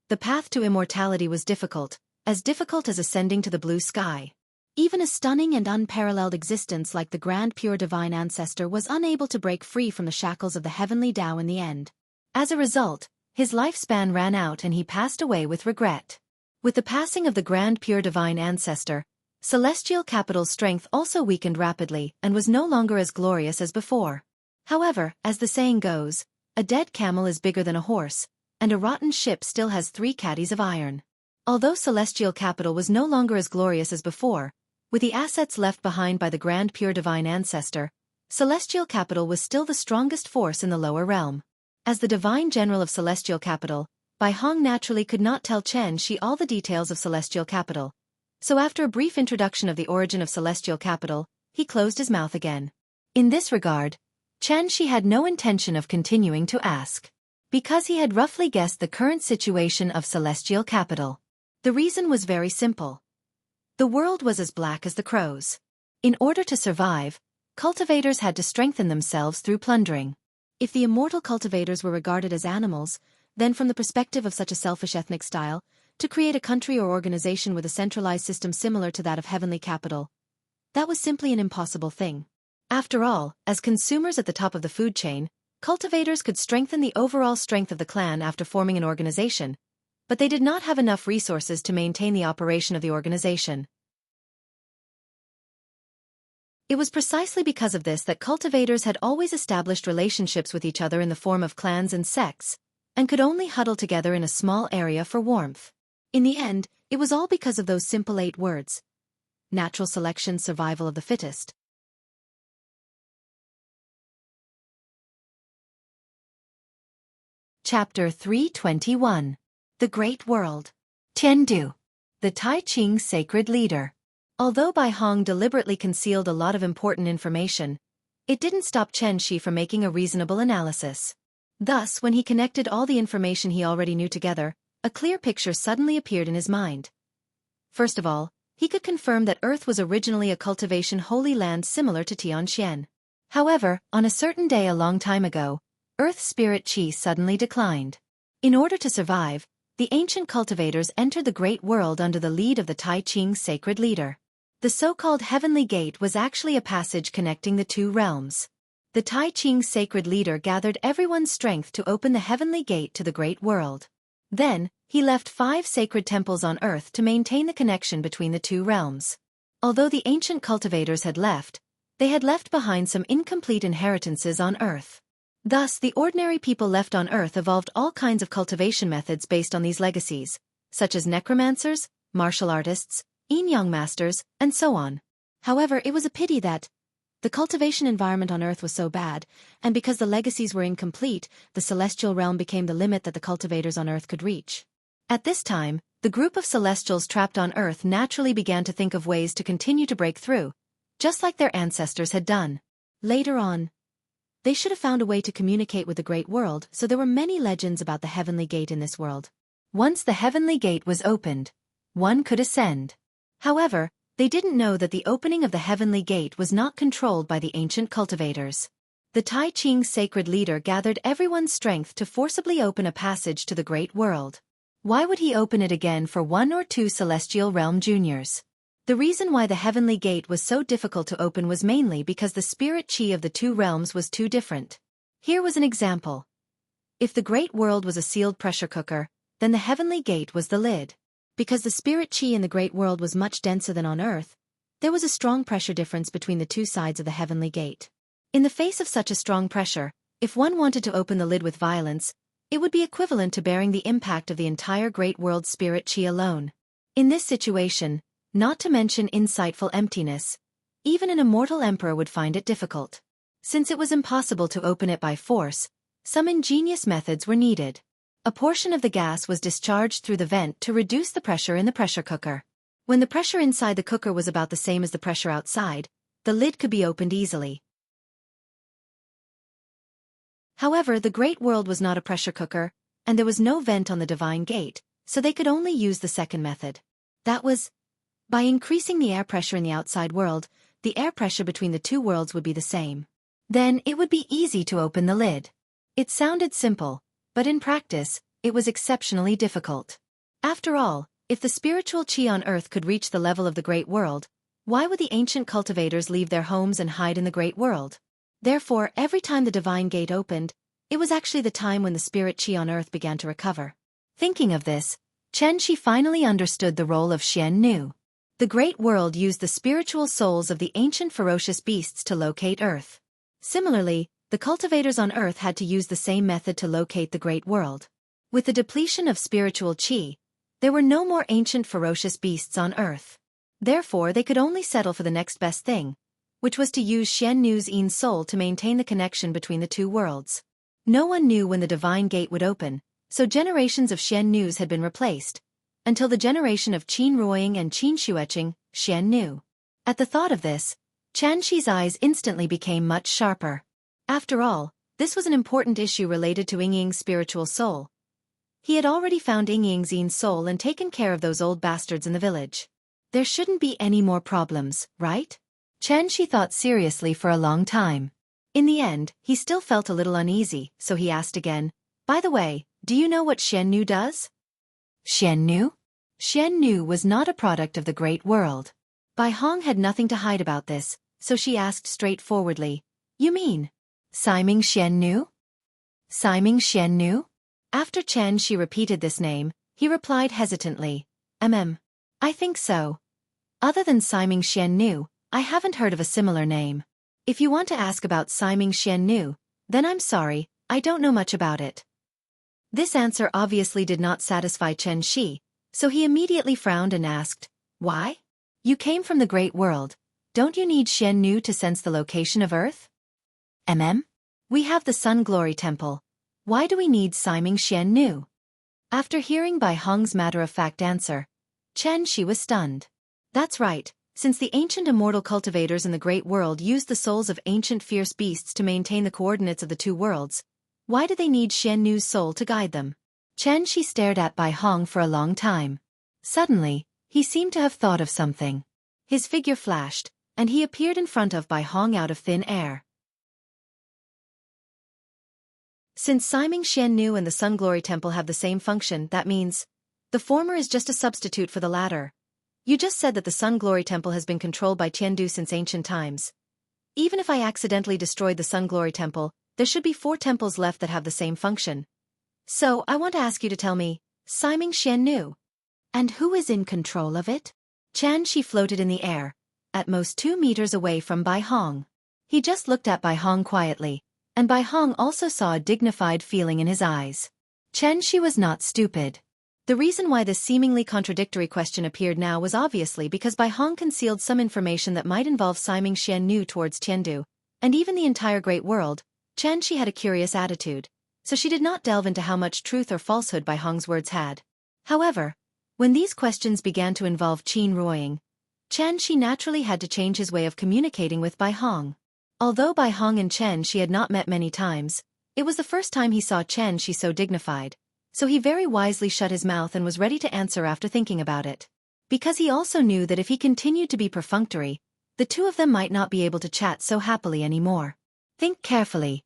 The path to immortality was difficult as ascending to the blue sky. Even a stunning and unparalleled existence like the Grand Pure Divine Ancestor was unable to break free from the shackles of the heavenly Tao in the end. As a result, his lifespan ran out and he passed away with regret. With the passing of the Grand Pure Divine Ancestor, Celestial Capital's strength also weakened rapidly and was no longer as glorious as before. However, as the saying goes, a dead camel is bigger than a horse, and a rotten ship still has 3 caddies of iron. Although Celestial Capital was no longer as glorious as before, with the assets left behind by the Grand Pure Divine Ancestor, Celestial Capital was still the strongest force in the lower realm. As the Divine General of Celestial Capital, Bai Hong naturally could not tell Chen Shi all the details of Celestial Capital. So after a brief introduction of the origin of Celestial Capital, he closed his mouth again. In this regard, Chen Shi had no intention of continuing to ask, because he had roughly guessed the current situation of Celestial Capital. The reason was very simple. The world was as black as the crows. In order to survive, cultivators had to strengthen themselves through plundering. If the immortal cultivators were regarded as animals, then from the perspective of such a selfish ethnic style, to create a country or organization with a centralized system similar to that of heavenly capital, that was simply an impossible thing. After all, as consumers at the top of the food chain, cultivators could strengthen the overall strength of the clan after forming an organization, but they did not have enough resources to maintain the operation of the organization. It was precisely because of this that cultivators had always established relationships with each other in the form of clans and sects, and could only huddle together in a small area for warmth. In the end, it was all because of those simple 8 words. Natural selection, survival of the fittest. Chapter 321. The Great World. Tiandu. The Tai Ching Sacred Leader. Although Bai Hong deliberately concealed a lot of important information, it didn't stop Xianxia from making a reasonable analysis. Thus, when he connected all the information he already knew together, a clear picture suddenly appeared in his mind. First of all, he could confirm that Earth was originally a cultivation holy land similar to Tianxian. However, on a certain day a long time ago, Earth's spirit qi suddenly declined. In order to survive, the ancient cultivators entered the Great World under the lead of the Tai Ching Sacred Leader. The so-called Heavenly Gate was actually a passage connecting the 2 realms. The Tai Ching Sacred Leader gathered everyone's strength to open the Heavenly Gate to the Great World. Then, he left 5 sacred temples on Earth to maintain the connection between the 2 realms. Although the ancient cultivators had left, they had left behind some incomplete inheritances on Earth. Thus, the ordinary people left on Earth evolved all kinds of cultivation methods based on these legacies, such as necromancers, martial artists, yin-yang masters, and so on. However, it was a pity that the cultivation environment on Earth was so bad, and because the legacies were incomplete, the celestial realm became the limit that the cultivators on Earth could reach. At this time, the group of celestials trapped on Earth naturally began to think of ways to continue to break through, just like their ancestors had done. Later on, they should have found a way to communicate with the Great World, so there were many legends about the Heavenly Gate in this world. Once the Heavenly Gate was opened, one could ascend. However, they didn't know that the opening of the Heavenly Gate was not controlled by the ancient cultivators. The Tai Ching Sacred Leader gathered everyone's strength to forcibly open a passage to the Great World. Why would he open it again for 1 or 2 Celestial Realm Juniors? The reason why the Heavenly Gate was so difficult to open was mainly because the spirit qi of the 2 realms was too different. Here was an example. If the Great World was a sealed pressure cooker, then the Heavenly Gate was the lid. Because the spirit qi in the Great World was much denser than on Earth, there was a strong pressure difference between the 2 sides of the Heavenly Gate. In the face of such a strong pressure, if one wanted to open the lid with violence, it would be equivalent to bearing the impact of the entire Great World spirit qi alone. In this situation, not to mention insightful emptiness, even an immortal emperor would find it difficult. Since it was impossible to open it by force, some ingenious methods were needed. A portion of the gas was discharged through the vent to reduce the pressure in the pressure cooker. When the pressure inside the cooker was about the same as the pressure outside, the lid could be opened easily. However, the Great World was not a pressure cooker, and there was no vent on the Divine Gate, so they could only use the second method. That was, by increasing the air pressure in the outside world, the air pressure between the 2 worlds would be the same. Then it would be easy to open the lid. It sounded simple, but in practice, it was exceptionally difficult. After all, if the spiritual qi on Earth could reach the level of the Great World, why would the ancient cultivators leave their homes and hide in the Great World? Therefore, every time the Divine Gate opened, it was actually the time when the spirit qi on Earth began to recover. Thinking of this, Xianxia finally understood the role of Xiannu. The Great World used the spiritual souls of the ancient ferocious beasts to locate Earth. Similarly, the cultivators on Earth had to use the same method to locate the Great World. With the depletion of spiritual qi, there were no more ancient ferocious beasts on Earth. Therefore, they could only settle for the next best thing, which was to use Xiannu's yin soul to maintain the connection between the 2 worlds. No one knew when the Divine Gate would open, so generations of Xiannus had been replaced, until the generation of Qin Ruoying and Qin Xueching, Xiannu. At the thought of this, Qianxi's eyes instantly became much sharper. After all, this was an important issue related to Yingying's spiritual soul. He had already found Yingying's yin soul and taken care of those old bastards in the village. There shouldn't be any more problems, right? Qianxi thought seriously for a long time. In the end, he still felt a little uneasy, so he asked again, "By the way, do you know what Xiannu does?" Xiannu? Xiannu was not a product of the Great World. Bai Hong had nothing to hide about this, so she asked straightforwardly, "You mean Siming Xiannu?" Siming Xiannu? After Qianxi repeated this name, He replied hesitantly. I think so. Other than Siming Xiannu, I haven't heard of a similar name. If you want to ask about Siming Xiannu, then I'm sorry, I don't know much about it. This answer obviously did not satisfy Chen Shi, so he immediately frowned and asked, Why? You came from the great world. Don't you need Xiannu to sense the location of Earth? We have the Sun Glory Temple. Why do we need Siming Xiannu? After hearing Bai Hong's matter-of-fact answer, Chen Shi was stunned. That's right, since the ancient immortal cultivators in the great world used the souls of ancient fierce beasts to maintain the coordinates of the two worlds, why do they need Xiannu's soul to guide them? Chen Shi stared at Bai Hong for a long time. Suddenly, he seemed to have thought of something. His figure flashed, and he appeared in front of Bai Hong out of thin air. Since Siming Xiannu and the Sun Glory Temple have the same function, that means the former is just a substitute for the latter. You just said that the Sun Glory Temple has been controlled by Tiandu since ancient times. Even if I accidentally destroyed the Sun Glory Temple, there should be 4 temples left that have the same function. So, I want to ask you to tell me, Siming Xiannu. And who is in control of it? Chen Shi floated in the air, at most 2 meters away from Bai Hong. He just looked at Bai Hong quietly, and Bai Hong also saw a dignified feeling in his eyes. Chen Shi was not stupid. The reason why this seemingly contradictory question appeared now was obviously because Bai Hong concealed some information that might involve Siming Xiannu towards Tiandu, and even the entire great world. Chen Shi had a curious attitude, so she did not delve into how much truth or falsehood Bai Hong's words had. However, when these questions began to involve Qin Ruoying, Chen Shi naturally had to change his way of communicating with Bai Hong. Although Bai Hong and Chen Shi had not met many times, it was the first time he saw Chen Shi so dignified, so he very wisely shut his mouth and was ready to answer after thinking about it. Because he also knew that if he continued to be perfunctory, the two of them might not be able to chat so happily anymore. Think carefully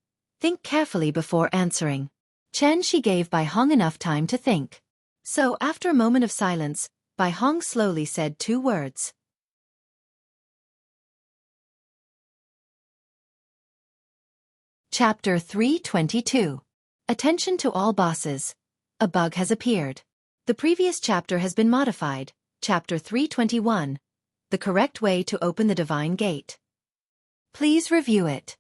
before answering. Chen Shi gave Bai Hong enough time to think. So after a moment of silence, Bai Hong slowly said 2 words. Chapter 322. Attention to all bosses. A bug has appeared. The previous chapter has been modified. Chapter 321. The correct way to open the divine gate. Please review it.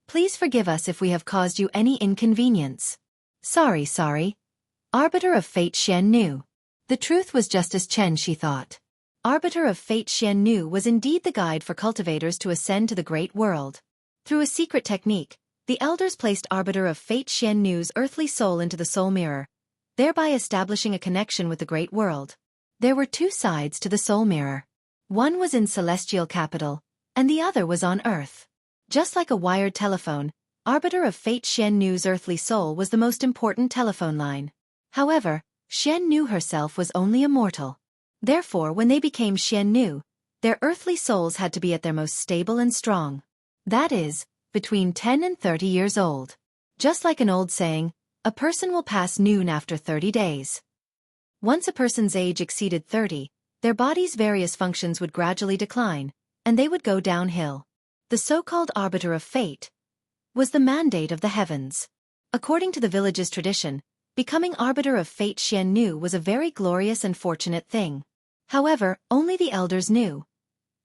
Please forgive us if we have caused you any inconvenience. Sorry. Arbiter of Fate Xiannu. The truth was just as Chen Shi thought. Arbiter of Fate Xiannu was indeed the guide for cultivators to ascend to the great world. Through a secret technique, the elders placed Arbiter of Fate Xiannu's earthly soul into the soul mirror, thereby establishing a connection with the great world. There were 2 sides to the soul mirror. One was in celestial capital, and the other was on earth. Just like a wired telephone, Arbiter of Fate Xiannu's earthly soul was the most important telephone line. However, Xiannu herself was only a mortal. Therefore, when they became Xiannu, their earthly souls had to be at their most stable and strong. That is, between 10 and 30 years old. Just like an old saying, a person will pass noon after 30 days. Once a person's age exceeded 30, their body's various functions would gradually decline, and they would go downhill. The so-called Arbiter of Fate was the mandate of the heavens. According to the village's tradition, becoming Arbiter of Fate Xiannu was a very glorious and fortunate thing. However, only the elders knew.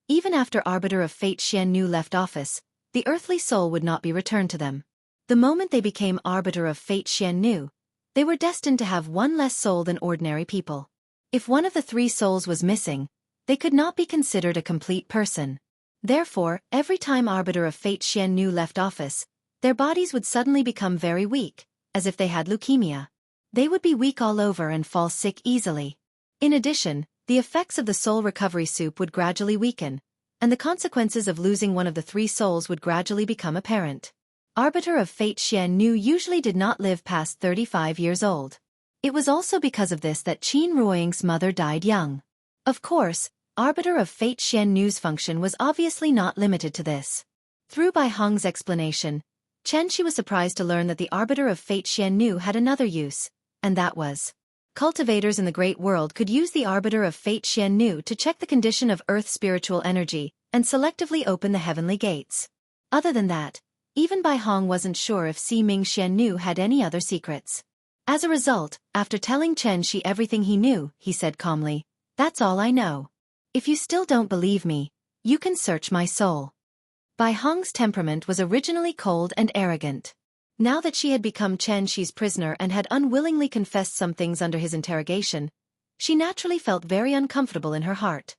Even after Arbiter of Fate Xiannu left office, the earthly soul would not be returned to them. The moment they became Arbiter of Fate Xiannu, they were destined to have 1 less soul than ordinary people. If one of the 3 souls was missing, they could not be considered a complete person. Therefore, every time Arbiter of Fate Xiannu left office, their bodies would suddenly become very weak, as if they had leukemia. They would be weak all over and fall sick easily. In addition, the effects of the soul recovery soup would gradually weaken, and the consequences of losing one of the 3 souls would gradually become apparent. Arbiter of Fate Xiannu usually did not live past 35 years old. It was also because of this that Qin Ruoying's mother died young. Of course, Arbiter of Fate Xiannu's function was obviously not limited to this. Through Bai Hong's explanation, Chen Shi was surprised to learn that the Arbiter of Fate Xiannu had another use, and that was, cultivators in the great world could use the Arbiter of Fate Xiannu to check the condition of Earth's spiritual energy and selectively open the heavenly gates. Other than that, even Bai Hong wasn't sure if Siming Xiannu had any other secrets. As a result, after telling Xianxia everything he knew, he said calmly, "That's all I know. If you still don't believe me, you can search my soul." Bai Hong's temperament was originally cold and arrogant. Now that she had become Xianxia's prisoner and had unwillingly confessed some things under his interrogation, she naturally felt very uncomfortable in her heart.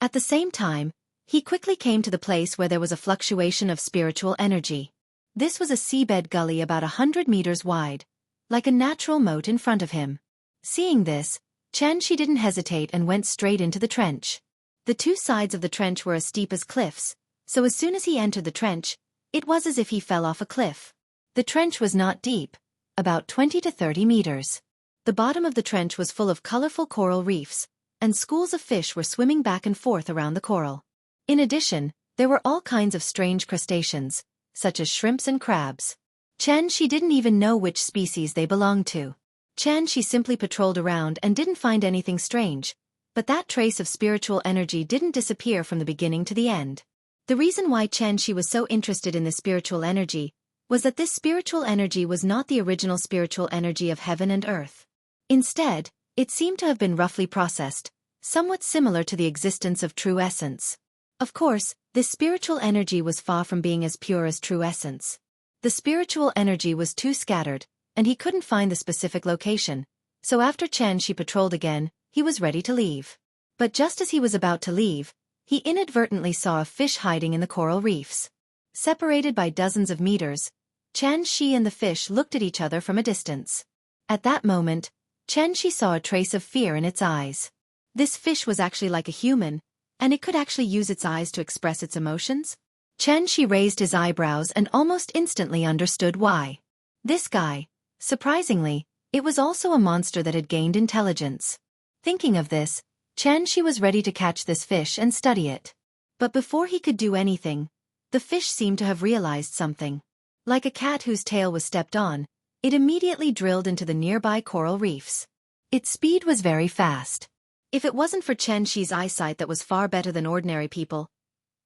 At the same time, he quickly came to the place where there was a fluctuation of spiritual energy. This was a seabed gully about 100 meters wide, like a natural moat in front of him. Seeing this, Xianxia didn't hesitate and went straight into the trench. The two sides of the trench were as steep as cliffs, so as soon as he entered the trench, it was as if he fell off a cliff. The trench was not deep, about 20 to 30 meters. The bottom of the trench was full of colorful coral reefs, and schools of fish were swimming back and forth around the coral. In addition, there were all kinds of strange crustaceans, such as shrimps and crabs. Xianxia didn't even know which species they belonged to. Xianxia simply patrolled around and didn't find anything strange, but that trace of spiritual energy didn't disappear from the beginning to the end. The reason why Xianxia was so interested in this spiritual energy was that this spiritual energy was not the original spiritual energy of heaven and earth. Instead, it seemed to have been roughly processed, somewhat similar to the existence of true essence. Of course, this spiritual energy was far from being as pure as true essence. The spiritual energy was too scattered, and he couldn't find the specific location, so after Xianxia patrolled again, he was ready to leave. But just as he was about to leave, he inadvertently saw a fish hiding in the coral reefs. Separated by dozens of meters, Xianxia and the fish looked at each other from a distance. At that moment, Xianxia saw a trace of fear in its eyes. This fish was actually like a human, and it could actually use its eyes to express its emotions? Xianxia raised his eyebrows and almost instantly understood why. This guy, surprisingly, it was also a monster that had gained intelligence. Thinking of this, Xianxia was ready to catch this fish and study it. But before he could do anything, the fish seemed to have realized something. Like a cat whose tail was stepped on, it immediately drilled into the nearby coral reefs. Its speed was very fast. If it wasn't for Xianxia's eyesight that was far better than ordinary people,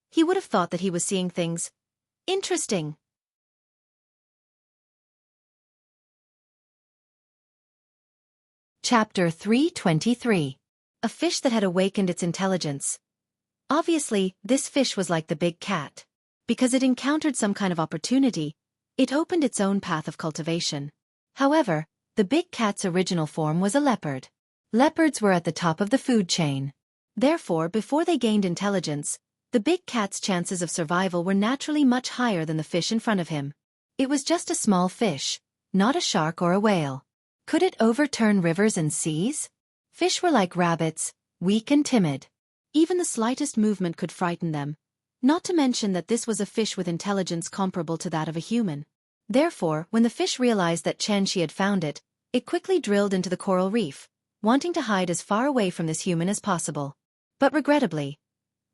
he would have thought that he was seeing things interesting. Chapter 323. A fish that had awakened its intelligence. Obviously, this fish was like the big cat. Because it encountered some kind of opportunity, it opened its own path of cultivation. However, the big cat's original form was a leopard. Leopards were at the top of the food chain. Therefore, before they gained intelligence, the big cat's chances of survival were naturally much higher than the fish in front of him. It was just a small fish, not a shark or a whale. Could it overturn rivers and seas? Fish were like rabbits, weak and timid. Even the slightest movement could frighten them, not to mention that this was a fish with intelligence comparable to that of a human. Therefore, when the fish realized that Xianxia had found it, it quickly drilled into the coral reef, wanting to hide as far away from this human as possible. But regrettably,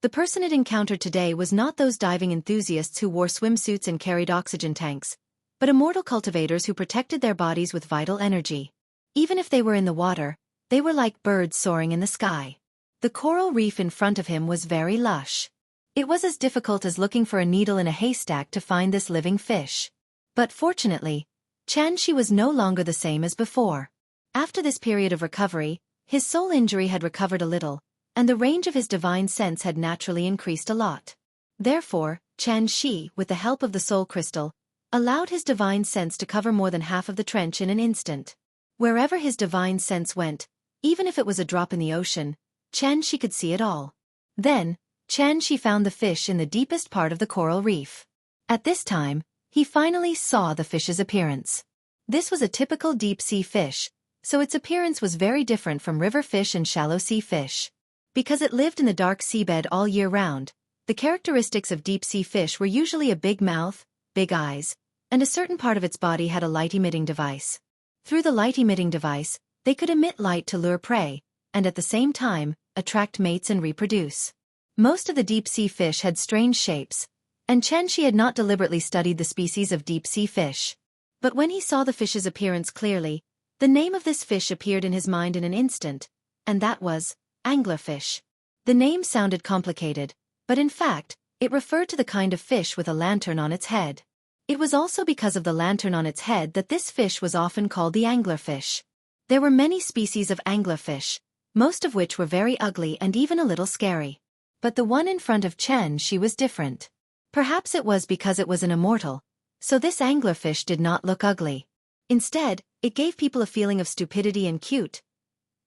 the person it encountered today was not those diving enthusiasts who wore swimsuits and carried oxygen tanks, but immortal cultivators who protected their bodies with vital energy. Even if they were in the water, they were like birds soaring in the sky. The coral reef in front of him was very lush. It was as difficult as looking for a needle in a haystack to find this living fish. But fortunately, Xianxia was no longer the same as before. After this period of recovery, his soul injury had recovered a little, and the range of his divine sense had naturally increased a lot. Therefore, Xianxia, with the help of the soul crystal, allowed his divine sense to cover more than half of the trench in an instant. Wherever his divine sense went, even if it was a drop in the ocean, Xianxia could see it all. Then, Xianxia found the fish in the deepest part of the coral reef. At this time, he finally saw the fish's appearance. This was a typical deep-sea fish, so its appearance was very different from river fish and shallow-sea fish. Because it lived in the dark seabed all year round, the characteristics of deep-sea fish were usually a big mouth, big eyes, and a certain part of its body had a light-emitting device. Through the light-emitting device, they could emit light to lure prey, and at the same time, attract mates and reproduce. Most of the deep-sea fish had strange shapes, and Xianxia had not deliberately studied the species of deep-sea fish. But when he saw the fish's appearance clearly, the name of this fish appeared in his mind in an instant, and that was anglerfish. The name sounded complicated, but in fact, It referred to the kind of fish with a lantern on its head. It was also because of the lantern on its head that this fish was often called the anglerfish. There were many species of anglerfish, most of which were very ugly and even a little scary. But the one in front of Xianxia was different. Perhaps it was because it was an immortal, so this anglerfish did not look ugly. Instead, it gave people a feeling of stupidity and cute.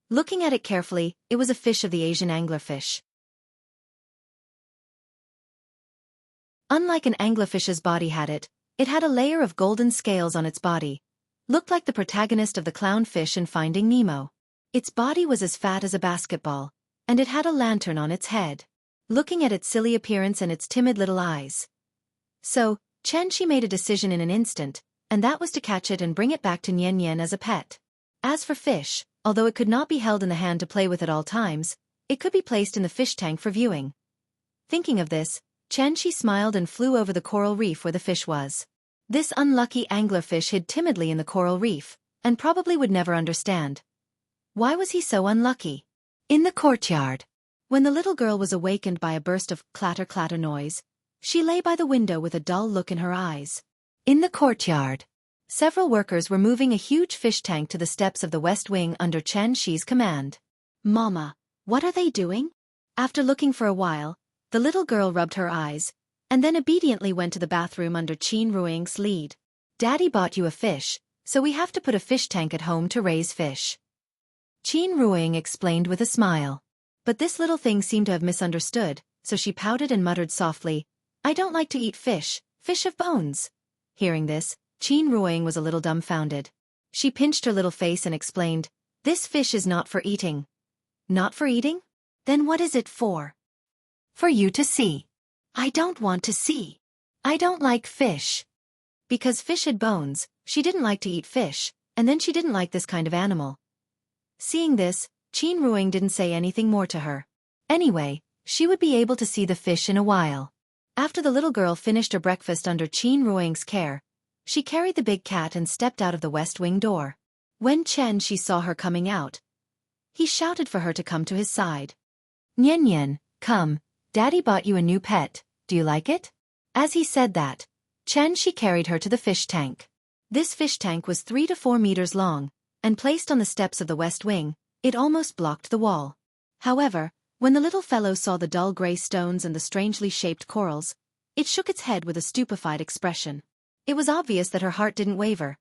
Looking at it carefully, it was a fish of the Asian anglerfish. Unlike an anglerfish's body it had a layer of golden scales on its body. Looked like the protagonist of the clownfish in Finding Nemo. Its body was as fat as a basketball, and it had a lantern on its head. Looking at its silly appearance and its timid little eyes. So, Xianxia made a decision in an instant, and that was to catch it and bring it back to Nian as a pet. As for fish, although it could not be held in the hand to play with at all times, it could be placed in the fish tank for viewing. Thinking of this, Xianxia smiled and flew over the coral reef where the fish was. This unlucky anglerfish hid timidly in the coral reef, and probably would never understand. Why was he so unlucky? In the courtyard. When the little girl was awakened by a burst of clatter-clatter noise, she lay by the window with a dull look in her eyes. In the courtyard. Several workers were moving a huge fish tank to the steps of the west wing under Xianxia's command. Mama, what are they doing? After looking for a while, the little girl rubbed her eyes, and then obediently went to the bathroom under Qin Ruing's lead. Daddy bought you a fish, so we have to put a fish tank at home to raise fish. Qin Ruing explained with a smile. But this little thing seemed to have misunderstood, so she pouted and muttered softly, I don't like to eat fish, fish of bones. Hearing this, Qin Ruing was a little dumbfounded. She pinched her little face and explained, this fish is not for eating. Not for eating? Then what is it for? For you to see. I don't want to see. I don't like fish. Because fish had bones, she didn't like to eat fish, and then she didn't like this kind of animal. Seeing this, Qin Ruing didn't say anything more to her. Anyway, she would be able to see the fish in a while. After the little girl finished her breakfast under Qin Ruing's care, she carried the big cat and stepped out of the west wing door. When Xianxia saw her coming out, he shouted for her to come to his side. Nian, come, Daddy bought you a new pet, do you like it? As he said that, Xianxia carried her to the fish tank. This fish tank was 3 to 4 meters long, and placed on the steps of the west wing, it almost blocked the wall. However, when the little fellow saw the dull gray stones and the strangely shaped corals, it shook its head with a stupefied expression. It was obvious that her heart didn't waver.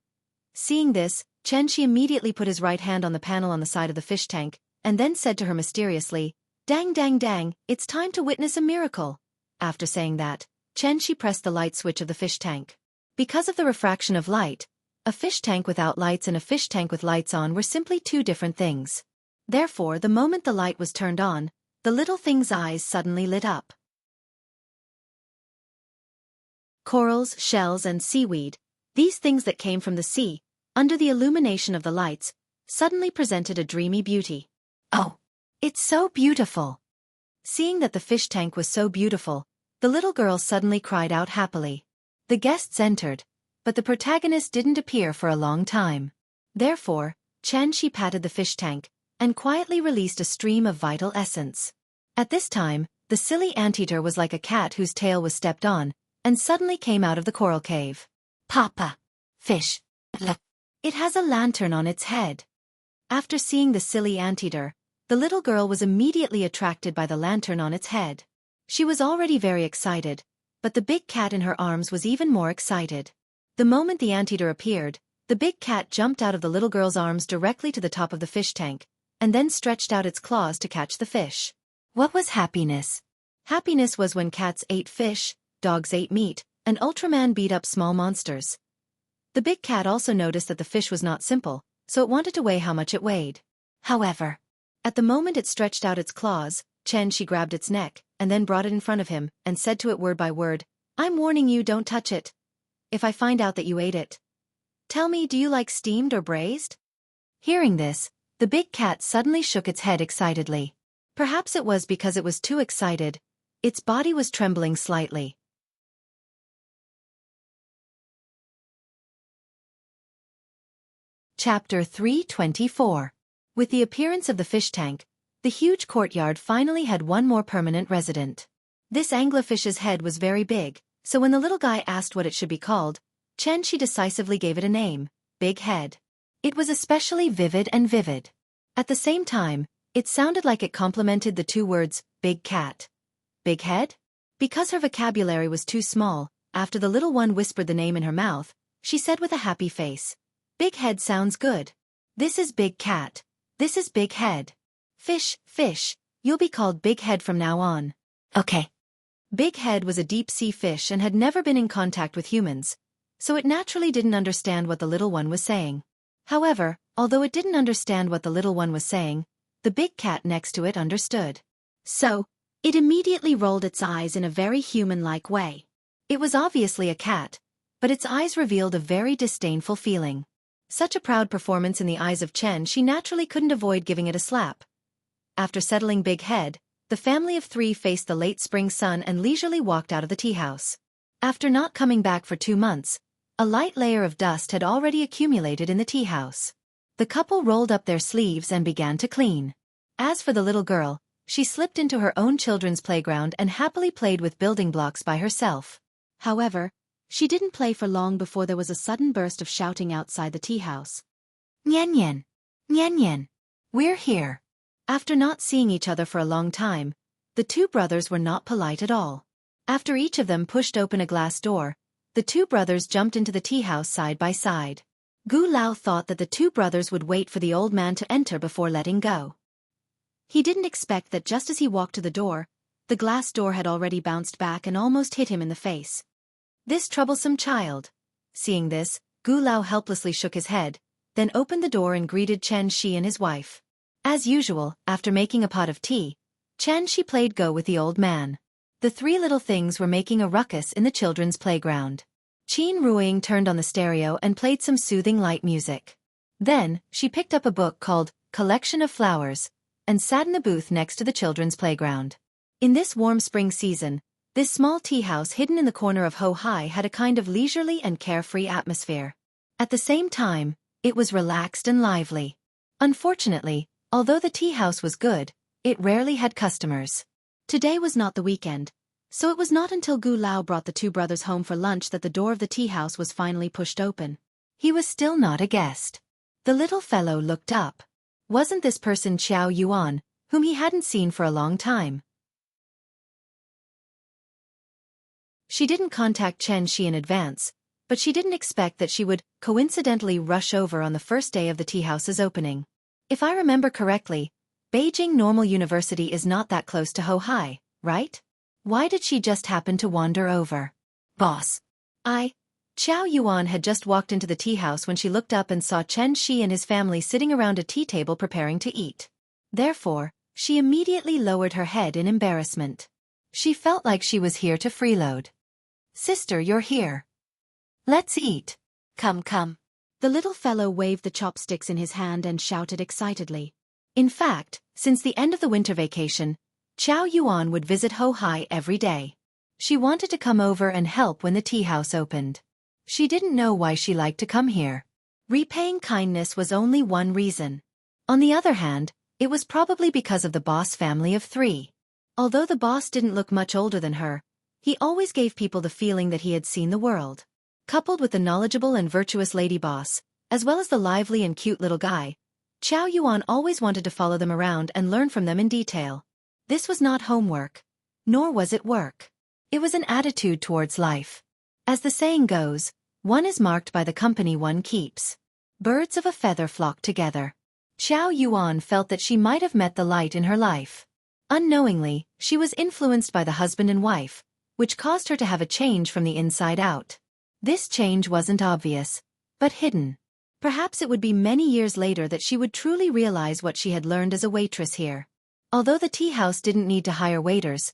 Seeing this, Xianxia immediately put his right hand on the panel on the side of the fish tank, and then said to her mysteriously, Dang dang dang, it's time to witness a miracle. After saying that, Xianxia pressed the light switch of the fish tank. Because of the refraction of light, a fish tank without lights and a fish tank with lights on were simply two different things. Therefore, the moment the light was turned on, the little thing's eyes suddenly lit up. Corals, shells, and seaweed, these things that came from the sea, under the illumination of the lights, suddenly presented a dreamy beauty. Oh, it's so beautiful! Seeing that the fish tank was so beautiful, the little girl suddenly cried out happily. The guests entered, but the protagonist didn't appear for a long time. Therefore, Xianxia patted the fish tank, and quietly released a stream of vital essence. At this time, the silly anteater was like a cat whose tail was stepped on, and suddenly came out of the coral cave. Papa! Fish! It has a lantern on its head. After seeing the silly anteater, the little girl was immediately attracted by the lantern on its head. She was already very excited, but the big cat in her arms was even more excited. The moment the anteater appeared, the big cat jumped out of the little girl's arms directly to the top of the fish tank, and then stretched out its claws to catch the fish. What was happiness? Happiness was when cats ate fish, dogs ate meat, and Ultraman beat up small monsters. The big cat also noticed that the fish was not simple, so it wanted to weigh how much it weighed. However, at the moment it stretched out its claws, Xianxia grabbed its neck, and then brought it in front of him, and said to it word by word, I'm warning you, don't touch it. If I find out that you ate it. Tell me, do you like steamed or braised? Hearing this, the big cat suddenly shook its head excitedly. Perhaps it was because it was too excited. Its body was trembling slightly. Chapter 324. With the appearance of the fish tank, the huge courtyard finally had one more permanent resident. This anglerfish's head was very big, so when the little guy asked what it should be called, Xianxia decisively gave it a name, Big Head. It was especially vivid and vivid. At the same time, it sounded like it complemented the two words, Big Cat. Big Head? Because her vocabulary was too small, after the little one whispered the name in her mouth, she said with a happy face, Big Head sounds good. This is Big Cat. This is Big Head. Fish, you'll be called Big Head from now on. Okay. Big Head was a deep-sea fish and had never been in contact with humans, so it naturally didn't understand what the little one was saying. However, although it didn't understand what the little one was saying, the big cat next to it understood. So, it immediately rolled its eyes in a very human-like way. It was obviously a cat, but its eyes revealed a very disdainful feeling. Such a proud performance in the eyes of Chen, she naturally couldn't avoid giving it a slap. After settling Big Head, the family of 3 faced the late spring sun and leisurely walked out of the tea house. After not coming back for 2 months, a light layer of dust had already accumulated in the tea house. The couple rolled up their sleeves and began to clean. As for the little girl, she slipped into her own children's playground and happily played with building blocks by herself. However, she didn't play for long before there was a sudden burst of shouting outside the tea house. Nian Nian! Nian Nian! We're here! After not seeing each other for a long time, the 2 brothers were not polite at all. After each of them pushed open a glass door, the 2 brothers jumped into the tea house side by side. Gu Lao thought that the 2 brothers would wait for the old man to enter before letting go. He didn't expect that just as he walked to the door, the glass door had already bounced back and almost hit him in the face. This troublesome child. Seeing this, Gu Lao helplessly shook his head, then opened the door and greeted Xianxia and his wife. As usual, after making a pot of tea, Xianxia played Go with the old man. The 3 little things were making a ruckus in the children's playground. Qin Ruiying turned on the stereo and played some soothing light music. Then, she picked up a book called Collection of Flowers, and sat in the booth next to the children's playground. In this warm spring season, this small tea house hidden in the corner of Ho Hai had a kind of leisurely and carefree atmosphere. At the same time, it was relaxed and lively. Unfortunately, although the tea house was good, it rarely had customers. Today was not the weekend, so it was not until Gu Lao brought the 2 brothers home for lunch that the door of the tea house was finally pushed open. He was still not a guest. The little fellow looked up. Wasn't this person Xiao Yuan, whom he hadn't seen for a long time? She didn't contact Xianxia in advance, but she didn't expect that she would coincidentally rush over on the first day of the tea house's opening. If I remember correctly, Beijing Normal University is not that close to Ho Hai, right? Why did she just happen to wander over? Boss. Xiao Yuan had just walked into the tea house when she looked up and saw Chen Shi and his family sitting around a tea table preparing to eat. Therefore, she immediately lowered her head in embarrassment. She felt like she was here to freeload. Sister, you're here. Let's eat. Come. The little fellow waved the chopsticks in his hand and shouted excitedly. In fact, since the end of the winter vacation, Xiao Yuan would visit Ho Hai every day. She wanted to come over and help when the tea house opened. She didn't know why she liked to come here. Repaying kindness was only one reason. On the other hand, it was probably because of the boss family of 3. Although the boss didn't look much older than her, he always gave people the feeling that he had seen the world. Coupled with the knowledgeable and virtuous lady boss, as well as the lively and cute little guy, Xiao Yuan always wanted to follow them around and learn from them in detail. This was not homework, nor was it work. It was an attitude towards life. As the saying goes, one is marked by the company one keeps. Birds of a feather flock together. Xiao Yuan felt that she might have met the light in her life. Unknowingly, she was influenced by the husband and wife, which caused her to have a change from the inside out. This change wasn't obvious, but hidden. Perhaps it would be many years later that she would truly realize what she had learned as a waitress here. Although the tea house didn't need to hire waiters,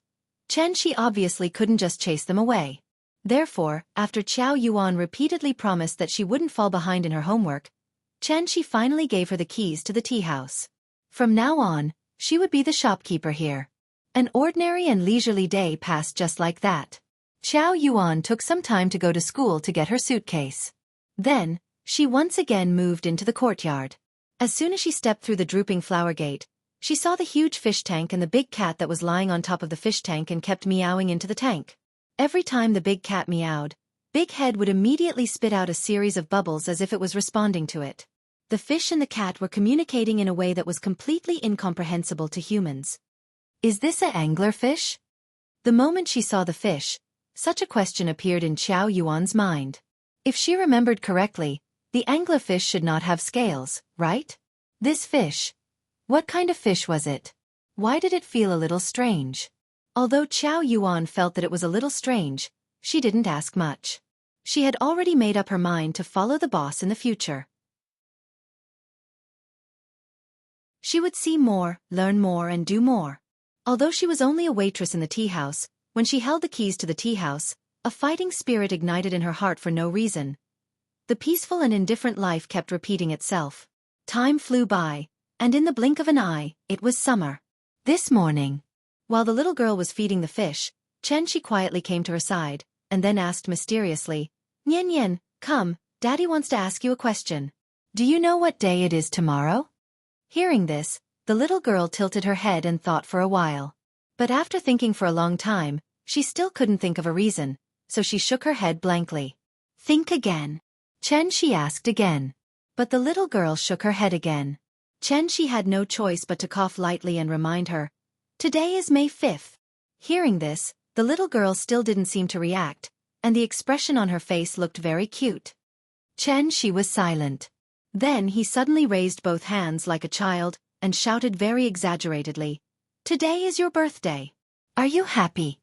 Xianxia obviously couldn't just chase them away. Therefore, after Xiao Yuan repeatedly promised that she wouldn't fall behind in her homework, Xianxia finally gave her the keys to the tea house. From now on, she would be the shopkeeper here. An ordinary and leisurely day passed just like that. Xiao Yuan took some time to go to school to get her suitcase. Then, she once again moved into the courtyard. As soon as she stepped through the drooping flower gate, She saw the huge fish tank and the big cat that was lying on top of the fish tank and kept meowing into the tank. Every time the big cat meowed, Big Head would immediately spit out a series of bubbles as if it was responding to it. The fish and the cat were communicating in a way that was completely incomprehensible to humans. Is this a anglerfish? The moment she saw the fish, such a question appeared in Xiao Yuan's mind. If she remembered correctly, the anglerfish should not have scales, right? This fish. What kind of fish was it? Why did it feel a little strange? Although Xiao Yuan felt that it was a little strange, she didn't ask much. She had already made up her mind to follow the boss in the future. She would see more, learn more and do more. Although she was only a waitress in the tea house, when she held the keys to the tea house, a fighting spirit ignited in her heart for no reason. The peaceful and indifferent life kept repeating itself. Time flew by, and in the blink of an eye, it was summer. This morning, while the little girl was feeding the fish, Xianxia quietly came to her side, and then asked mysteriously, "Nian Nian, come, Daddy wants to ask you a question. Do you know what day it is tomorrow?" Hearing this, the little girl tilted her head and thought for a while. But after thinking for a long time, she still couldn't think of a reason, so she shook her head blankly. "Think again." Xianxia asked again. But the little girl shook her head again. Xianxia had no choice but to cough lightly and remind her, "Today is May 5th. Hearing this, the little girl still didn't seem to react, and the expression on her face looked very cute. Xianxia was silent. Then he suddenly raised both hands like a child, and shouted very exaggeratedly, "Today is your birthday. Are you happy?"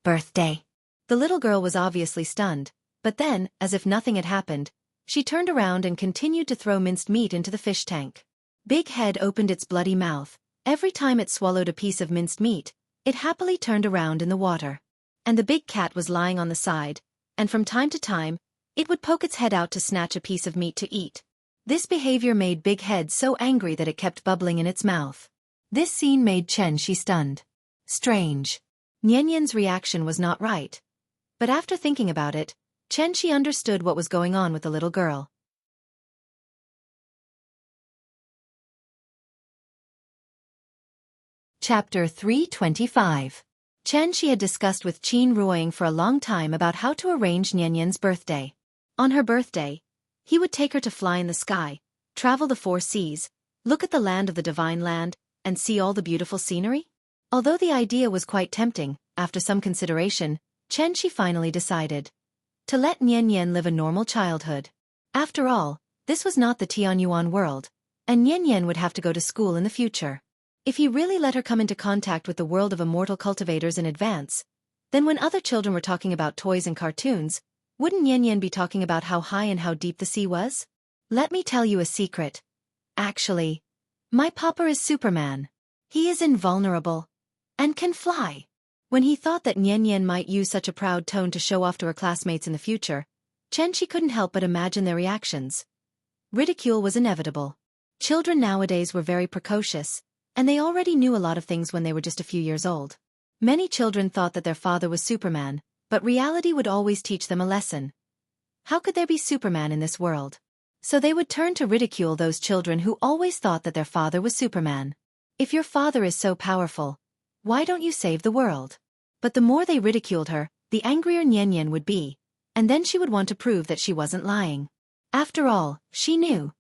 "Birthday?" The little girl was obviously stunned, but then, as if nothing had happened, she turned around and continued to throw minced meat into the fish tank. Big Head opened its bloody mouth. Every time it swallowed a piece of minced meat, it happily turned around in the water. And the big cat was lying on the side, and from time to time, it would poke its head out to snatch a piece of meat to eat. This behavior made Big Head so angry that it kept bubbling in its mouth. This scene made Xianxia stunned. Strange. Nian Nian's reaction was not right. But after thinking about it, Xianxia understood what was going on with the little girl. Chapter 325. Xianxia had discussed with Qin Ruoying for a long time about how to arrange Nian Nian's birthday. On her birthday, he would take her to fly in the sky, travel the 4 seas, look at the land of the divine land, and see all the beautiful scenery. Although the idea was quite tempting, after some consideration, Xianxia finally decided to let Nian Nian live a normal childhood. After all, this was not the Tianyuan world, and Nian Nian would have to go to school in the future. If he really let her come into contact with the world of immortal cultivators in advance, then when other children were talking about toys and cartoons, wouldn't Nian Nian be talking about how high and how deep the sea was? Let me tell you a secret. Actually, my papa is Superman. He is invulnerable and can fly. When he thought that Nian Nian might use such a proud tone to show off to her classmates in the future, Xianxia couldn't help but imagine their reactions. Ridicule was inevitable. Children nowadays were very precocious, and they already knew a lot of things when they were just a few years old. Many children thought that their father was Superman, but reality would always teach them a lesson. How could there be Superman in this world? So they would turn to ridicule those children who always thought that their father was Superman. If your father is so powerful, why don't you save the world? But the more they ridiculed her, the angrier Nian Nian would be, and then she would want to prove that she wasn't lying. After all, she knew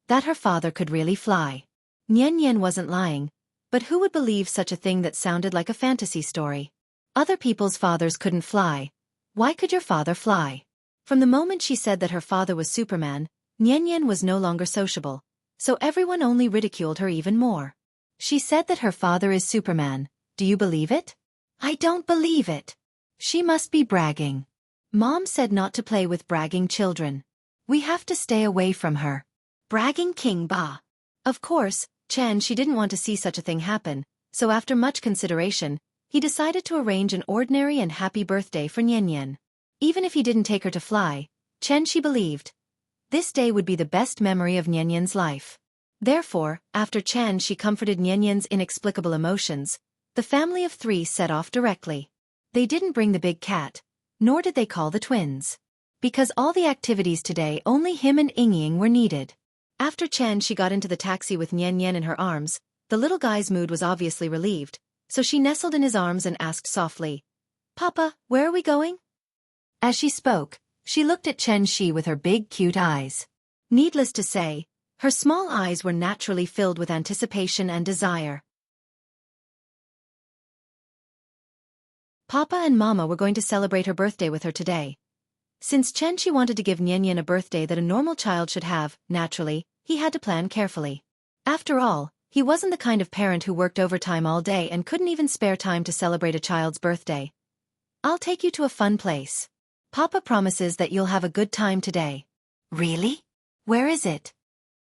that her father could really fly. Nian Nian wasn't lying, but who would believe such a thing that sounded like a fantasy story? Other people's fathers couldn't fly. Why could your father fly? From the moment she said that her father was Superman, Nian Nian was no longer sociable, so everyone only ridiculed her even more. She said that her father is Superman. Do you believe it? I don't believe it. She must be bragging. Mom said not to play with bragging children. We have to stay away from her. Bragging King Ba. Of course, she didn't want to see such a thing happen, so after much consideration, he decided to arrange an ordinary and happy birthday for Nian Nian. Even if he didn't take her to fly, she believed this day would be the best memory of Nian Nian's life. Therefore, after she comforted Nian Nian's inexplicable emotions, the family of 3 set off directly. They didn't bring the big cat, nor did they call the twins. Because all the activities today only him and Ying were needed. After she got into the taxi with Nian Nian in her arms, the little guy's mood was obviously relieved, so she nestled in his arms and asked softly, "Papa, where are we going?" As she spoke, she looked at Xianxia with her big cute eyes. Needless to say, her small eyes were naturally filled with anticipation and desire. Papa and Mama were going to celebrate her birthday with her today. Since Xianxia wanted to give Nian a birthday that a normal child should have, naturally, he had to plan carefully. After all, he wasn't the kind of parent who worked overtime all day and couldn't even spare time to celebrate a child's birthday. "I'll take you to a fun place. Papa promises that you'll have a good time today." "Really? Where is it?"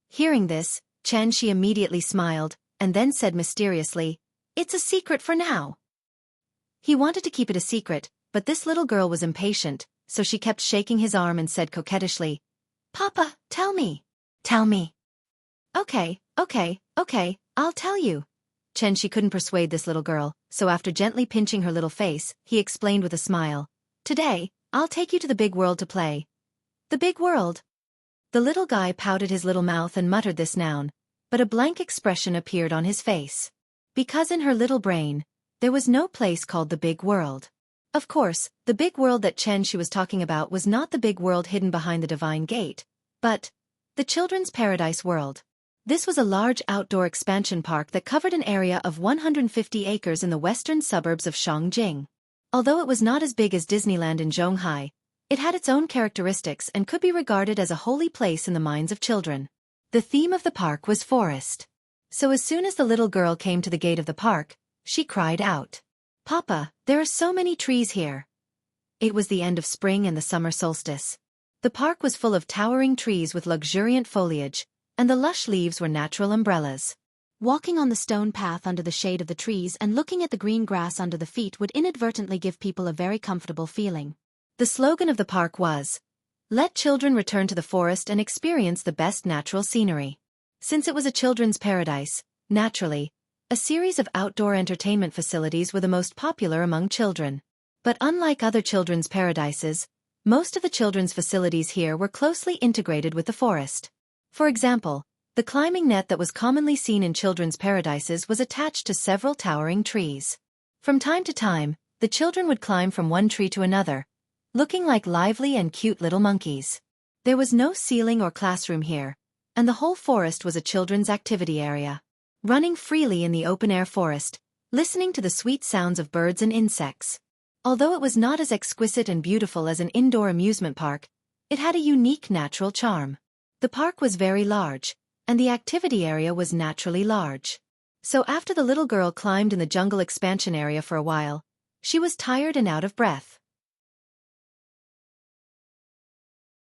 Hearing this, Xianxia immediately smiled, and then said mysteriously, "It's a secret for now." He wanted to keep it a secret, but this little girl was impatient, so she kept shaking his arm and said coquettishly, "Papa, tell me. Tell me." Okay, I'll tell you." Xianxia couldn't persuade this little girl, so after gently pinching her little face, he explained with a smile, "Today, I'll take you to the big world to play." "The big world?" The little guy pouted his little mouth and muttered this noun, but a blank expression appeared on his face. Because in her little brain, there was no place called the big world. Of course, the big world that Xianxia was talking about was not the big world hidden behind the divine gate, but the children's paradise world. This was a large outdoor expansion park that covered an area of 150 acres in the western suburbs of Shangjing. Although it was not as big as Disneyland in Zhonghai, it had its own characteristics and could be regarded as a holy place in the minds of children. The theme of the park was forest. So as soon as the little girl came to the gate of the park, she cried out, "Papa, there are so many trees here." It was the end of spring and the summer solstice. The park was full of towering trees with luxuriant foliage, and the lush leaves were natural umbrellas. Walking on the stone path under the shade of the trees and looking at the green grass under the feet would inadvertently give people a very comfortable feeling. The slogan of the park was, "Let children return to the forest and experience the best natural scenery." Since it was a children's paradise, naturally, a series of outdoor entertainment facilities were the most popular among children. But unlike other children's paradises, most of the children's facilities here were closely integrated with the forest. For example, the climbing net that was commonly seen in children's paradises was attached to several towering trees. From time to time, the children would climb from one tree to another, looking like lively and cute little monkeys. There was no ceiling or classroom here, and the whole forest was a children's activity area. Running freely in the open-air forest, listening to the sweet sounds of birds and insects. Although it was not as exquisite and beautiful as an indoor amusement park, it had a unique natural charm. The park was very large, and the activity area was naturally large. So after the little girl climbed in the jungle expansion area for a while, she was tired and out of breath.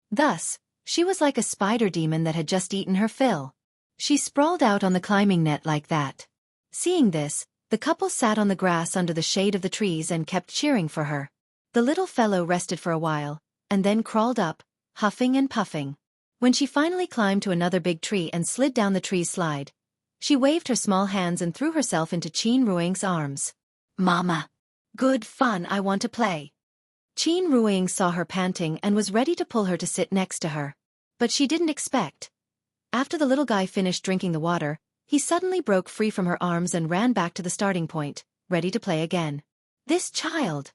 Thus, she was like a spider demon that had just eaten her fill. She sprawled out on the climbing net like that. Seeing this, the couple sat on the grass under the shade of the trees and kept cheering for her. The little fellow rested for a while, and then crawled up, huffing and puffing. When she finally climbed to another big tree and slid down the tree's slide, she waved her small hands and threw herself into Qin Ruing's arms. "Mama! Good fun, I want to play." Qin Ruing saw her panting and was ready to pull her to sit next to her. But she didn't expect. After the little guy finished drinking the water, he suddenly broke free from her arms and ran back to the starting point, ready to play again. This child!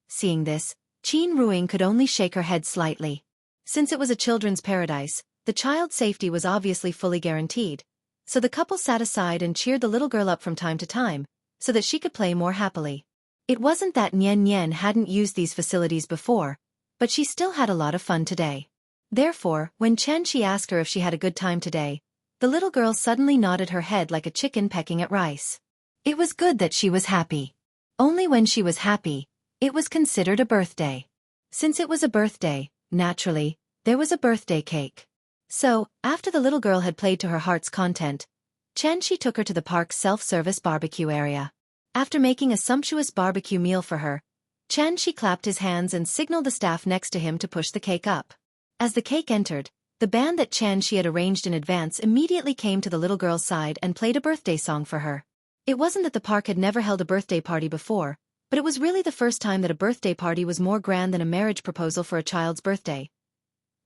Seeing this, Qin Ruing could only shake her head slightly. Since it was a children's paradise, the child's safety was obviously fully guaranteed, so the couple sat aside and cheered the little girl up from time to time, so that she could play more happily. It wasn't that Nian hadn't used these facilities before, but she still had a lot of fun today. Therefore, when Xianxia asked her if she had a good time today, the little girl suddenly nodded her head like a chicken pecking at rice. It was good that she was happy. Only when she was happy, it was considered a birthday. Since it was a birthday, naturally, there was a birthday cake. So, after the little girl had played to her heart's content, Xianxia took her to the park's self-service barbecue area. After making a sumptuous barbecue meal for her, Xianxia clapped his hands and signaled the staff next to him to push the cake up. As the cake entered, the band that Xianxia had arranged in advance immediately came to the little girl's side and played a birthday song for her. It wasn't that the park had never held a birthday party before, but it was really the first time that a birthday party was more grand than a marriage proposal for a child's birthday.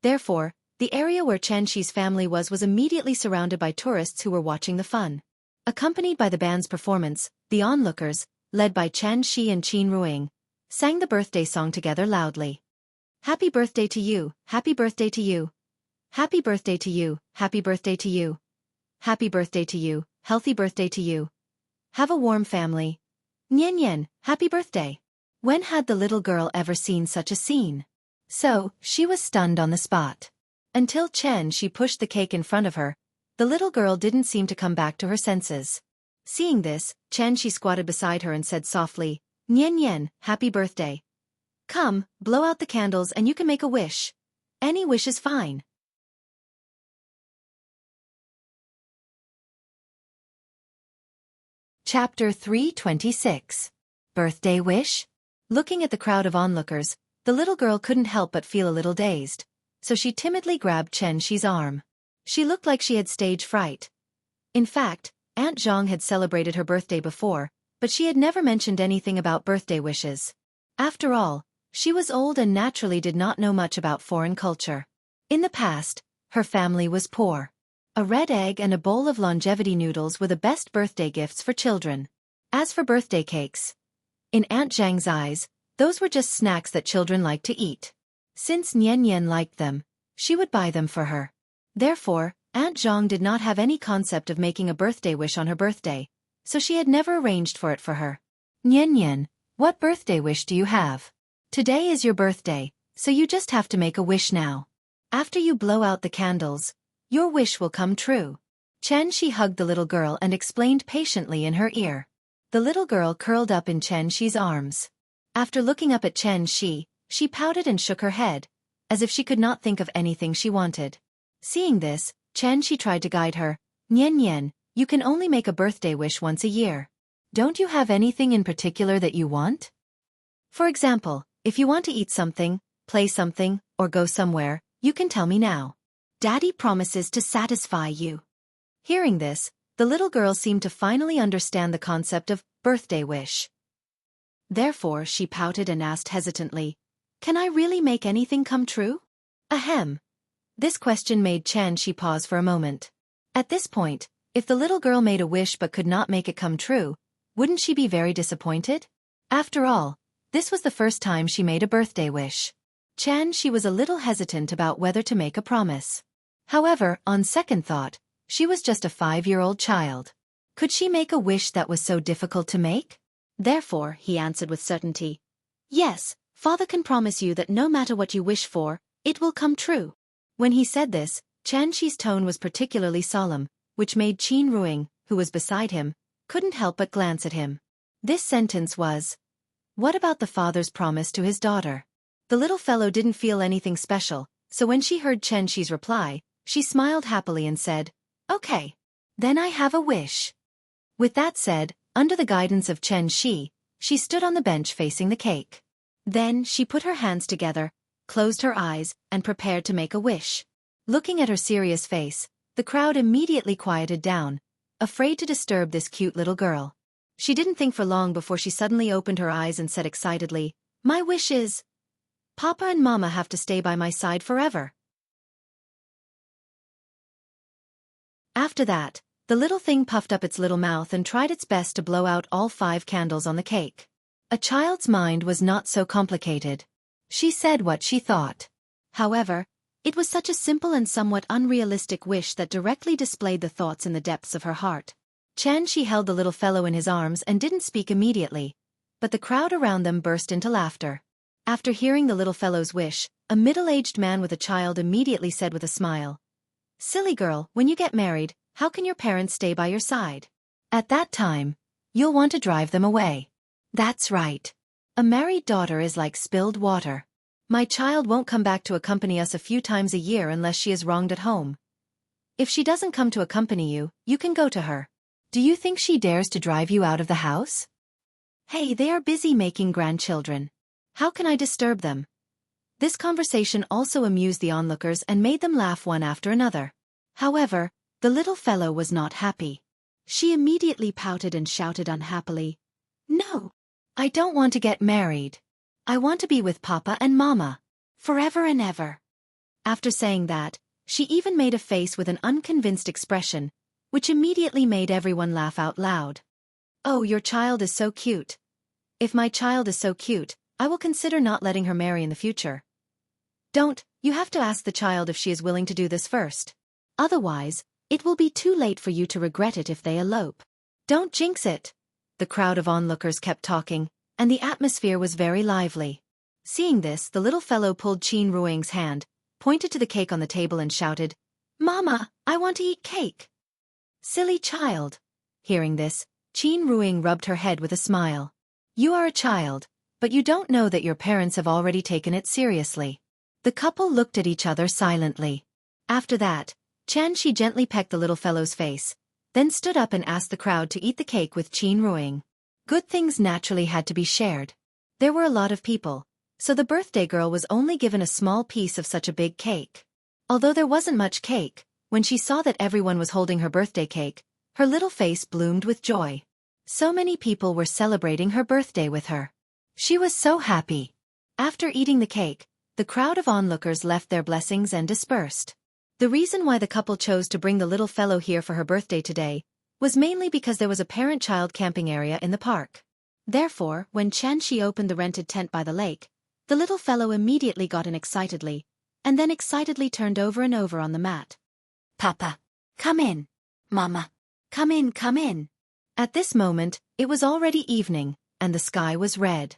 Therefore, the area where Xianxia's family was immediately surrounded by tourists who were watching the fun. Accompanied by the band's performance, the onlookers, led by Xianxia and Qin Ruing, sang the birthday song together loudly. Happy birthday to you, happy birthday to you. Happy birthday to you, happy birthday to you. Happy birthday to you, healthy birthday to you. Have a warm family. Nian Nian, happy birthday. When had the little girl ever seen such a scene? So, she was stunned on the spot. Until Xianxia pushed the cake in front of her, the little girl didn't seem to come back to her senses. Seeing this, Xianxia squatted beside her and said softly, Nian Nian, happy birthday. Come, blow out the candles and you can make a wish. Any wish is fine. Chapter 326. Birthday Wish? Looking at the crowd of onlookers, the little girl couldn't help but feel a little dazed, so she timidly grabbed Xianxi's arm. She looked like she had stage fright. In fact, Aunt Zhang had celebrated her birthday before, but she had never mentioned anything about birthday wishes. After all, she was old and naturally did not know much about foreign culture. In the past, her family was poor. A red egg and a bowl of longevity noodles were the best birthday gifts for children. As for birthday cakes, in Aunt Zhang's eyes, those were just snacks that children liked to eat. Since Nian Nian liked them, she would buy them for her. Therefore, Aunt Zhang did not have any concept of making a birthday wish on her birthday, so she had never arranged for it for her. Nian Nian, what birthday wish do you have? Today is your birthday, so you just have to make a wish now. After you blow out the candles, your wish will come true. Xianxia hugged the little girl and explained patiently in her ear. The little girl curled up in Xianxi's arms. After looking up at Xianxia, she pouted and shook her head, as if she could not think of anything she wanted. Seeing this, Xianxia tried to guide her. Nian Nian, you can only make a birthday wish once a year. Don't you have anything in particular that you want? For example, if you want to eat something, play something, or go somewhere, you can tell me now. Daddy promises to satisfy you. Hearing this, the little girl seemed to finally understand the concept of birthday wish. Therefore she pouted and asked hesitantly, Can I really make anything come true? Ahem. This question made Xianxia pause for a moment. At this point, if the little girl made a wish but could not make it come true, wouldn't she be very disappointed? After all, this was the first time she made a birthday wish. Xianxia was a little hesitant about whether to make a promise. However, on second thought, she was just a 5-year-old child. Could she make a wish that was so difficult to make? Therefore, he answered with certainty, Yes, Father can promise you that no matter what you wish for, it will come true. When he said this, Xianxi's tone was particularly solemn, which made Qin Ruing, who was beside him, couldn't help but glance at him. This sentence was, What about the father's promise to his daughter? The little fellow didn't feel anything special, so when she heard Xianxi's reply, she smiled happily and said, Okay. Then I have a wish. With that said, under the guidance of Xianxia, she stood on the bench facing the cake. Then she put her hands together, closed her eyes, and prepared to make a wish. Looking at her serious face, the crowd immediately quieted down, afraid to disturb this cute little girl. She didn't think for long before she suddenly opened her eyes and said excitedly, My wish is, Papa and Mama have to stay by my side forever. After that, the little thing puffed up its little mouth and tried its best to blow out all 5 candles on the cake. A child's mind was not so complicated. She said what she thought. However, it was such a simple and somewhat unrealistic wish that directly displayed the thoughts in the depths of her heart. Xianxia held the little fellow in his arms and didn't speak immediately, but the crowd around them burst into laughter. After hearing the little fellow's wish, a middle-aged man with a child immediately said with a smile, Silly girl, when you get married, how can your parents stay by your side? At that time, you'll want to drive them away. That's right. A married daughter is like spilled water. My child won't come back to accompany us a few times a year unless she is wronged at home. If she doesn't come to accompany you, you can go to her. Do you think she dares to drive you out of the house? Hey, they are busy making grandchildren. How can I disturb them? This conversation also amused the onlookers and made them laugh one after another. However, the little fellow was not happy. She immediately pouted and shouted unhappily, No, I don't want to get married. I want to be with Papa and Mama, forever and ever. After saying that, she even made a face with an unconvinced expression, which immediately made everyone laugh out loud. "Oh, your child is so cute. If my child is so cute, I will consider not letting her marry in the future." "Don't, you have to ask the child if she is willing to do this first. Otherwise, it will be too late for you to regret it if they elope. Don't jinx it." The crowd of onlookers kept talking, and the atmosphere was very lively. Seeing this, the little fellow pulled Qin Ruing's hand, pointed to the cake on the table and shouted, "Mama, I want to eat cake." "Silly child." Hearing this, Qin Ruing rubbed her head with a smile. "You are a child, but you don't know that your parents have already taken it seriously." The couple looked at each other silently. After that, Xianxia gently pecked the little fellow's face, then stood up and asked the crowd to eat the cake with Qin Ruing. Good things naturally had to be shared. There were a lot of people, so the birthday girl was only given a small piece of such a big cake. Although there wasn't much cake, when she saw that everyone was holding her birthday cake, her little face bloomed with joy. So many people were celebrating her birthday with her. She was so happy. After eating the cake, the crowd of onlookers left their blessings and dispersed. The reason why the couple chose to bring the little fellow here for her birthday today was mainly because there was a parent-child camping area in the park. Therefore, when Xianxia opened the rented tent by the lake, the little fellow immediately got in excitedly, and then excitedly turned over and over on the mat. "Papa, come in. Mama, come in, come in." At this moment, it was already evening, and the sky was red.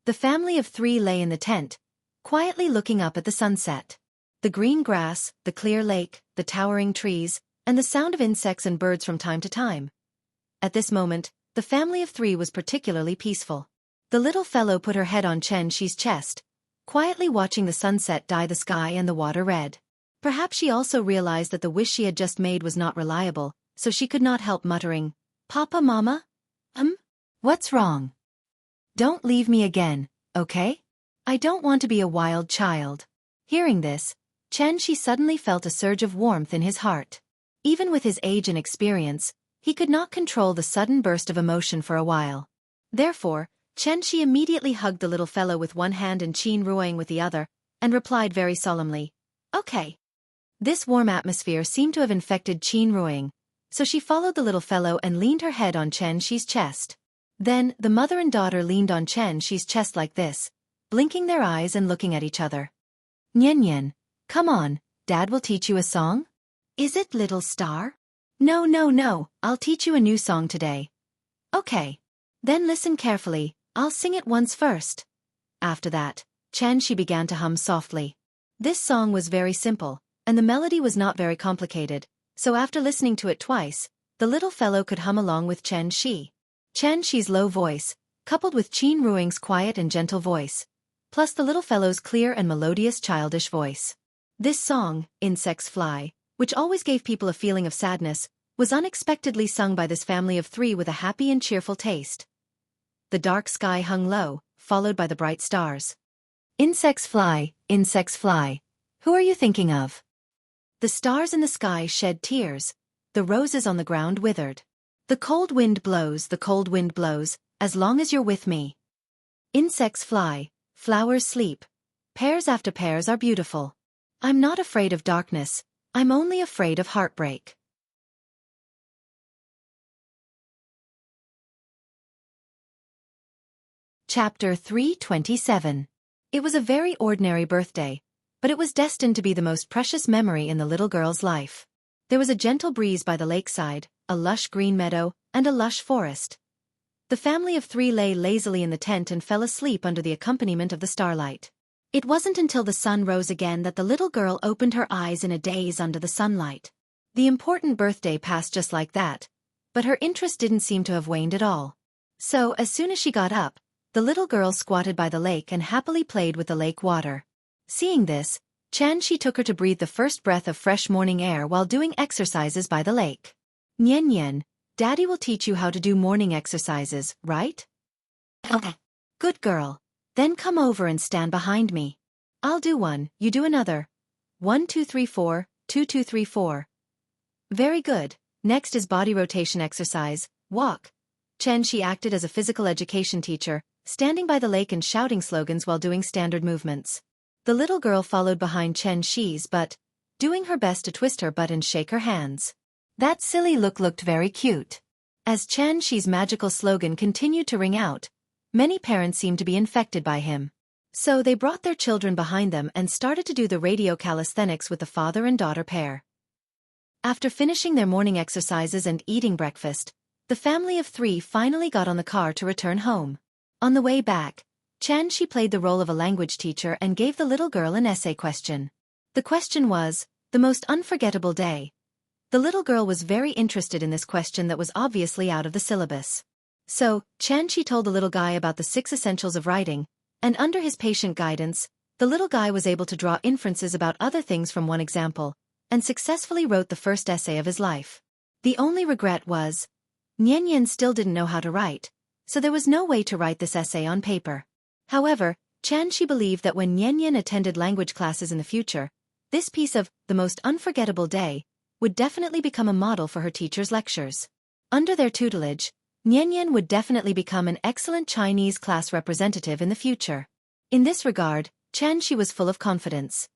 The family of three lay in the tent, quietly looking up at the sunset. The green grass, the clear lake, the towering trees, and the sound of insects and birds from time to time. At this moment, the family of three was particularly peaceful. The little fellow put her head on Xianxi's chest, quietly watching the sunset dye the sky and the water red. Perhaps she also realized that the wish she had just made was not reliable, so she could not help muttering, "Papa, Mama? What's wrong? Don't leave me again, okay? I don't want to be a wild child." Hearing this, Xianxia suddenly felt a surge of warmth in his heart. Even with his age and experience, he could not control the sudden burst of emotion for a while. Therefore, Xianxia immediately hugged the little fellow with one hand and Qin Ruing with the other, and replied very solemnly, "Okay." This warm atmosphere seemed to have infected Qin Ruing, so she followed the little fellow and leaned her head on Xianxi's chest. Then, the mother and daughter leaned on Xianxi's chest like this, blinking their eyes and looking at each other. "Nian Nian, come on, Dad will teach you a song." "Is it Little Star?" "No, no, no, I'll teach you a new song today." "Okay. Then listen carefully, I'll sing it once first." After that, Xianxia began to hum softly. This song was very simple, and the melody was not very complicated, so after listening to it twice, the little fellow could hum along with Xianxia. Xianxi's low voice, coupled with Qin Ruing's quiet and gentle voice, plus the little fellow's clear and melodious childish voice. This song, "Insects Fly," which always gave people a feeling of sadness, was unexpectedly sung by this family of three with a happy and cheerful taste. The dark sky hung low, followed by the bright stars. Insects fly, who are you thinking of? The stars in the sky shed tears, the roses on the ground withered. The cold wind blows, as long as you're with me. Insects fly, flowers sleep, pairs after pairs are beautiful. I'm not afraid of darkness, I'm only afraid of heartbreak. Chapter 327. It was a very ordinary birthday, but it was destined to be the most precious memory in the little girl's life. There was a gentle breeze by the lakeside, a lush green meadow, and a lush forest. The family of three lay lazily in the tent and fell asleep under the accompaniment of the starlight. It wasn't until the sun rose again that the little girl opened her eyes in a daze under the sunlight. The important birthday passed just like that, but her interest didn't seem to have waned at all. So, as soon as she got up, the little girl squatted by the lake and happily played with the lake water. Seeing this, Xianxia took her to breathe the first breath of fresh morning air while doing exercises by the lake. "Nian Nian, Daddy will teach you how to do morning exercises, right?" "Okay. Good girl. Then come over and stand behind me. I'll do one, you do another. 1 2 3 4, 2 2 3 4. Very good. Next is body rotation exercise, walk." Xianxia acted as a physical education teacher, standing by the lake and shouting slogans while doing standard movements. The little girl followed behind Xianxi's but doing her best to twist her butt and shake her hands. That silly look looked very cute. As Xianxia's magical slogan continued to ring out, many parents seemed to be infected by him. So they brought their children behind them and started to do the radio calisthenics with the father and daughter pair. After finishing their morning exercises and eating breakfast, the family of 3 finally got on the car to return home. On the way back, Xianxia played the role of a language teacher and gave the little girl an essay question. The question was, the most unforgettable day. The little girl was very interested in this question that was obviously out of the syllabus. So, Xianxia told the little guy about the 6 essentials of writing, and under his patient guidance, the little guy was able to draw inferences about other things from one example, and successfully wrote the first essay of his life. The only regret was, Nian still didn't know how to write, so there was no way to write this essay on paper. However, Xianxia believed that when Nian attended language classes in the future, this piece of the most unforgettable day would definitely become a model for her teacher's lectures. Under their tutelage, Nian would definitely become an excellent Chinese class representative in the future. In this regard, Xianxia was full of confidence.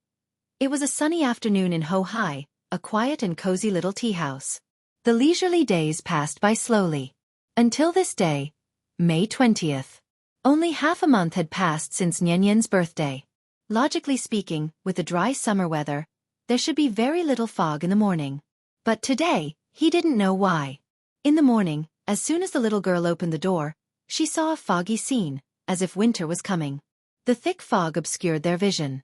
It was a sunny afternoon in Ho-Hai, a quiet and cozy little tea house. The leisurely days passed by slowly. Until this day, May 20th. Only half a month had passed since Nian's birthday. Logically speaking, with the dry summer weather, there should be very little fog in the morning. But today, he didn't know why. In the morning, as soon as the little girl opened the door, she saw a foggy scene, as if winter was coming. The thick fog obscured their vision.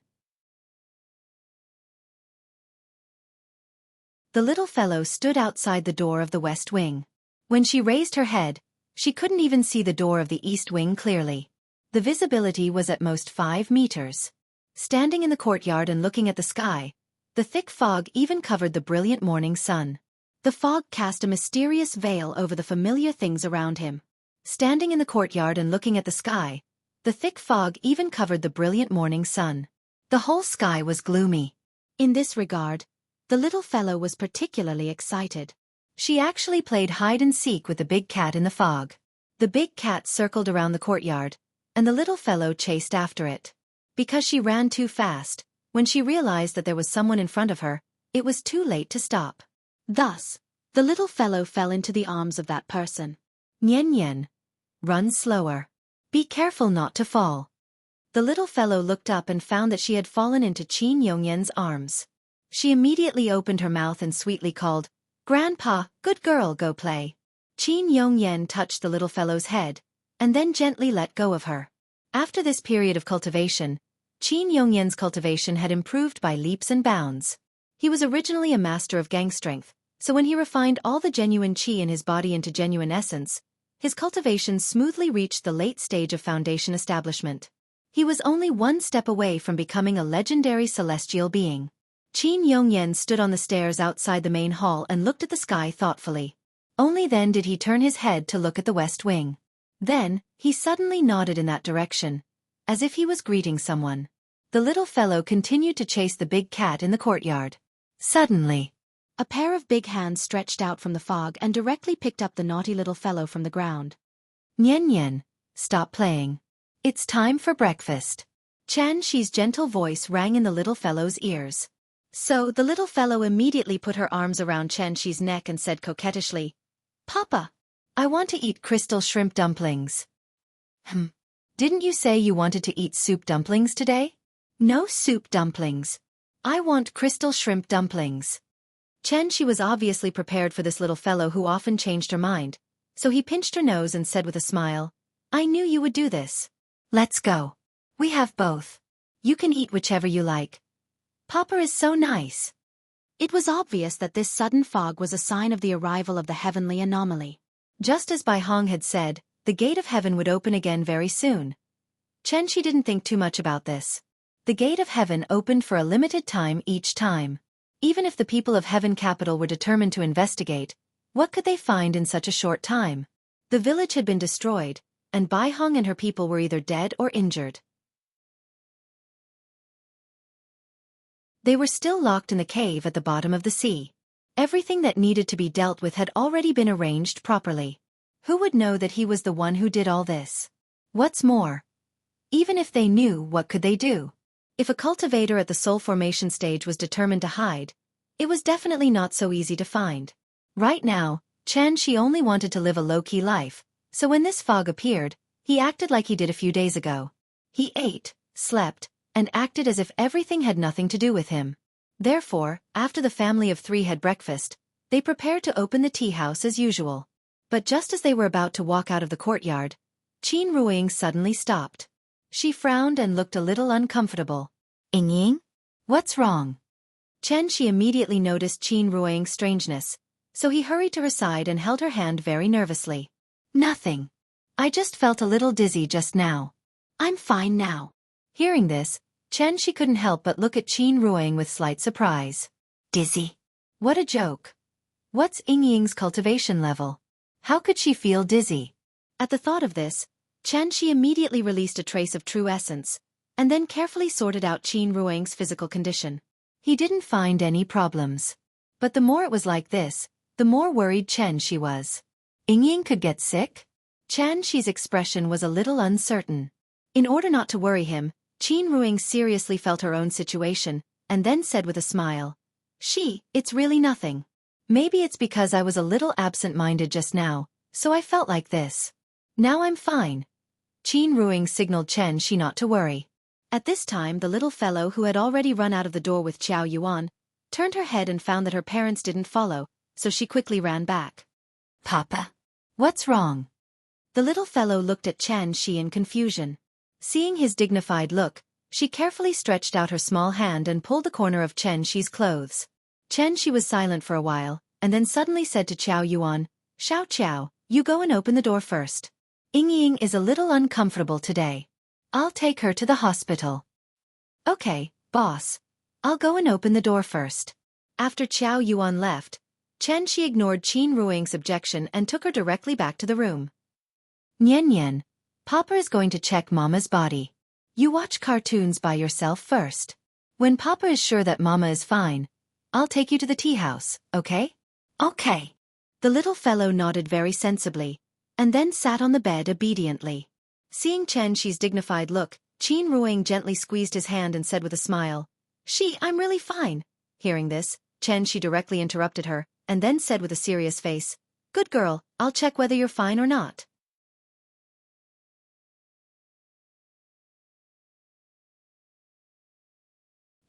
The little fellow stood outside the door of the west wing. When she raised her head, she couldn't even see the door of the east wing clearly. The visibility was at most 5 meters. Standing in the courtyard and looking at the sky, the thick fog even covered the brilliant morning sun. The fog cast a mysterious veil over the familiar things around him. Standing in the courtyard and looking at the sky, the thick fog even covered the brilliant morning sun. The whole sky was gloomy. In this regard, the little fellow was particularly excited. She actually played hide-and-seek with the big cat in the fog. The big cat circled around the courtyard, and the little fellow chased after it. Because she ran too fast, when she realized that there was someone in front of her, it was too late to stop. Thus, the little fellow fell into the arms of that person. Nian, run slower. Be careful not to fall. The little fellow looked up and found that she had fallen into Qin Yongyan's arms. She immediately opened her mouth and sweetly called, "Grandpa, good girl, go play." Qin Yongyan touched the little fellow's head, and then gently let go of her. After this period of cultivation, Qin Yongyan's cultivation had improved by leaps and bounds. He was originally a master of gang strength, so when he refined all the genuine qi in his body into genuine essence, his cultivation smoothly reached the late stage of foundation establishment. He was only one step away from becoming a legendary celestial being. Qin Yongyan stood on the stairs outside the main hall and looked at the sky thoughtfully. Only then did he turn his head to look at the west wing. Then, he suddenly nodded in that direction, as if he was greeting someone. The little fellow continued to chase the big cat in the courtyard. Suddenly, a pair of big hands stretched out from the fog and directly picked up the naughty little fellow from the ground. Nian, stop playing. It's time for breakfast. Xianxia's gentle voice rang in the little fellow's ears. So the little fellow immediately put her arms around Xianxia's neck and said coquettishly, "Papa, I want to eat crystal shrimp dumplings." Didn't you say you wanted to eat soup dumplings today? No soup dumplings. I want crystal shrimp dumplings. Xianxia was obviously prepared for this little fellow who often changed her mind, so he pinched her nose and said with a smile, "I knew you would do this. Let's go. We have both. You can eat whichever you like. Papa is so nice." It was obvious that this sudden fog was a sign of the arrival of the heavenly anomaly. Just as Bai Hong had said, the gate of heaven would open again very soon. Xianxia didn't think too much about this. The gate of heaven opened for a limited time each time. Even if the people of Heaven Capital were determined to investigate, what could they find in such a short time? The village had been destroyed, and Bai Hong and her people were either dead or injured. They were still locked in the cave at the bottom of the sea. Everything that needed to be dealt with had already been arranged properly. Who would know that he was the one who did all this? What's more, even if they knew, what could they do? If a cultivator at the soul formation stage was determined to hide, it was definitely not so easy to find. Right now, Xianxia only wanted to live a low-key life, so when this fog appeared, he acted like he did a few days ago. He ate, slept, and acted as if everything had nothing to do with him. Therefore, after the family of three had breakfast, they prepared to open the tea house as usual. But just as they were about to walk out of the courtyard, Qin Ruiying suddenly stopped. She frowned and looked a little uncomfortable. Ying? What's wrong? Xianxia immediately noticed Qin Ruiying's strangeness, so he hurried to her side and held her hand very nervously. Nothing. I just felt a little dizzy just now. I'm fine now. Hearing this, Xianxia couldn't help but look at Qin Ruiying with slight surprise. Dizzy? What a joke. What's Ying's cultivation level? How could she feel dizzy? At the thought of this, Xianxia immediately released a trace of true essence, and then carefully sorted out Qin Ruiying's physical condition. He didn't find any problems. But the more it was like this, the more worried Xianxia was. Ying could get sick? Xianxia's expression was a little uncertain. In order not to worry him, Qin Ruiying seriously felt her own situation, and then said with a smile, It's really nothing. Maybe it's because I was a little absent-minded just now, so I felt like this. Now I'm fine. Qin Ruiying signaled Xianxia not to worry. At this time the little fellow who had already run out of the door with Qiao Yuan, turned her head and found that her parents didn't follow, so she quickly ran back. Papa? What's wrong? The little fellow looked at Xianxia in confusion. Seeing his dignified look, she carefully stretched out her small hand and pulled the corner of Xianxia's clothes. Xianxia was silent for a while, and then suddenly said to Qiao Yuan, Xiao, you go and open the door first. Ying is a little uncomfortable today. I'll take her to the hospital. Okay, boss. I'll go and open the door first. After Qiao Yuan left, Xianxia ignored Qin Ruiying's objection and took her directly back to the room. Nian, Papa is going to check Mama's body. You watch cartoons by yourself first. When Papa is sure that Mama is fine, I'll take you to the tea house, okay? Okay. The little fellow nodded very sensibly, and then sat on the bed obediently. Seeing Xianxia's dignified look, Qin Ruiying gently squeezed his hand and said with a smile, I'm really fine. Hearing this, Xianxia directly interrupted her, and then said with a serious face, Good girl, I'll check whether you're fine or not.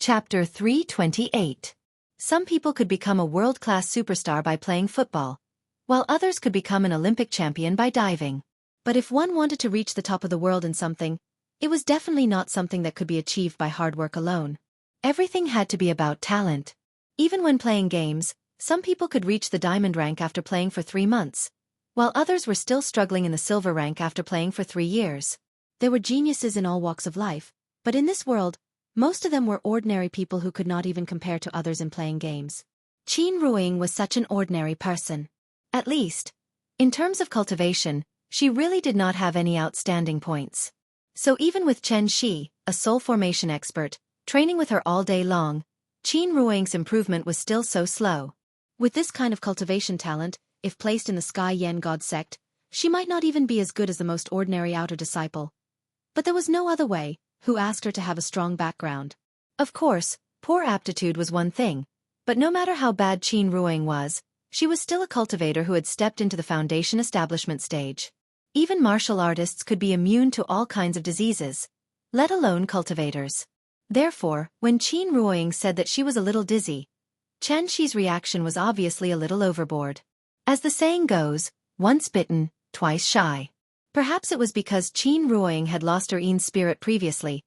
Chapter 328. Some people could become a world-class superstar by playing football, while others could become an Olympic champion by diving. But if one wanted to reach the top of the world in something, it was definitely not something that could be achieved by hard work alone. Everything had to be about talent. Even when playing games, some people could reach the diamond rank after playing for 3 months, while others were still struggling in the silver rank after playing for 3 years. There were geniuses in all walks of life, but in this world, most of them were ordinary people who could not even compare to others in playing games. Qin Ruiying was such an ordinary person. At least, in terms of cultivation, she really did not have any outstanding points. So even with Xianxia, a soul formation expert, training with her all day long, Qin Ruiying's improvement was still so slow. With this kind of cultivation talent, if placed in the Sky Yen God sect, she might not even be as good as the most ordinary outer disciple. But there was no other way, who asked her to have a strong background. Of course, poor aptitude was one thing, but no matter how bad Qin Ruiying was, she was still a cultivator who had stepped into the foundation establishment stage. Even martial artists could be immune to all kinds of diseases, let alone cultivators. Therefore, when Qin Ruiying said that she was a little dizzy, Xianxia's reaction was obviously a little overboard. As the saying goes, once bitten, twice shy. Perhaps it was because Qin Ruiying had lost her Yin spirit previously.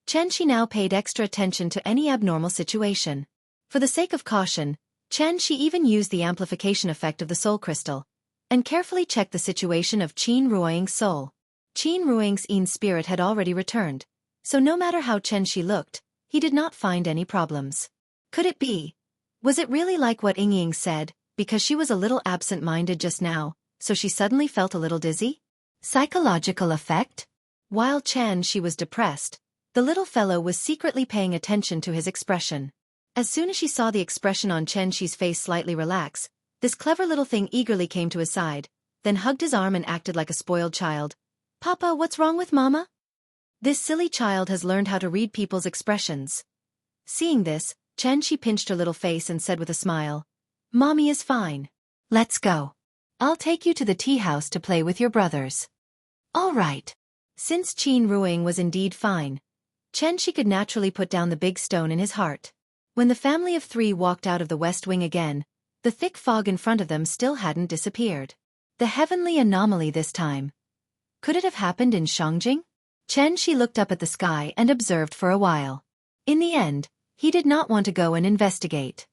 Xianxia now paid extra attention to any abnormal situation. For the sake of caution, Xianxia even used the amplification effect of the soul crystal, and carefully checked the situation of Qin Ruiying's soul. Qin Ruiying's Yin spirit had already returned, so no matter how Xianxia looked, he did not find any problems. Could it be? Was it really like what Ying said, because she was a little absent-minded just now, so she suddenly felt a little dizzy? Psychological effect? While Xianxia was depressed, the little fellow was secretly paying attention to his expression. As soon as she saw the expression on Xianxia's face slightly relax, this clever little thing eagerly came to his side, then hugged his arm and acted like a spoiled child. Papa, what's wrong with Mama? This silly child has learned how to read people's expressions. Seeing this, Xianxia pinched her little face and said with a smile, "Mommy is fine. Let's go. I'll take you to the tea house to play with your brothers." All right. Since Qin Ruing was indeed fine, Xianxia could naturally put down the big stone in his heart. When the family of three walked out of the west wing again, the thick fog in front of them still hadn't disappeared. The heavenly anomaly this time. Could it have happened in Shangjing? Xianxia looked up at the sky and observed for a while. In the end, he did not want to go and investigate.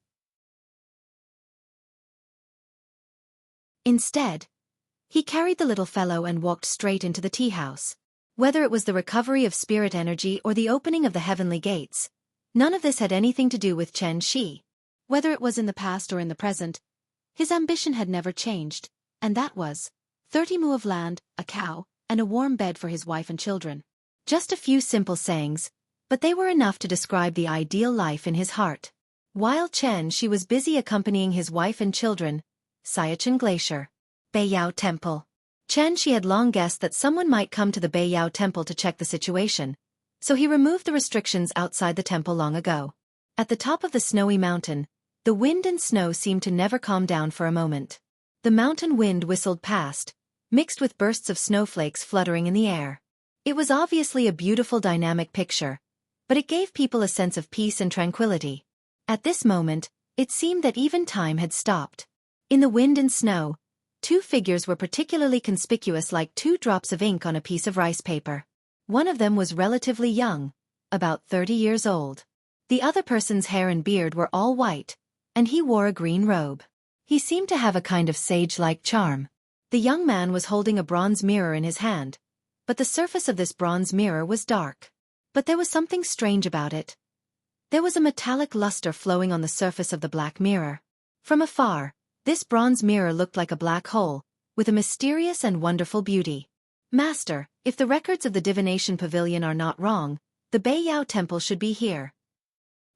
Instead, he carried the little fellow and walked straight into the tea house. Whether it was the recovery of spirit energy or the opening of the heavenly gates, none of this had anything to do with Xianxia. Whether it was in the past or in the present, his ambition had never changed, and that was 30 mu of land, a cow, and a warm bed for his wife and children. Just a few simple sayings, but they were enough to describe the ideal life in his heart. While Xianxia was busy accompanying his wife and children, Xiachen Glacier, Beiyao Temple. Xianxia had long guessed that someone might come to the Beiyao Temple to check the situation, so he removed the restrictions outside the temple long ago. At the top of the snowy mountain, the wind and snow seemed to never calm down for a moment. The mountain wind whistled past, mixed with bursts of snowflakes fluttering in the air. It was obviously a beautiful dynamic picture, but it gave people a sense of peace and tranquility. At this moment, it seemed that even time had stopped. In the wind and snow, two figures were particularly conspicuous like two drops of ink on a piece of rice paper. One of them was relatively young, about 30 years old. The other person's hair and beard were all white, and he wore a green robe. He seemed to have a kind of sage-like charm. The young man was holding a bronze mirror in his hand, but the surface of this bronze mirror was dark. But there was something strange about it. There was a metallic luster flowing on the surface of the black mirror. From afar, this bronze mirror looked like a black hole, with a mysterious and wonderful beauty. "Master, if the records of the divination pavilion are not wrong, the Beiyao Temple should be here."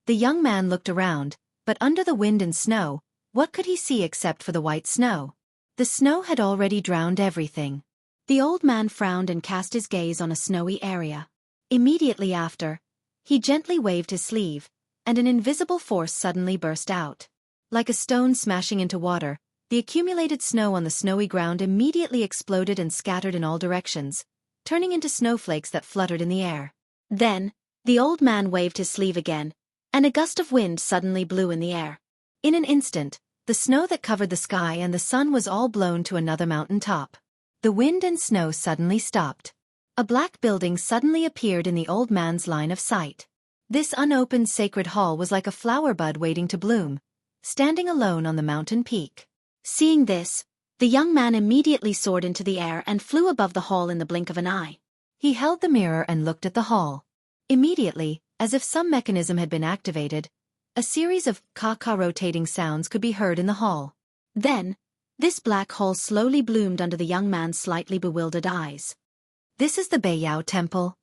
The young man looked around, but under the wind and snow, what could he see except for the white snow? The snow had already drowned everything. The old man frowned and cast his gaze on a snowy area. Immediately after, he gently waved his sleeve, and an invisible force suddenly burst out. Like a stone smashing into water, the accumulated snow on the snowy ground immediately exploded and scattered in all directions, turning into snowflakes that fluttered in the air. Then, the old man waved his sleeve again, and a gust of wind suddenly blew in the air. In an instant, the snow that covered the sky and the sun was all blown to another mountain top. The wind and snow suddenly stopped. A black building suddenly appeared in the old man's line of sight. This unopened sacred hall was like a flower bud waiting to bloom, standing alone on the mountain peak. Seeing this, the young man immediately soared into the air and flew above the hall in the blink of an eye. He held the mirror and looked at the hall. Immediately, as if some mechanism had been activated, a series of ka-ka rotating sounds could be heard in the hall. Then, this black hole slowly bloomed under the young man's slightly bewildered eyes. "This is the Beiyao Temple."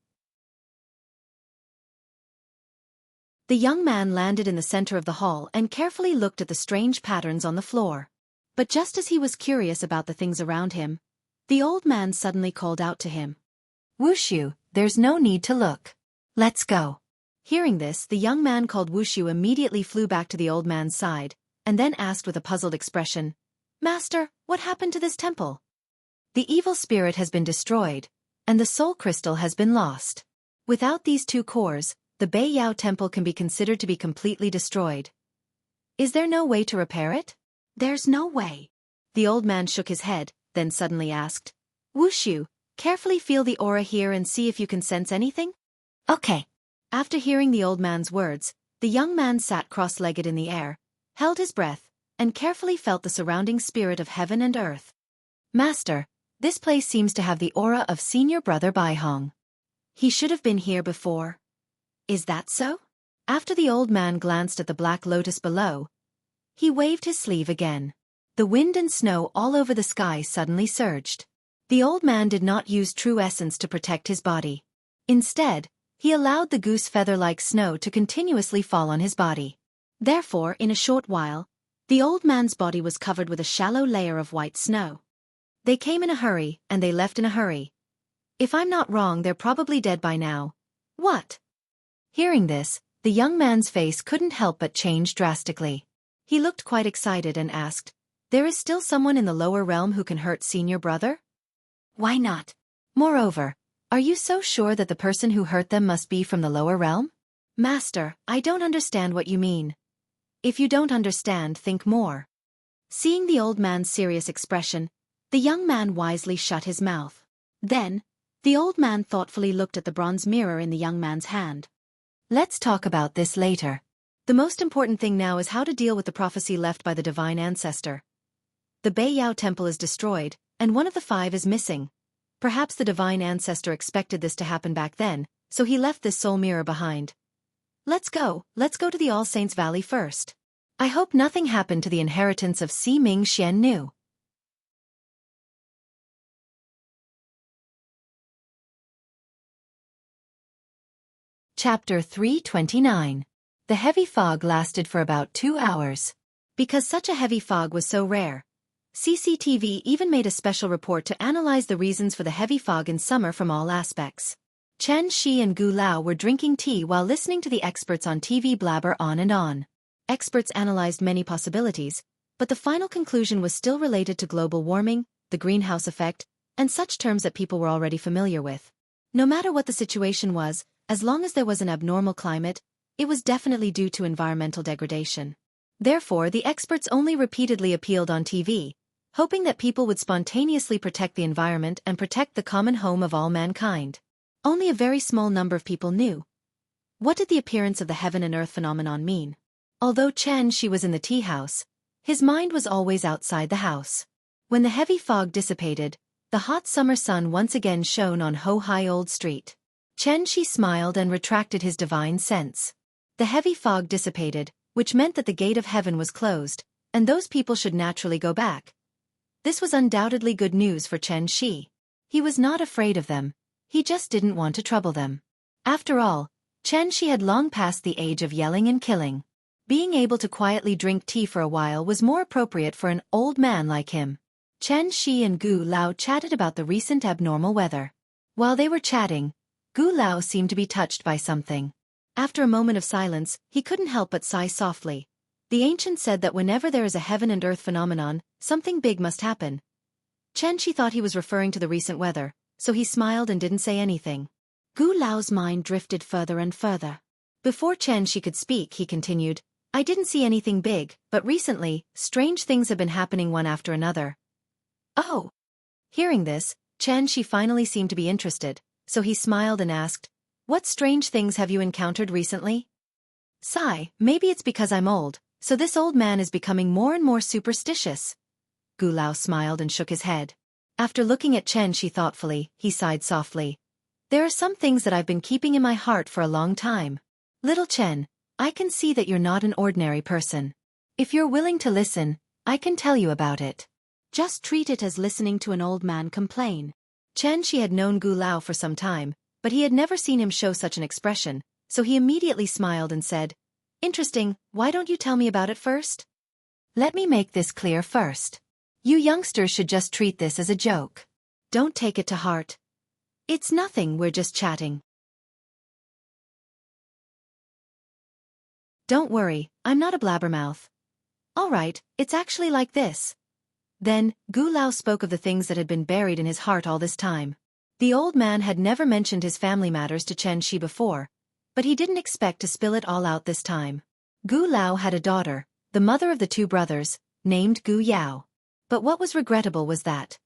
The young man landed in the center of the hall and carefully looked at the strange patterns on the floor. But just as he was curious about the things around him, the old man suddenly called out to him. "Wuxia, there's no need to look. Let's go." Hearing this, the young man called Wuxia immediately flew back to the old man's side, and then asked with a puzzled expression, "Master, what happened to this temple?" "The evil spirit has been destroyed, and the soul crystal has been lost. Without these two cores, the Beiyao Temple can be considered to be completely destroyed. Is there no way to repair it?" "There's no way." The old man shook his head, then suddenly asked, "Wuxia, carefully feel the aura here and see if you can sense anything?" "Okay." After hearing the old man's words, the young man sat cross-legged in the air, held his breath, and carefully felt the surrounding spirit of heaven and earth. "Master, this place seems to have the aura of senior brother Baihong. He should have been here before. Is that so?" After the old man glanced at the black lotus below, he waved his sleeve again. The wind and snow all over the sky suddenly surged. The old man did not use true essence to protect his body. Instead, he allowed the goose feather-like snow to continuously fall on his body. Therefore, in a short while, the old man's body was covered with a shallow layer of white snow. They came in a hurry, and they left in a hurry. If I'm not wrong, they're probably dead by now. What? Hearing this, the young man's face couldn't help but change drastically. He looked quite excited and asked, "There is still someone in the lower realm who can hurt senior brother? Why not? Moreover, are you so sure that the person who hurt them must be from the lower realm?" "Master, I don't understand what you mean." "If you don't understand, think more." Seeing the old man's serious expression, the young man wisely shut his mouth. Then, the old man thoughtfully looked at the bronze mirror in the young man's hand. "Let's talk about this later. The most important thing now is how to deal with the prophecy left by the divine ancestor. The Beiyao temple is destroyed, and one of the 5 is missing. Perhaps the divine ancestor expected this to happen back then, so he left this soul mirror behind. Let's go to the All Saints Valley first. I hope nothing happened to the inheritance of Si Ming Xian Nu." Chapter 329. The heavy fog lasted for about 2 hours. Because such a heavy fog was so rare, CCTV even made a special report to analyze the reasons for the heavy fog in summer from all aspects. Chen Shi and Gu Lao were drinking tea while listening to the experts on TV blabber on and on. Experts analyzed many possibilities, but the final conclusion was still related to global warming, the greenhouse effect, and such terms that people were already familiar with. No matter what the situation was, as long as there was an abnormal climate, it was definitely due to environmental degradation. Therefore, the experts only repeatedly appealed on TV, hoping that people would spontaneously protect the environment and protect the common home of all mankind. Only a very small number of people knew. What did the appearance of the heaven and earth phenomenon mean? Although Chen Shi was in the tea house, his mind was always outside the house. When the heavy fog dissipated, the hot summer sun once again shone on Ho Hai Old Street. Chen Shi smiled and retracted his divine sense. The heavy fog dissipated, which meant that the gate of heaven was closed, and those people should naturally go back. This was undoubtedly good news for Chen Shi. He was not afraid of them, he just didn't want to trouble them. After all, Chen Shi had long passed the age of yelling and killing. Being able to quietly drink tea for a while was more appropriate for an old man like him. Chen Shi and Gu Lao chatted about the recent abnormal weather. While they were chatting, Gu Lao seemed to be touched by something. After a moment of silence, he couldn't help but sigh softly. The ancient said that whenever there is a heaven and earth phenomenon, something big must happen. Chen Shi thought he was referring to the recent weather, so he smiled and didn't say anything. Gu Lao's mind drifted further and further. Before Chen Shi could speak, he continued, "I didn't see anything big, but recently, strange things have been happening one after another." "Oh!" Hearing this, Chen Shi finally seemed to be interested, so he smiled and asked, "What strange things have you encountered recently?" "Sigh, maybe it's because I'm old, so this old man is becoming more and more superstitious." Gu Lao smiled and shook his head. After looking at Chen Shi thoughtfully, he sighed softly. "There are some things that I've been keeping in my heart for a long time. Little Chen, I can see that you're not an ordinary person. If you're willing to listen, I can tell you about it. Just treat it as listening to an old man complain." Chen Shi had known Gu Lao for some time, but he had never seen him show such an expression, so he immediately smiled and said, "Interesting, why don't you tell me about it first?" "Let me make this clear first. You youngsters should just treat this as a joke. Don't take it to heart. It's nothing, we're just chatting. Don't worry, I'm not a blabbermouth. Alright, it's actually like this." Then, Gu Lao spoke of the things that had been buried in his heart all this time. The old man had never mentioned his family matters to Chen Shi before, but he didn't expect to spill it all out this time. Gu Lao had a daughter, the mother of the 2 brothers, named Gu Yao. But what was regrettable was that,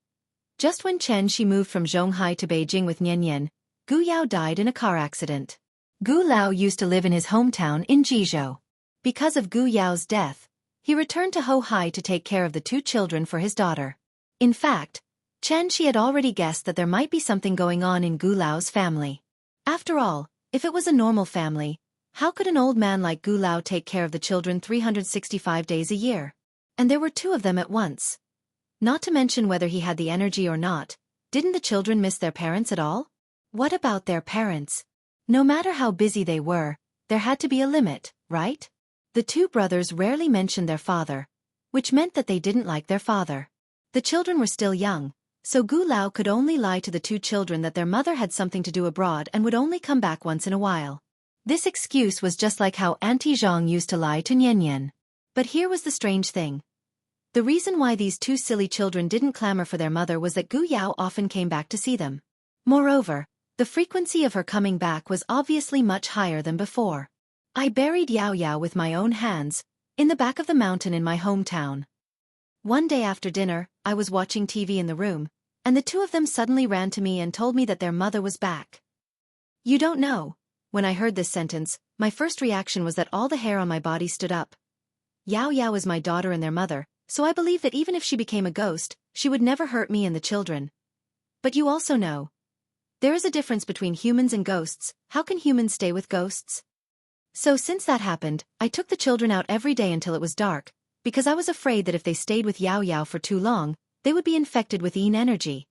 just when Chen Shi moved from Zhonghai to Beijing with Nian Yan, Gu Yao died in a car accident. Gu Lao used to live in his hometown in Jizhou. Because of Gu Yao's death, he returned to Ho Hai to take care of the 2 children for his daughter. In fact, Chen Shi had already guessed that there might be something going on in Gu Lao's family. After all, if it was a normal family, how could an old man like Gu Lao take care of the children 365 days a year? And there were 2 of them at once. Not to mention whether he had the energy or not, didn't the children miss their parents at all? What about their parents? No matter how busy they were, there had to be a limit, right? The 2 brothers rarely mentioned their father, which meant that they didn't like their father. The children were still young, So Gu Lao could only lie to the two children that their mother had something to do abroad and would only come back once in a while. This excuse was just like how Auntie Zhang used to lie to Nian Nian. But here was the strange thing. The reason why these two silly children didn't clamor for their mother was that Gu Yao often came back to see them. Moreover, the frequency of her coming back was obviously much higher than before. I buried Yao Yao with my own hands, in the back of the mountain in my hometown. One day after dinner, I was watching TV in the room, and the two of them suddenly ran to me and told me that their mother was back. You don't know. When I heard this sentence, my first reaction was that all the hair on my body stood up. Yao Yao is my daughter and their mother, so I believe that even if she became a ghost, she would never hurt me and the children. But you also know. There is a difference between humans and ghosts. How can humans stay with ghosts? So since that happened, I took the children out every day until it was dark, because I was afraid that if they stayed with Yao Yao for too long, they would be infected with Yin energy.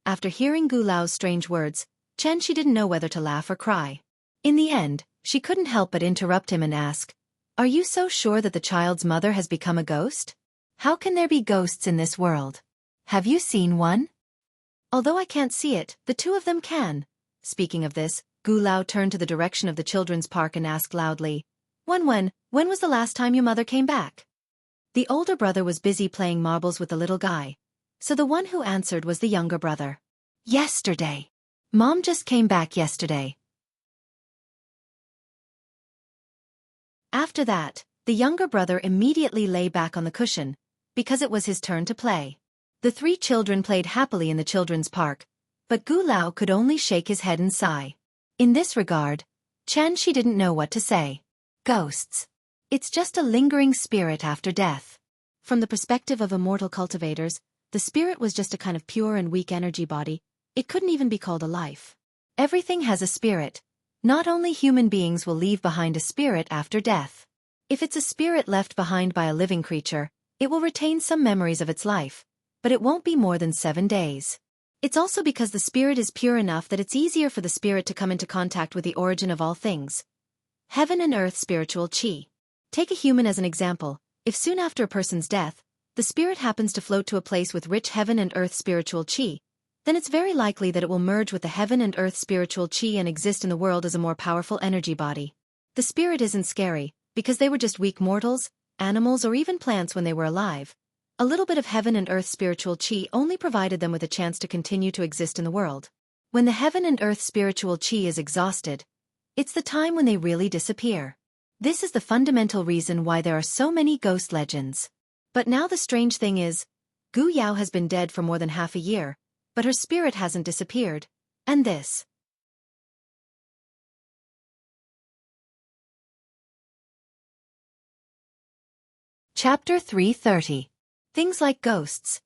After hearing Gu Lao's strange words, Xianxia didn't know whether to laugh or cry. In the end, she couldn't help but interrupt him and ask, "Are you so sure that the child's mother has become a ghost? How can there be ghosts in this world? Have you seen one?" Although I can't see it, the two of them can. Speaking of this, Gu Lao turned to the direction of the children's park and asked loudly, when was the last time your mother came back?" The older brother was busy playing marbles with the little guy, so the one who answered was the younger brother. "Yesterday. Mom just came back yesterday." After that, the younger brother immediately lay back on the cushion, because it was his turn to play. The three children played happily in the children's park, but Gu Lao could only shake his head and sigh. In this regard, Xianxia didn't know what to say. Ghosts. It's just a lingering spirit after death. From the perspective of immortal cultivators, the spirit was just a kind of pure and weak energy body. It couldn't even be called a life. Everything has a spirit. Not only human beings will leave behind a spirit after death. If it's a spirit left behind by a living creature, it will retain some memories of its life, but it won't be more than 7 days. It's also because the spirit is pure enough that it's easier for the spirit to come into contact with the origin of all things. Heaven and earth spiritual qi. Take a human as an example. If soon after a person's death, the spirit happens to float to a place with rich heaven and earth spiritual qi, then it's very likely that it will merge with the heaven and earth spiritual qi and exist in the world as a more powerful energy body. The spirit isn't scary, because they were just weak mortals, animals or even plants when they were alive. A little bit of heaven and earth spiritual qi only provided them with a chance to continue to exist in the world. When the heaven and earth spiritual qi is exhausted, it's the time when they really disappear. This is the fundamental reason why there are so many ghost legends. But now the strange thing is, Gu Yao has been dead for more than half a year, but her spirit hasn't disappeared. And this. Chapter 330. Things like ghosts.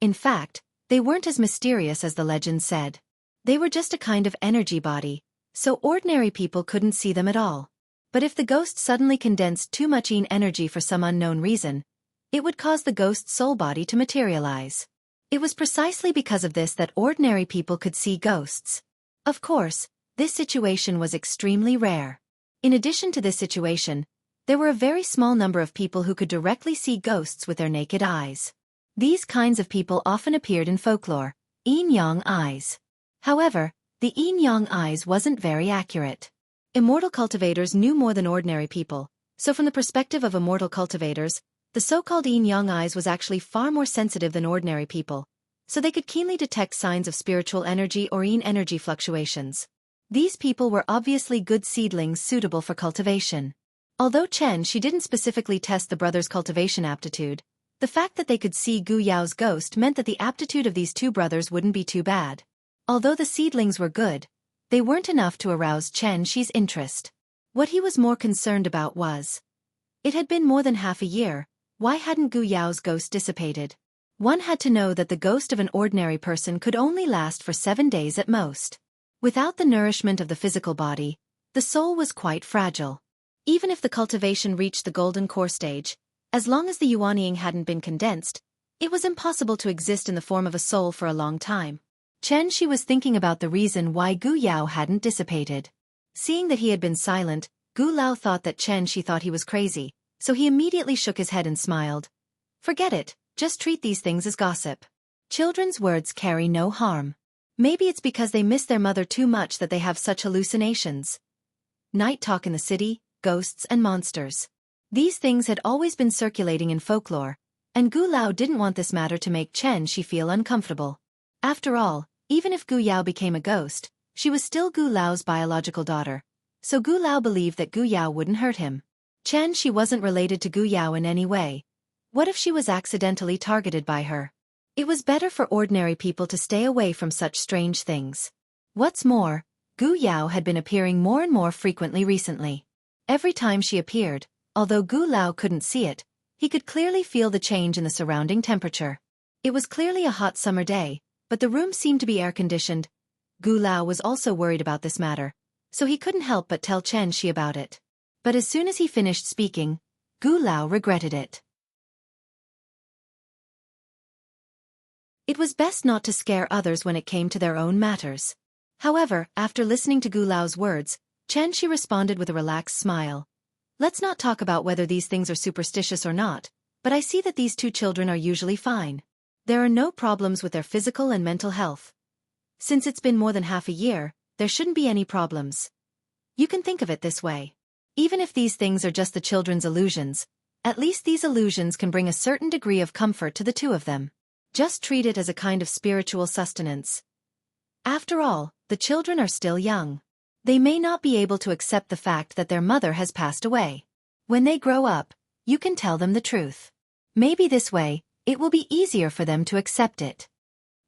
In fact, they weren't as mysterious as the legend said. They were just a kind of energy body, so ordinary people couldn't see them at all. But if the ghost suddenly condensed too much Yin energy for some unknown reason, it would cause the ghost's soul body to materialize. It was precisely because of this that ordinary people could see ghosts. Of course, this situation was extremely rare. In addition to this situation, there were a very small number of people who could directly see ghosts with their naked eyes. These kinds of people often appeared in folklore, yin-yang eyes. However, the yin-yang eyes wasn't very accurate. Immortal cultivators knew more than ordinary people, so from the perspective of immortal cultivators, the so-called yin-yang eyes was actually far more sensitive than ordinary people, so they could keenly detect signs of spiritual energy or yin energy fluctuations. These people were obviously good seedlings suitable for cultivation. Although she didn't specifically test the brothers' cultivation aptitude, the fact that they could see Gu Yao's ghost meant that the aptitude of these two brothers wouldn't be too bad. Although the seedlings were good, they weren't enough to arouse Xi's interest. What he was more concerned about was, it had been more than half a year, why hadn't Gu Yao's ghost dissipated? One had to know that the ghost of an ordinary person could only last for 7 days at most. Without the nourishment of the physical body, the soul was quite fragile. Even if the cultivation reached the golden core stage, as long as the Yuanying hadn't been condensed, it was impossible to exist in the form of a soul for a long time. She was thinking about the reason why Gu Yao hadn't dissipated. Seeing that he had been silent, Gu Lao thought that she thought he was crazy, so he immediately shook his head and smiled. Forget it, just treat these things as gossip. Children's words carry no harm. Maybe it's because they miss their mother too much that they have such hallucinations. Night talk in the city, ghosts and monsters. These things had always been circulating in folklore, and Gu Lao didn't want this matter to make Xianxia feel uncomfortable. After all, even if Gu Yao became a ghost, she was still Gu Lao's biological daughter, so Gu Lao believed that Gu Yao wouldn't hurt him. Xianxia wasn't related to Gu Yao in any way. What if she was accidentally targeted by her? It was better for ordinary people to stay away from such strange things. What's more, Gu Yao had been appearing more and more frequently recently. Every time she appeared, although Gu Lao couldn't see it, he could clearly feel the change in the surrounding temperature. It was clearly a hot summer day, but the room seemed to be air-conditioned. Gu Lao was also worried about this matter, so he couldn't help but tell Xianxia about it. But as soon as he finished speaking, Gu Lao regretted it. It was best not to scare others when it came to their own matters. However, after listening to Gu Lao's words, Xianxia responded with a relaxed smile. Let's not talk about whether these things are superstitious or not, but I see that these two children are usually fine. There are no problems with their physical and mental health. Since it's been more than half a year, there shouldn't be any problems. You can think of it this way. Even if these things are just the children's illusions, at least these illusions can bring a certain degree of comfort to the two of them. Just treat it as a kind of spiritual sustenance. After all, the children are still young. They may not be able to accept the fact that their mother has passed away. When they grow up, you can tell them the truth. Maybe this way, it will be easier for them to accept it.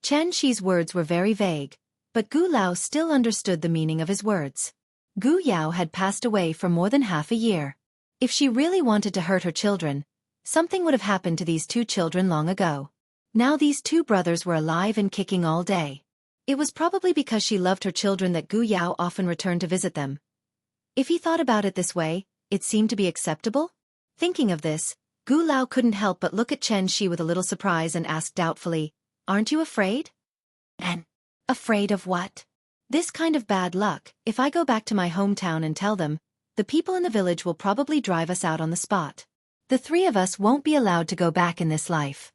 Xianxia's words were very vague, but Gu Lao still understood the meaning of his words. Gu Yao had passed away for more than half a year. If she really wanted to hurt her children, something would have happened to these two children long ago. Now these two brothers were alive and kicking all day. It was probably because she loved her children that Gu Yao often returned to visit them. If he thought about it this way, it seemed to be acceptable. Thinking of this, Gu Lao couldn't help but look at Xianxia with a little surprise and asked doubtfully, "Aren't you afraid?" "And afraid of what?" "This kind of bad luck. If I go back to my hometown and tell them, the people in the village will probably drive us out on the spot. The three of us won't be allowed to go back in this life.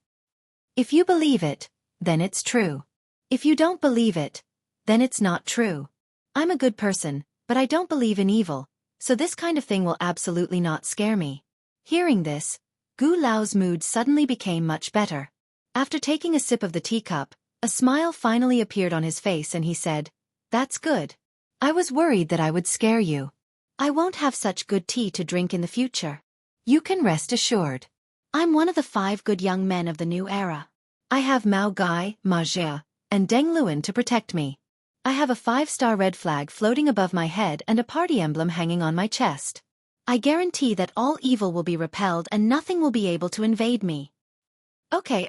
If you believe it, then it's true. If you don't believe it, then it's not true. I'm a good person, but I don't believe in evil, so this kind of thing will absolutely not scare me." Hearing this, Gu Lao's mood suddenly became much better. After taking a sip of the teacup, a smile finally appeared on his face and he said, "That's good. I was worried that I would scare you. I won't have such good tea to drink in the future. You can rest assured. I'm one of the 5 good young men of the new era. I have Mao Gai, Ma Jia, and Deng Luan to protect me. I have a 5-star red flag floating above my head and a party emblem hanging on my chest. I guarantee that all evil will be repelled and nothing will be able to invade me." Okay,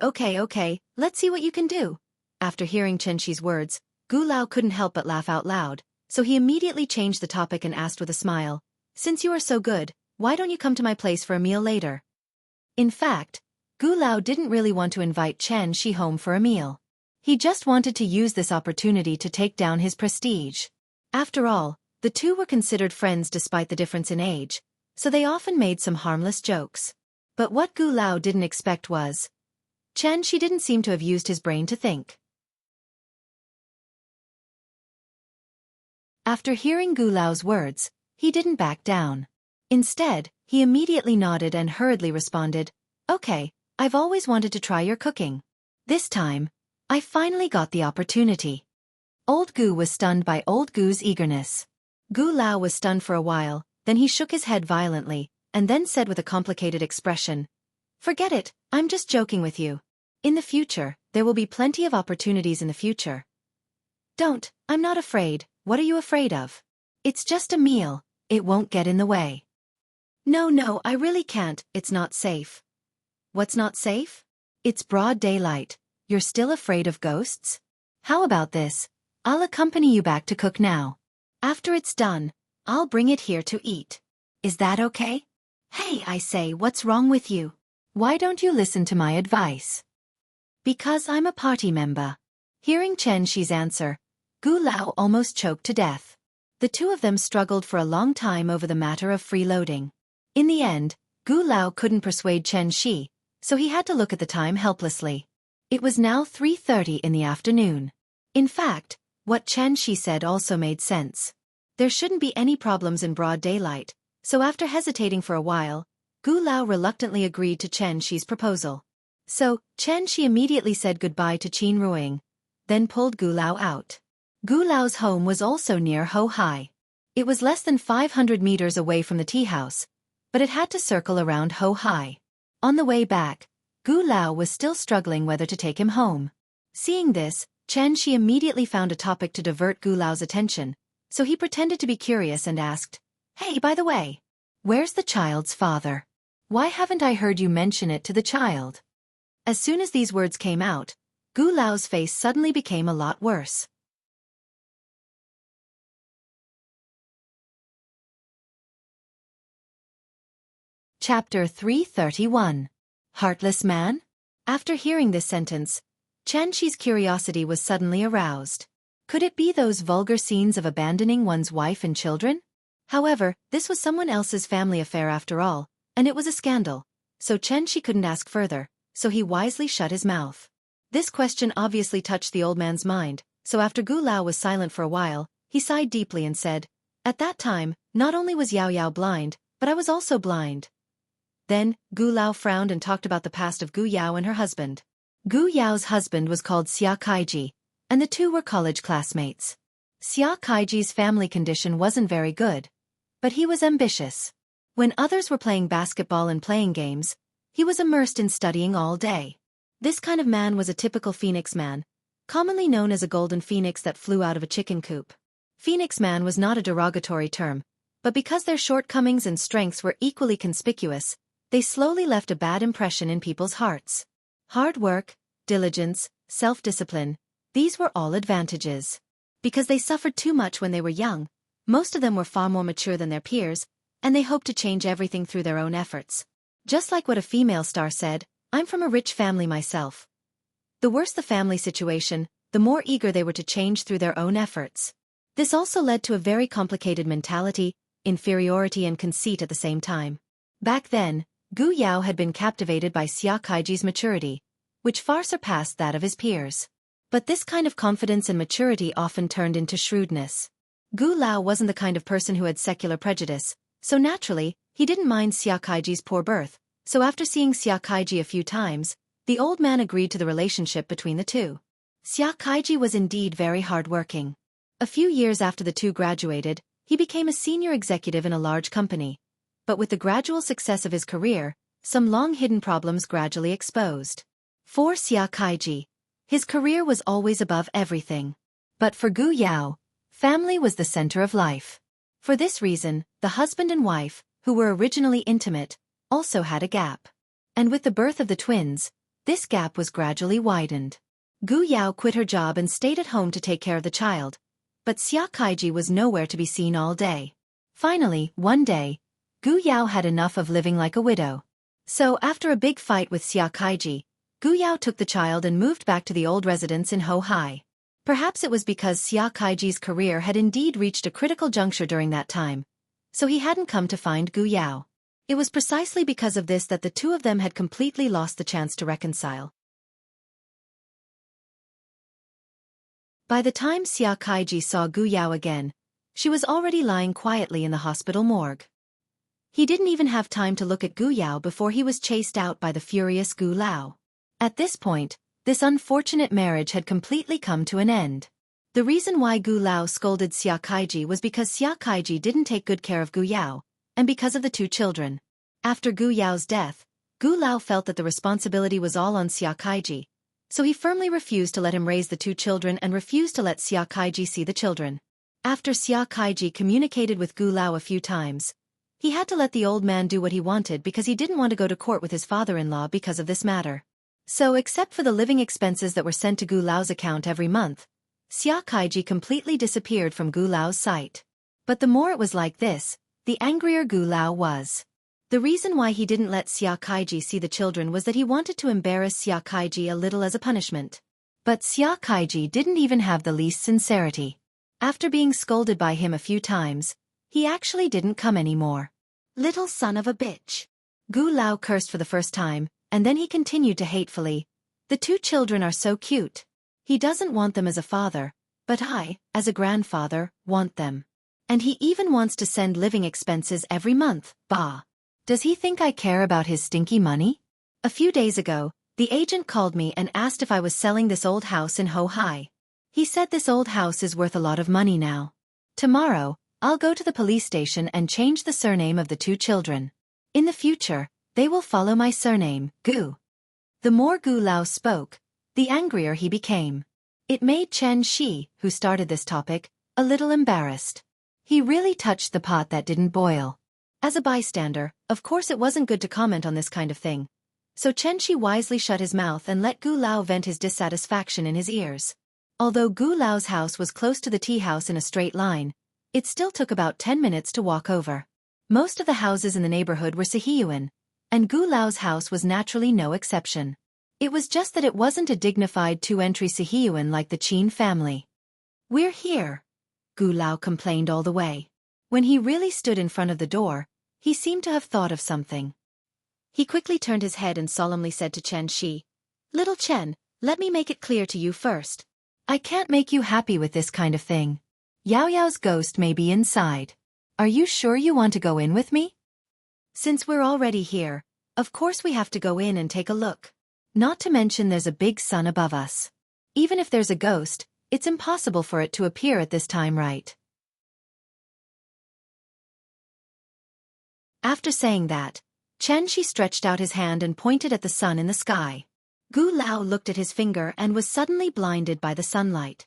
let's see what you can do. After hearing Xianxia's words, Gu Lao couldn't help but laugh out loud, so he immediately changed the topic and asked with a smile, "Since you are so good, why don't you come to my place for a meal later?" In fact, Gu Lao didn't really want to invite Xianxia home for a meal. He just wanted to use this opportunity to take down his prestige. After all, the two were considered friends despite the difference in age, so they often made some harmless jokes. But what Gu Lao didn't expect was, Xianxia didn't seem to have used his brain to think. After hearing Gu Lao's words, he didn't back down. Instead, he immediately nodded and hurriedly responded, "Okay, I've always wanted to try your cooking. This time, I finally got the opportunity." Old Gu was stunned by Old Gu's eagerness. Gu Lao was stunned for a while, then he shook his head violently, and then said with a complicated expression, "Forget it, I'm just joking with you. In the future, there will be plenty of opportunities in the future." "Don't, I'm not afraid. What are you afraid of? It's just a meal, it won't get in the way." No, I really can't, it's not safe." "What's not safe?" "It's broad daylight. You're still afraid of ghosts? How about this? I'll accompany you back to cook now. After it's done, I'll bring it here to eat. Is that okay?" "Hey, I say, what's wrong with you? Why don't you listen to my advice?" "Because I'm a party member." Hearing Xianxia's answer, Gu Lao almost choked to death. The two of them struggled for a long time over the matter of freeloading. In the end, Gu Lao couldn't persuade Xianxia, so he had to look at the time helplessly. It was now 3:30 in the afternoon. In fact, what Xianxia said also made sense. There shouldn't be any problems in broad daylight, so after hesitating for a while, Gu Lao reluctantly agreed to Xianxia's proposal. So, Xianxia immediately said goodbye to Qin Ruing, then pulled Gu Lao out. Gu Lao's home was also near Ho Hai. It was less than 500 meters away from the tea house, but it had to circle around Ho Hai. On the way back, Gu Lao was still struggling whether to take him home. Seeing this, Xianxia immediately found a topic to divert Gu Lao's attention, so he pretended to be curious and asked, "Hey, by the way, where's the child's father? Why haven't I heard you mention it to the child?" As soon as these words came out, Gu Lao's face suddenly became a lot worse. Chapter 331. Heartless Man? After hearing this sentence, Xianxia's curiosity was suddenly aroused. Could it be those vulgar scenes of abandoning one's wife and children? However, this was someone else's family affair after all, and it was a scandal, so Xianxia couldn't ask further, so he wisely shut his mouth. This question obviously touched the old man's mind, so after Gu Lao was silent for a while, he sighed deeply and said, "At that time, not only was Yao Yao blind, but I was also blind." Then, Gu Lao frowned and talked about the past of Gu Yao and her husband. Gu Yao's husband was called Xianxia, and the two were college classmates. Xianxia's family condition wasn't very good, but he was ambitious. When others were playing basketball and playing games, he was immersed in studying all day. This kind of man was a typical phoenix man, commonly known as a golden phoenix that flew out of a chicken coop. Phoenix man was not a derogatory term, but because their shortcomings and strengths were equally conspicuous, they slowly left a bad impression in people's hearts. Hard work, diligence, self-discipline, these were all advantages. Because they suffered too much when they were young, most of them were far more mature than their peers, and they hoped to change everything through their own efforts. Just like what a female star said, "I'm from a rich family myself." The worse the family situation, the more eager they were to change through their own efforts. This also led to a very complicated mentality, inferiority and conceit at the same time. Back then, Gu Yao had been captivated by Xianxia's maturity, which far surpassed that of his peers. But this kind of confidence and maturity often turned into shrewdness. Gu Lao wasn't the kind of person who had secular prejudice, so naturally, he didn't mind Xianxia's poor birth, so after seeing Xianxia a few times, the old man agreed to the relationship between the two. Xianxia was indeed very hard-working. A few years after the two graduated, he became a senior executive in a large company. But with the gradual success of his career, some long-hidden problems gradually exposed. For Xianxia, his career was always above everything. But for Gu Yao, family was the center of life. For this reason, the husband and wife, who were originally intimate, also had a gap. And with the birth of the twins, this gap was gradually widened. Gu Yao quit her job and stayed at home to take care of the child, but Xianxia was nowhere to be seen all day. Finally, one day, Gu Yao had enough of living like a widow. So after a big fight with Xianxia, Gu Yao took the child and moved back to the old residence in Ho Hai. Perhaps it was because Xianxia's career had indeed reached a critical juncture during that time, so he hadn't come to find Gu Yao. It was precisely because of this that the two of them had completely lost the chance to reconcile. By the time Xianxia saw Gu Yao again, she was already lying quietly in the hospital morgue. He didn't even have time to look at Gu Yao before he was chased out by the furious Gu Lao. At this point, this unfortunate marriage had completely come to an end. The reason why Gu Lao scolded Xianxia was because Xianxia didn't take good care of Gu Yao, and because of the two children. After Gu Yao's death, Gu Lao felt that the responsibility was all on Xianxia, so he firmly refused to let him raise the two children and refused to let Xianxia see the children. After Xianxia communicated with Gu Lao a few times, he had to let the old man do what he wanted because he didn't want to go to court with his father-in-law because of this matter. So except for the living expenses that were sent to Gu Lao's account every month, Xianxia completely disappeared from Gu Lao's sight. But the more it was like this, the angrier Gu Lao was. The reason why he didn't let Xianxia see the children was that he wanted to embarrass Xianxia a little as a punishment. But Xianxia didn't even have the least sincerity. After being scolded by him a few times, he actually didn't come anymore. "Little son of a bitch." Gu Lao cursed for the first time, and then he continued to hatefully, The two children are so cute. He doesn't want them as a father, but I, as a grandfather, want them. And he even wants to send living expenses every month, bah. Does he think I care about his stinky money? A few days ago, the agent called me and asked if I was selling this old house in Ho-Hai. He said this old house is worth a lot of money now. Tomorrow, I'll go to the police station and change the surname of the two children. In the future, they will follow my surname, Gu. The more Gu Lao spoke, the angrier he became. It made Chen Shi, who started this topic, a little embarrassed. He really touched the pot that didn't boil. As a bystander, of course it wasn't good to comment on this kind of thing. So Chen Shi wisely shut his mouth and let Gu Lao vent his dissatisfaction in his ears. Although Gu Lao's house was close to the tea house in a straight line, it still took about 10 minutes to walk over. Most of the houses in the neighborhood were Sihiyuan, and Gu Lao's house was naturally no exception. It was just that it wasn't a dignified two-entry Sihiyuan like the Qin family. "We're here," Gu Lao complained all the way. When he really stood in front of the door, he seemed to have thought of something. He quickly turned his head and solemnly said to Chen Shi, "Little Chen, let me make it clear to you first. I can't make you happy with this kind of thing. Yao Yao's ghost may be inside. Are you sure you want to go in with me? Since we're already here, of course we have to go in and take a look. Not to mention there's a big sun above us. Even if there's a ghost, it's impossible for it to appear at this time, right?" After saying that, Chen Shi stretched out his hand and pointed at the sun in the sky. Gu Lao looked at his finger and was suddenly blinded by the sunlight.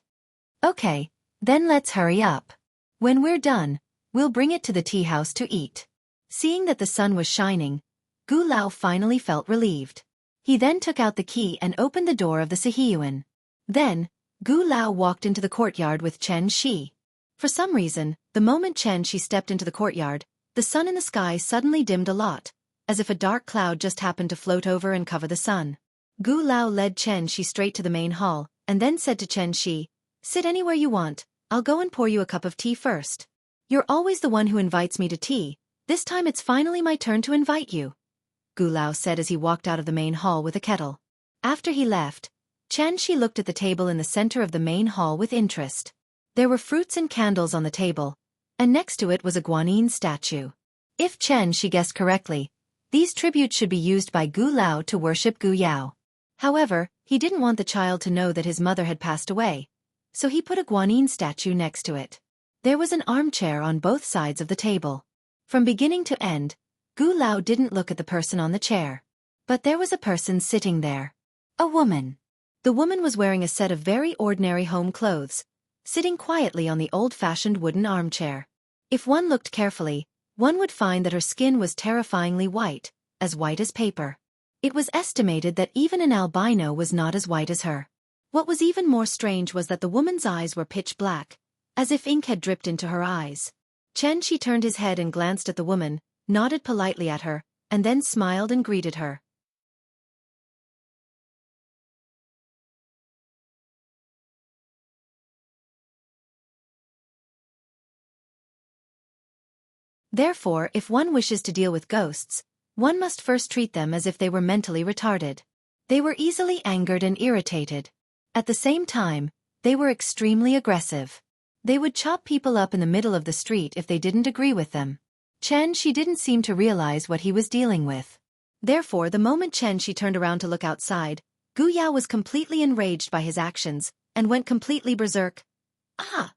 "Okay, then let's hurry up. When we're done, we'll bring it to the tea house to eat." Seeing that the sun was shining, Gu Lao finally felt relieved. He then took out the key and opened the door of the Sihiyuan. Then, Gu Lao walked into the courtyard with Chen Shi. For some reason, the moment Chen Shi stepped into the courtyard, the sun in the sky suddenly dimmed a lot, as if a dark cloud just happened to float over and cover the sun. Gu Lao led Chen Shi straight to the main hall, and then said to Chen Shi, "Sit anywhere you want, I'll go and pour you a cup of tea first. You're always the one who invites me to tea, this time it's finally my turn to invite you," Gu Lao said as he walked out of the main hall with a kettle. After he left, Chen Shi looked at the table in the center of the main hall with interest. There were fruits and candles on the table, and next to it was a guanyin statue. If Chen Shi guessed correctly, these tributes should be used by Gu Lao to worship Gu Yao. However, he didn't want the child to know that his mother had passed away, so he put a guanyin statue next to it. There was an armchair on both sides of the table. From beginning to end, Gu Lao didn't look at the person on the chair. But there was a person sitting there. A woman. The woman was wearing a set of very ordinary home clothes, sitting quietly on the old-fashioned wooden armchair. If one looked carefully, one would find that her skin was terrifyingly white as paper. It was estimated that even an albino was not as white as her. What was even more strange was that the woman's eyes were pitch black, as if ink had dripped into her eyes. Chen Shi turned his head and glanced at the woman, nodded politely at her, and then smiled and greeted her. Therefore, if one wishes to deal with ghosts, one must first treat them as if they were mentally retarded. They were easily angered and irritated. At the same time, they were extremely aggressive. They would chop people up in the middle of the street if they didn't agree with them. Chen Shi didn't seem to realize what he was dealing with. Therefore, the moment Chen Shi turned around to look outside, Gu Yao was completely enraged by his actions and went completely berserk. "Ah!"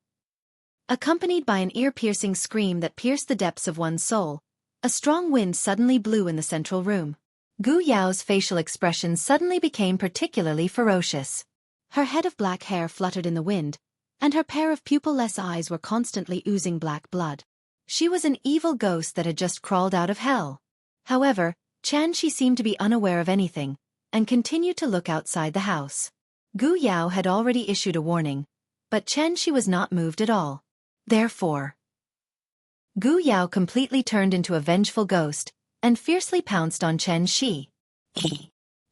Accompanied by an ear-piercing scream that pierced the depths of one's soul, a strong wind suddenly blew in the central room. Gu Yao's facial expression suddenly became particularly ferocious. Her head of black hair fluttered in the wind, and her pair of pupil-less eyes were constantly oozing black blood. She was an evil ghost that had just crawled out of hell. However, Chen Shi seemed to be unaware of anything, and continued to look outside the house. Gu Yao had already issued a warning, but Chen Shi was not moved at all. Therefore, Gu Yao completely turned into a vengeful ghost, and fiercely pounced on Chen Shi.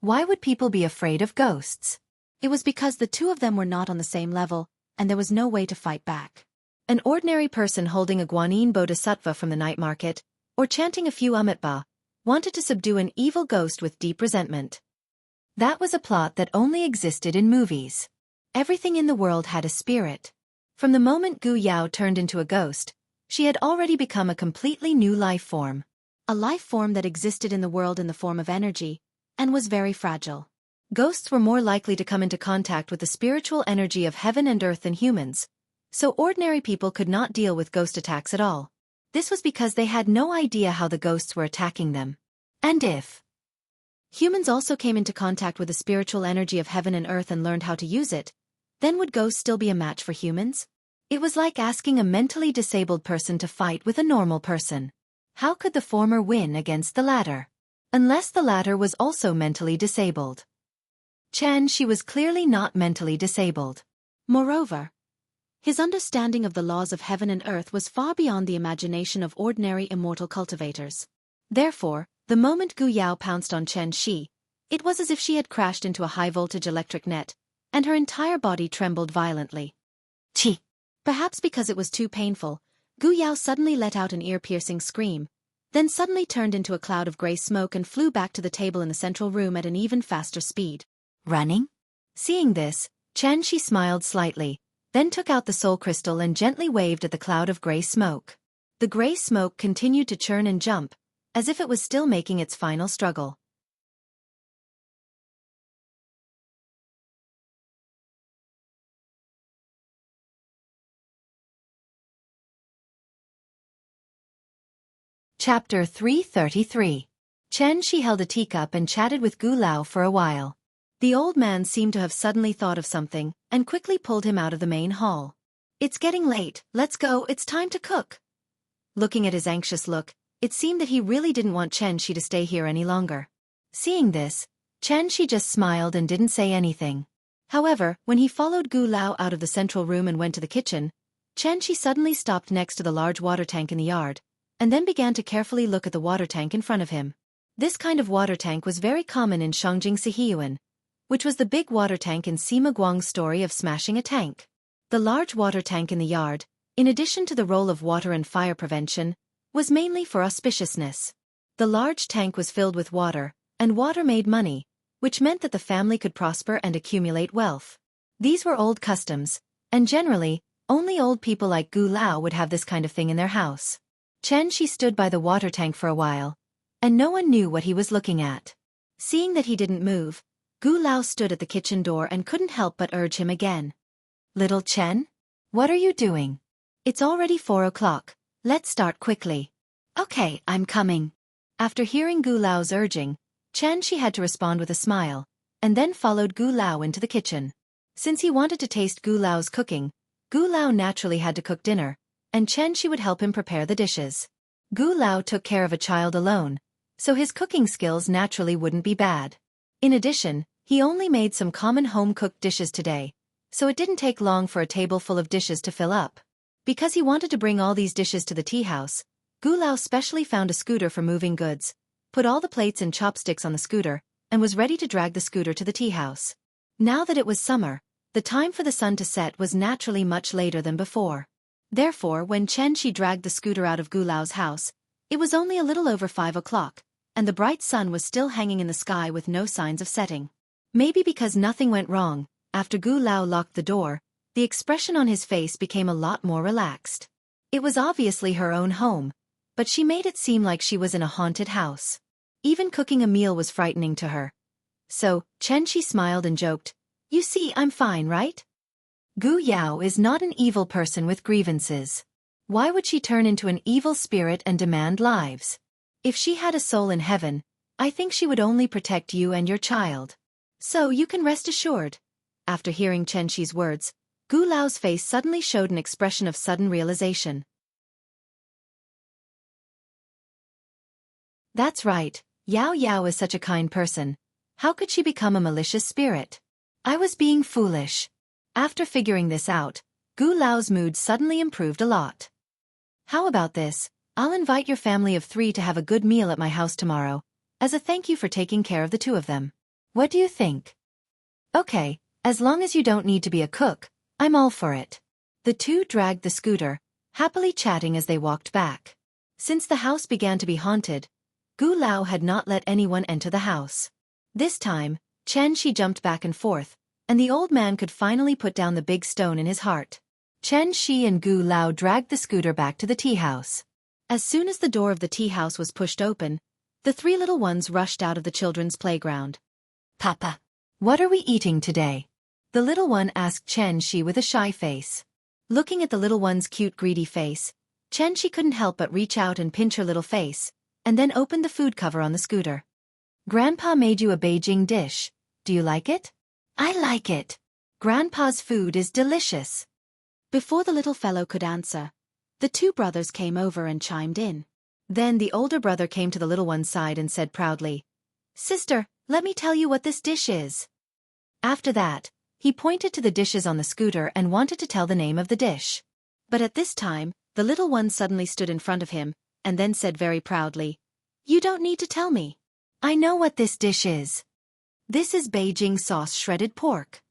Why would people be afraid of ghosts? It was because the two of them were not on the same level, and there was no way to fight back. An ordinary person holding a guanyin bodhisattva from the night market, or chanting a few Amitabha, wanted to subdue an evil ghost with deep resentment. That was a plot that only existed in movies. Everything in the world had a spirit. From the moment Gu Yao turned into a ghost, she had already become a completely new life form. A life form that existed in the world in the form of energy, and was very fragile. Ghosts were more likely to come into contact with the spiritual energy of heaven and earth than humans, so ordinary people could not deal with ghost attacks at all. This was because they had no idea how the ghosts were attacking them. And if humans also came into contact with the spiritual energy of heaven and earth and learned how to use it, then would ghosts still be a match for humans? It was like asking a mentally disabled person to fight with a normal person. How could the former win against the latter? Unless the latter was also mentally disabled. She was clearly not mentally disabled. Moreover, his understanding of the laws of heaven and earth was far beyond the imagination of ordinary immortal cultivators. Therefore, the moment Gu Yao pounced on Shi, it was as if she had crashed into a high-voltage electric net, and her entire body trembled violently. Chi! Perhaps because it was too painful, Gu Yao suddenly let out an ear-piercing scream, then suddenly turned into a cloud of grey smoke and flew back to the table in the central room at an even faster speed. Running? Seeing this, Shi smiled slightly, then took out the soul crystal and gently waved at the cloud of grey smoke. The grey smoke continued to churn and jump, as if it was still making its final struggle. Chapter 333. Shi held a teacup and chatted with Gu Lao for a while. The old man seemed to have suddenly thought of something, and quickly pulled him out of the main hall. It's getting late, let's go, it's time to cook. Looking at his anxious look, it seemed that he really didn't want Shi to stay here any longer. Seeing this, Shi just smiled and didn't say anything. However, when he followed Gu Lao out of the central room and went to the kitchen, Shi suddenly stopped next to the large water tank in the yard, and then began to carefully look at the water tank in front of him. This kind of water tank was very common in Shangjing Sihiyuan, which was the big water tank in Sima Guang's story of smashing a tank. The large water tank in the yard, in addition to the role of water and fire prevention, was mainly for auspiciousness. The large tank was filled with water, and water made money, which meant that the family could prosper and accumulate wealth. These were old customs, and generally, only old people like Gu Lao would have this kind of thing in their house. Shi stood by the water tank for a while, and no one knew what he was looking at. Seeing that he didn't move, Gu Lao stood at the kitchen door and couldn't help but urge him again. Little Chen? What are you doing? It's already 4 o'clock, let's start quickly. Okay, I'm coming. After hearing Gu Lao's urging, Shi had to respond with a smile, and then followed Gu Lao into the kitchen. Since he wanted to taste Gu Lao's cooking, Gu Lao naturally had to cook dinner, and Shi would help him prepare the dishes. Gu Lao took care of a child alone, so his cooking skills naturally wouldn't be bad. In addition, he only made some common home-cooked dishes today, so it didn't take long for a table full of dishes to fill up. Because he wanted to bring all these dishes to the tea house, Gu Lao specially found a scooter for moving goods, put all the plates and chopsticks on the scooter, and was ready to drag the scooter to the tea house. Now that it was summer, the time for the sun to set was naturally much later than before. Therefore, when Shi dragged the scooter out of Gu Lao's house, it was only a little over 5 o'clock, and the bright sun was still hanging in the sky with no signs of setting. Maybe because nothing went wrong, after Gu Lao locked the door, the expression on his face became a lot more relaxed. It was obviously her own home, but she made it seem like she was in a haunted house. Even cooking a meal was frightening to her. So, Shi smiled and joked, "You see, I'm fine, right? Gu Yao is not an evil person with grievances. Why would she turn into an evil spirit and demand lives? If she had a soul in heaven, I think she would only protect you and your child. So you can rest assured." After hearing Shi's words, Gu Lao's face suddenly showed an expression of sudden realization. That's right, Yao Yao is such a kind person. How could she become a malicious spirit? I was being foolish. After figuring this out, Gu Lao's mood suddenly improved a lot. How about this? I'll invite your family of 3 to have a good meal at my house tomorrow, as a thank you for taking care of the 2 of them. What do you think? Okay, as long as you don't need to be a cook, I'm all for it. The 2 dragged the scooter, happily chatting as they walked back. Since the house began to be haunted, Gu Lao had not let anyone enter the house. This time, Xianxia jumped back and forth, and the old man could finally put down the big stone in his heart. Xianxia and Gu Lao dragged the scooter back to the tea house. As soon as the door of the tea house was pushed open, the three little ones rushed out of the children's playground. Papa, what are we eating today? The little one asked Xianxia with a shy face. Looking at the little one's cute greedy face, Xianxia couldn't help but reach out and pinch her little face, and then opened the food cover on the scooter. Grandpa made you a Beijing dish. Do you like it? I like it. Grandpa's food is delicious. Before the little fellow could answer, the two brothers came over and chimed in. Then the older brother came to the little one's side and said proudly, "Sister, let me tell you what this dish is." After that, he pointed to the dishes on the scooter and wanted to tell the name of the dish. But at this time, the little one suddenly stood in front of him, and then said very proudly, "You don't need to tell me. I know what this dish is. This is Beijing sauce shredded pork.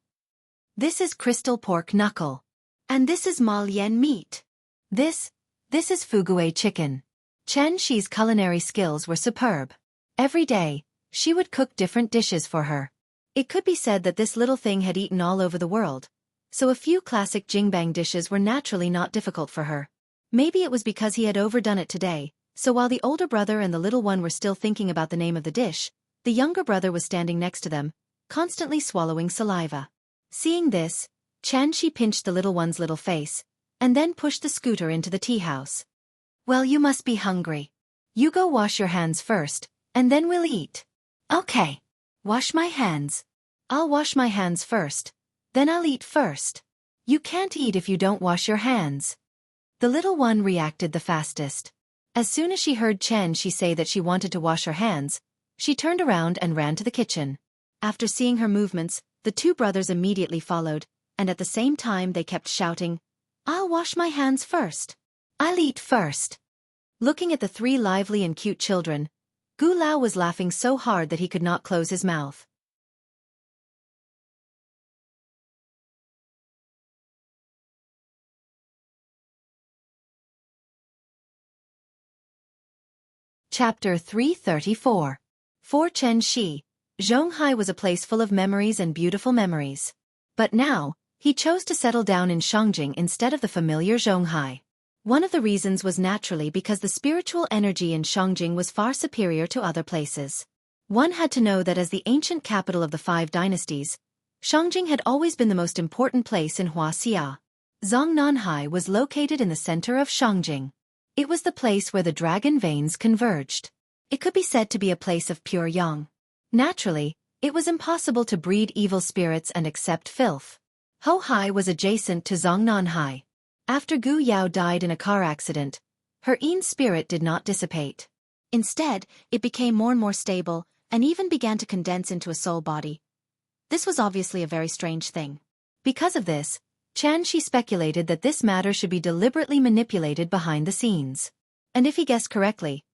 This is crystal pork knuckle. And this is Malian meat. This is Fugue chicken." Xianxia's culinary skills were superb. Every day, she would cook different dishes for her. It could be said that this little thing had eaten all over the world, so a few classic Jingbang dishes were naturally not difficult for her. Maybe it was because he had overdone it today, so while the older brother and the little one were still thinking about the name of the dish, the younger brother was standing next to them, constantly swallowing saliva. Seeing this, Xianxia pinched the little one's little face, and then pushed the scooter into the tea house. "Well, you must be hungry. You go wash your hands first, and then we'll eat." "Okay. Wash my hands." "I'll wash my hands first, then I'll eat first." "You can't eat if you don't wash your hands." The little one reacted the fastest. As soon as she heard Xianxia say that she wanted to wash her hands, she turned around and ran to the kitchen. After seeing her movements, the two brothers immediately followed, and at the same time they kept shouting, "I'll wash my hands first. I'll eat first." Looking at the three lively and cute children, Gu Lao was laughing so hard that he could not close his mouth. Chapter 334. For Xianxia, Zhonghai was a place full of memories and beautiful memories. But now, he chose to settle down in Shangjing instead of the familiar Zhonghai. One of the reasons was naturally because the spiritual energy in Shangjing was far superior to other places. One had to know that as the ancient capital of the 5 dynasties, Shangjing had always been the most important place in Wuxia. Zongnanhai was located in the center of Shangjing. It was the place where the dragon veins converged. It could be said to be a place of pure yang. Naturally, it was impossible to breed evil spirits and accept filth. Hohai was adjacent to Zongnanhai. After Gu Yao died in a car accident, her Yin spirit did not dissipate. Instead, it became more and more stable, and even began to condense into a soul body. This was obviously a very strange thing. Because of this, Xianxia speculated that this matter should be deliberately manipulated behind the scenes. And if he guessed correctly,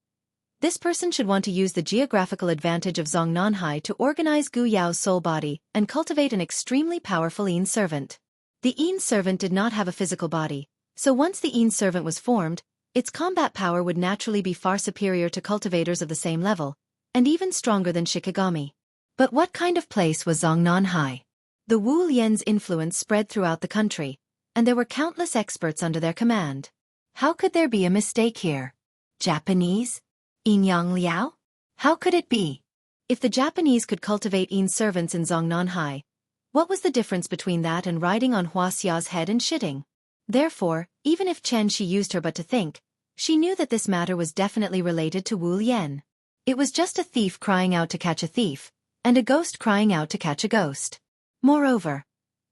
this person should want to use the geographical advantage of Zongnanhai to organize Gu Yao's soul body and cultivate an extremely powerful Yin servant. The Yin servant did not have a physical body, so once the Yin servant was formed, its combat power would naturally be far superior to cultivators of the same level, and even stronger than Shikigami. But what kind of place was Zongnanhai? The Wu Lian's influence spread throughout the country, and there were countless experts under their command. How could there be a mistake here? Japanese? Yin Liao? How could it be? If the Japanese could cultivate Yin servants in Zongnanhai, what was the difference between that and riding on Huaxia's head and shitting? Therefore, even if Xianxia used her but to think, she knew that this matter was definitely related to Wu Lian. It was just a thief crying out to catch a thief, and a ghost crying out to catch a ghost. Moreover,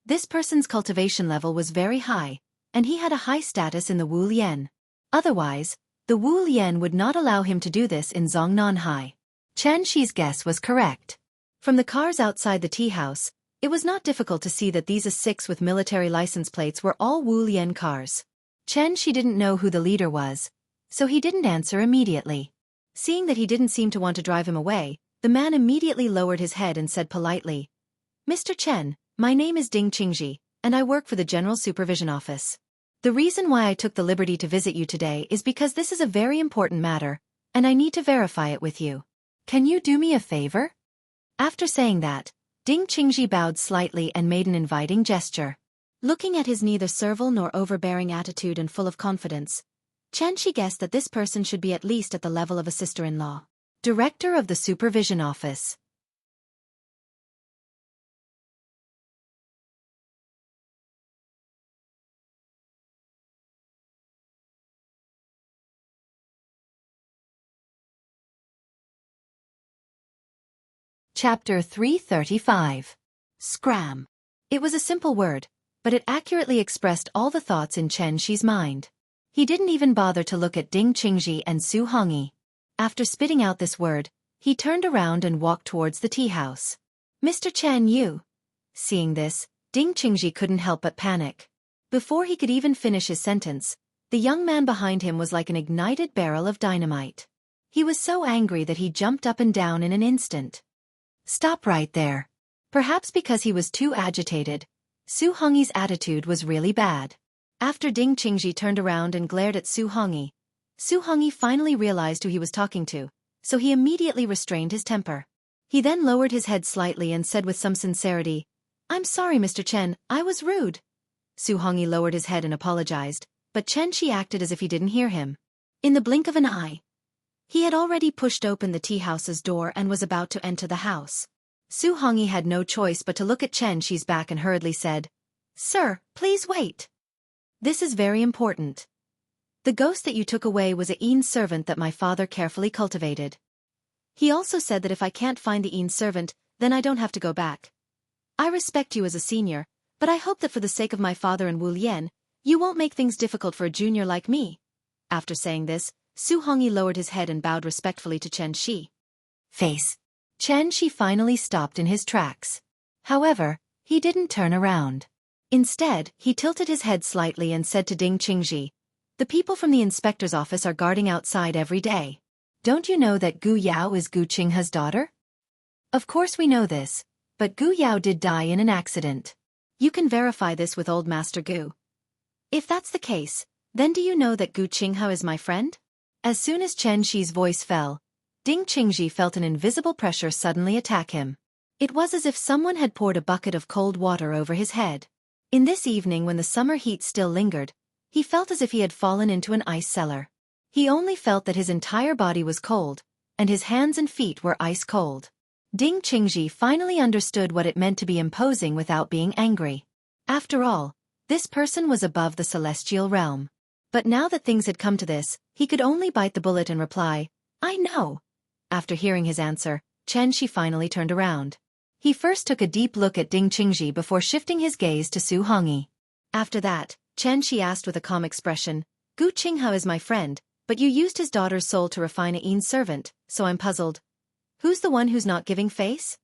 this person's cultivation level was very high, and he had a high status in the Wu Lian. Otherwise, the Wu Lian would not allow him to do this in Zongnanhai. Xianxia's guess was correct. From the cars outside the tea house, it was not difficult to see that these A6 with military license plates were all Wu Lian cars. Xianxia didn't know who the leader was, so he didn't answer immediately. Seeing that he didn't seem to want to drive him away, the man immediately lowered his head and said politely, "Mr. Chen, my name is Ding Qingji, and I work for the General Supervision Office. The reason why I took the liberty to visit you today is because this is a very important matter, and I need to verify it with you. Can you do me a favor?" After saying that, Ding Qingji bowed slightly and made an inviting gesture. Looking at his neither servile nor overbearing attitude and full of confidence, Xianxia guessed that this person should be at least at the level of a sister-in-law. Director of the Supervision Office. Chapter 335. Scram. It was a simple word, but it accurately expressed all the thoughts in Xianxi's mind. He didn't even bother to look at Ding Qingji and Su Hongyi. After spitting out this word, he turned around and walked towards the tea house. Mr. Chen Yu. Seeing this, Ding Qingji couldn't help but panic. Before he could even finish his sentence, the young man behind him was like an ignited barrel of dynamite. He was so angry that he jumped up and down in an instant. Stop right there. Perhaps because he was too agitated, Su Hongyi's attitude was really bad. After Ding Qingji turned around and glared at Su Hongyi finally realized who he was talking to, so he immediately restrained his temper. He then lowered his head slightly and said with some sincerity, "I'm sorry, Mr. Chen, I was rude." Su Hongyi lowered his head and apologized, but Xianxia acted as if he didn't hear him. In the blink of an eye, he had already pushed open the tea house's door and was about to enter the house. Su Hongyi had no choice but to look at Xianxi's back and hurriedly said, "Sir, please wait. This is very important. The ghost that you took away was a Yin servant that my father carefully cultivated. He also said that if I can't find the Yin servant, then I don't have to go back. I respect you as a senior, but I hope that for the sake of my father and Wu Lian, you won't make things difficult for a junior like me." After saying this, Su Hongyi lowered his head and bowed respectfully to Xianxia. Face. Xianxia finally stopped in his tracks. However, he didn't turn around. Instead, he tilted his head slightly and said to Ding Qingji, "The people from the inspector's office are guarding outside every day. Don't you know that Gu Yao is Gu Qinghe's daughter?" "Of course we know this, but Gu Yao did die in an accident. You can verify this with old Master Gu. If that's the case, then do you know that Gu Qinghe is my friend?" As soon as Xianxi's voice fell, Ding Qingji felt an invisible pressure suddenly attack him. It was as if someone had poured a bucket of cold water over his head. In this evening when the summer heat still lingered, he felt as if he had fallen into an ice cellar. He only felt that his entire body was cold, and his hands and feet were ice cold. Ding Qingji finally understood what it meant to be imposing without being angry. After all, this person was above the celestial realm. But now that things had come to this, he could only bite the bullet and reply, "I know." After hearing his answer, Xianxia finally turned around. He first took a deep look at Ding Qingji before shifting his gaze to Su Hongyi. After that, Xianxia asked with a calm expression, "Gu Qinghe is my friend, but you used his daughter's soul to refine a Yin servant, so I'm puzzled. Who's the one who's not giving face?"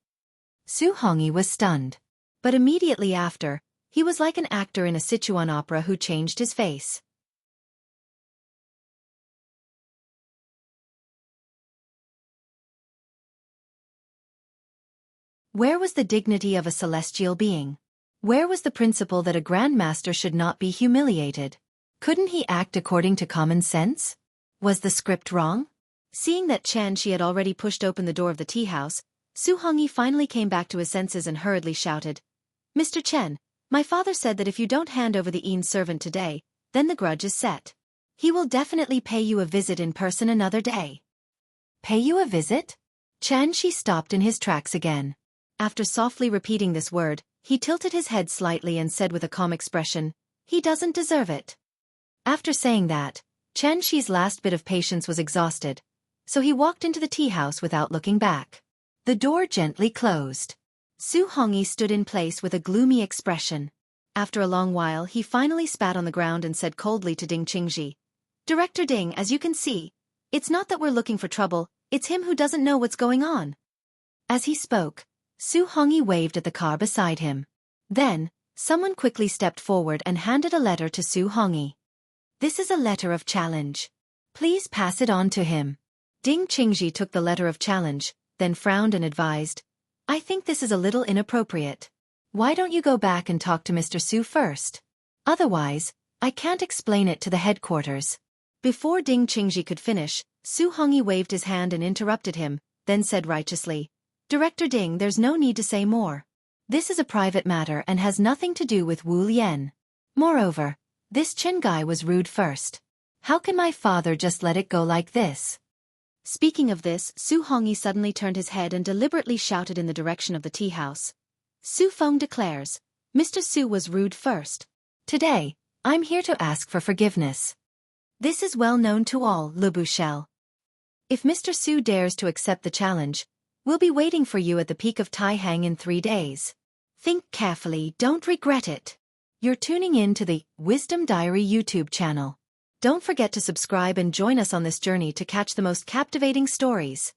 Su Hongyi was stunned. But immediately after, he was like an actor in a Sichuan opera who changed his face. Where was the dignity of a celestial being? Where was the principle that a Grand Master should not be humiliated? Couldn't he act according to common sense? Was the script wrong? Seeing that Xianxia had already pushed open the door of the tea house, Su Hongyi finally came back to his senses and hurriedly shouted, "Mr. Chen, my father said that if you don't hand over the Yin servant today, then the grudge is set. He will definitely pay you a visit in person another day." "Pay you a visit?" Xianxia stopped in his tracks again. After softly repeating this word, he tilted his head slightly and said with a calm expression, "He doesn't deserve it." After saying that, Xianxi's last bit of patience was exhausted, so he walked into the tea house without looking back. The door gently closed. Su Hongyi stood in place with a gloomy expression. After a long while he finally spat on the ground and said coldly to Ding Qingji, "Director Ding, as you can see, it's not that we're looking for trouble, it's him who doesn't know what's going on." As he spoke, Su Hongyi waved at the car beside him. Then, someone quickly stepped forward and handed a letter to Su Hongyi. "This is a letter of challenge. Please pass it on to him." Ding Qingji took the letter of challenge, then frowned and advised, "I think this is a little inappropriate. Why don't you go back and talk to Mr. Su first? Otherwise, I can't explain it to the headquarters." Before Ding Qingji could finish, Su Hongyi waved his hand and interrupted him, then said righteously, "Director Ding, there's no need to say more. This is a private matter and has nothing to do with Wu Lian. Moreover, this Chen guy was rude first. How can my father just let it go like this? Speaking of this, Su Hongyi suddenly turned his head and deliberately shouted in the direction of the tea house. Su Feng declares, Mr. Su was rude first. Today, I'm here to ask for forgiveness. This is well known to all, Le Bouchel. If Mr. Su dares to accept the challenge, we'll be waiting for you at the peak of Taihang in 3 days. Think carefully, don't regret it. You're tuning in to the Wisdom Diary YouTube channel. Don't forget to subscribe and join us on this journey to catch the most captivating stories.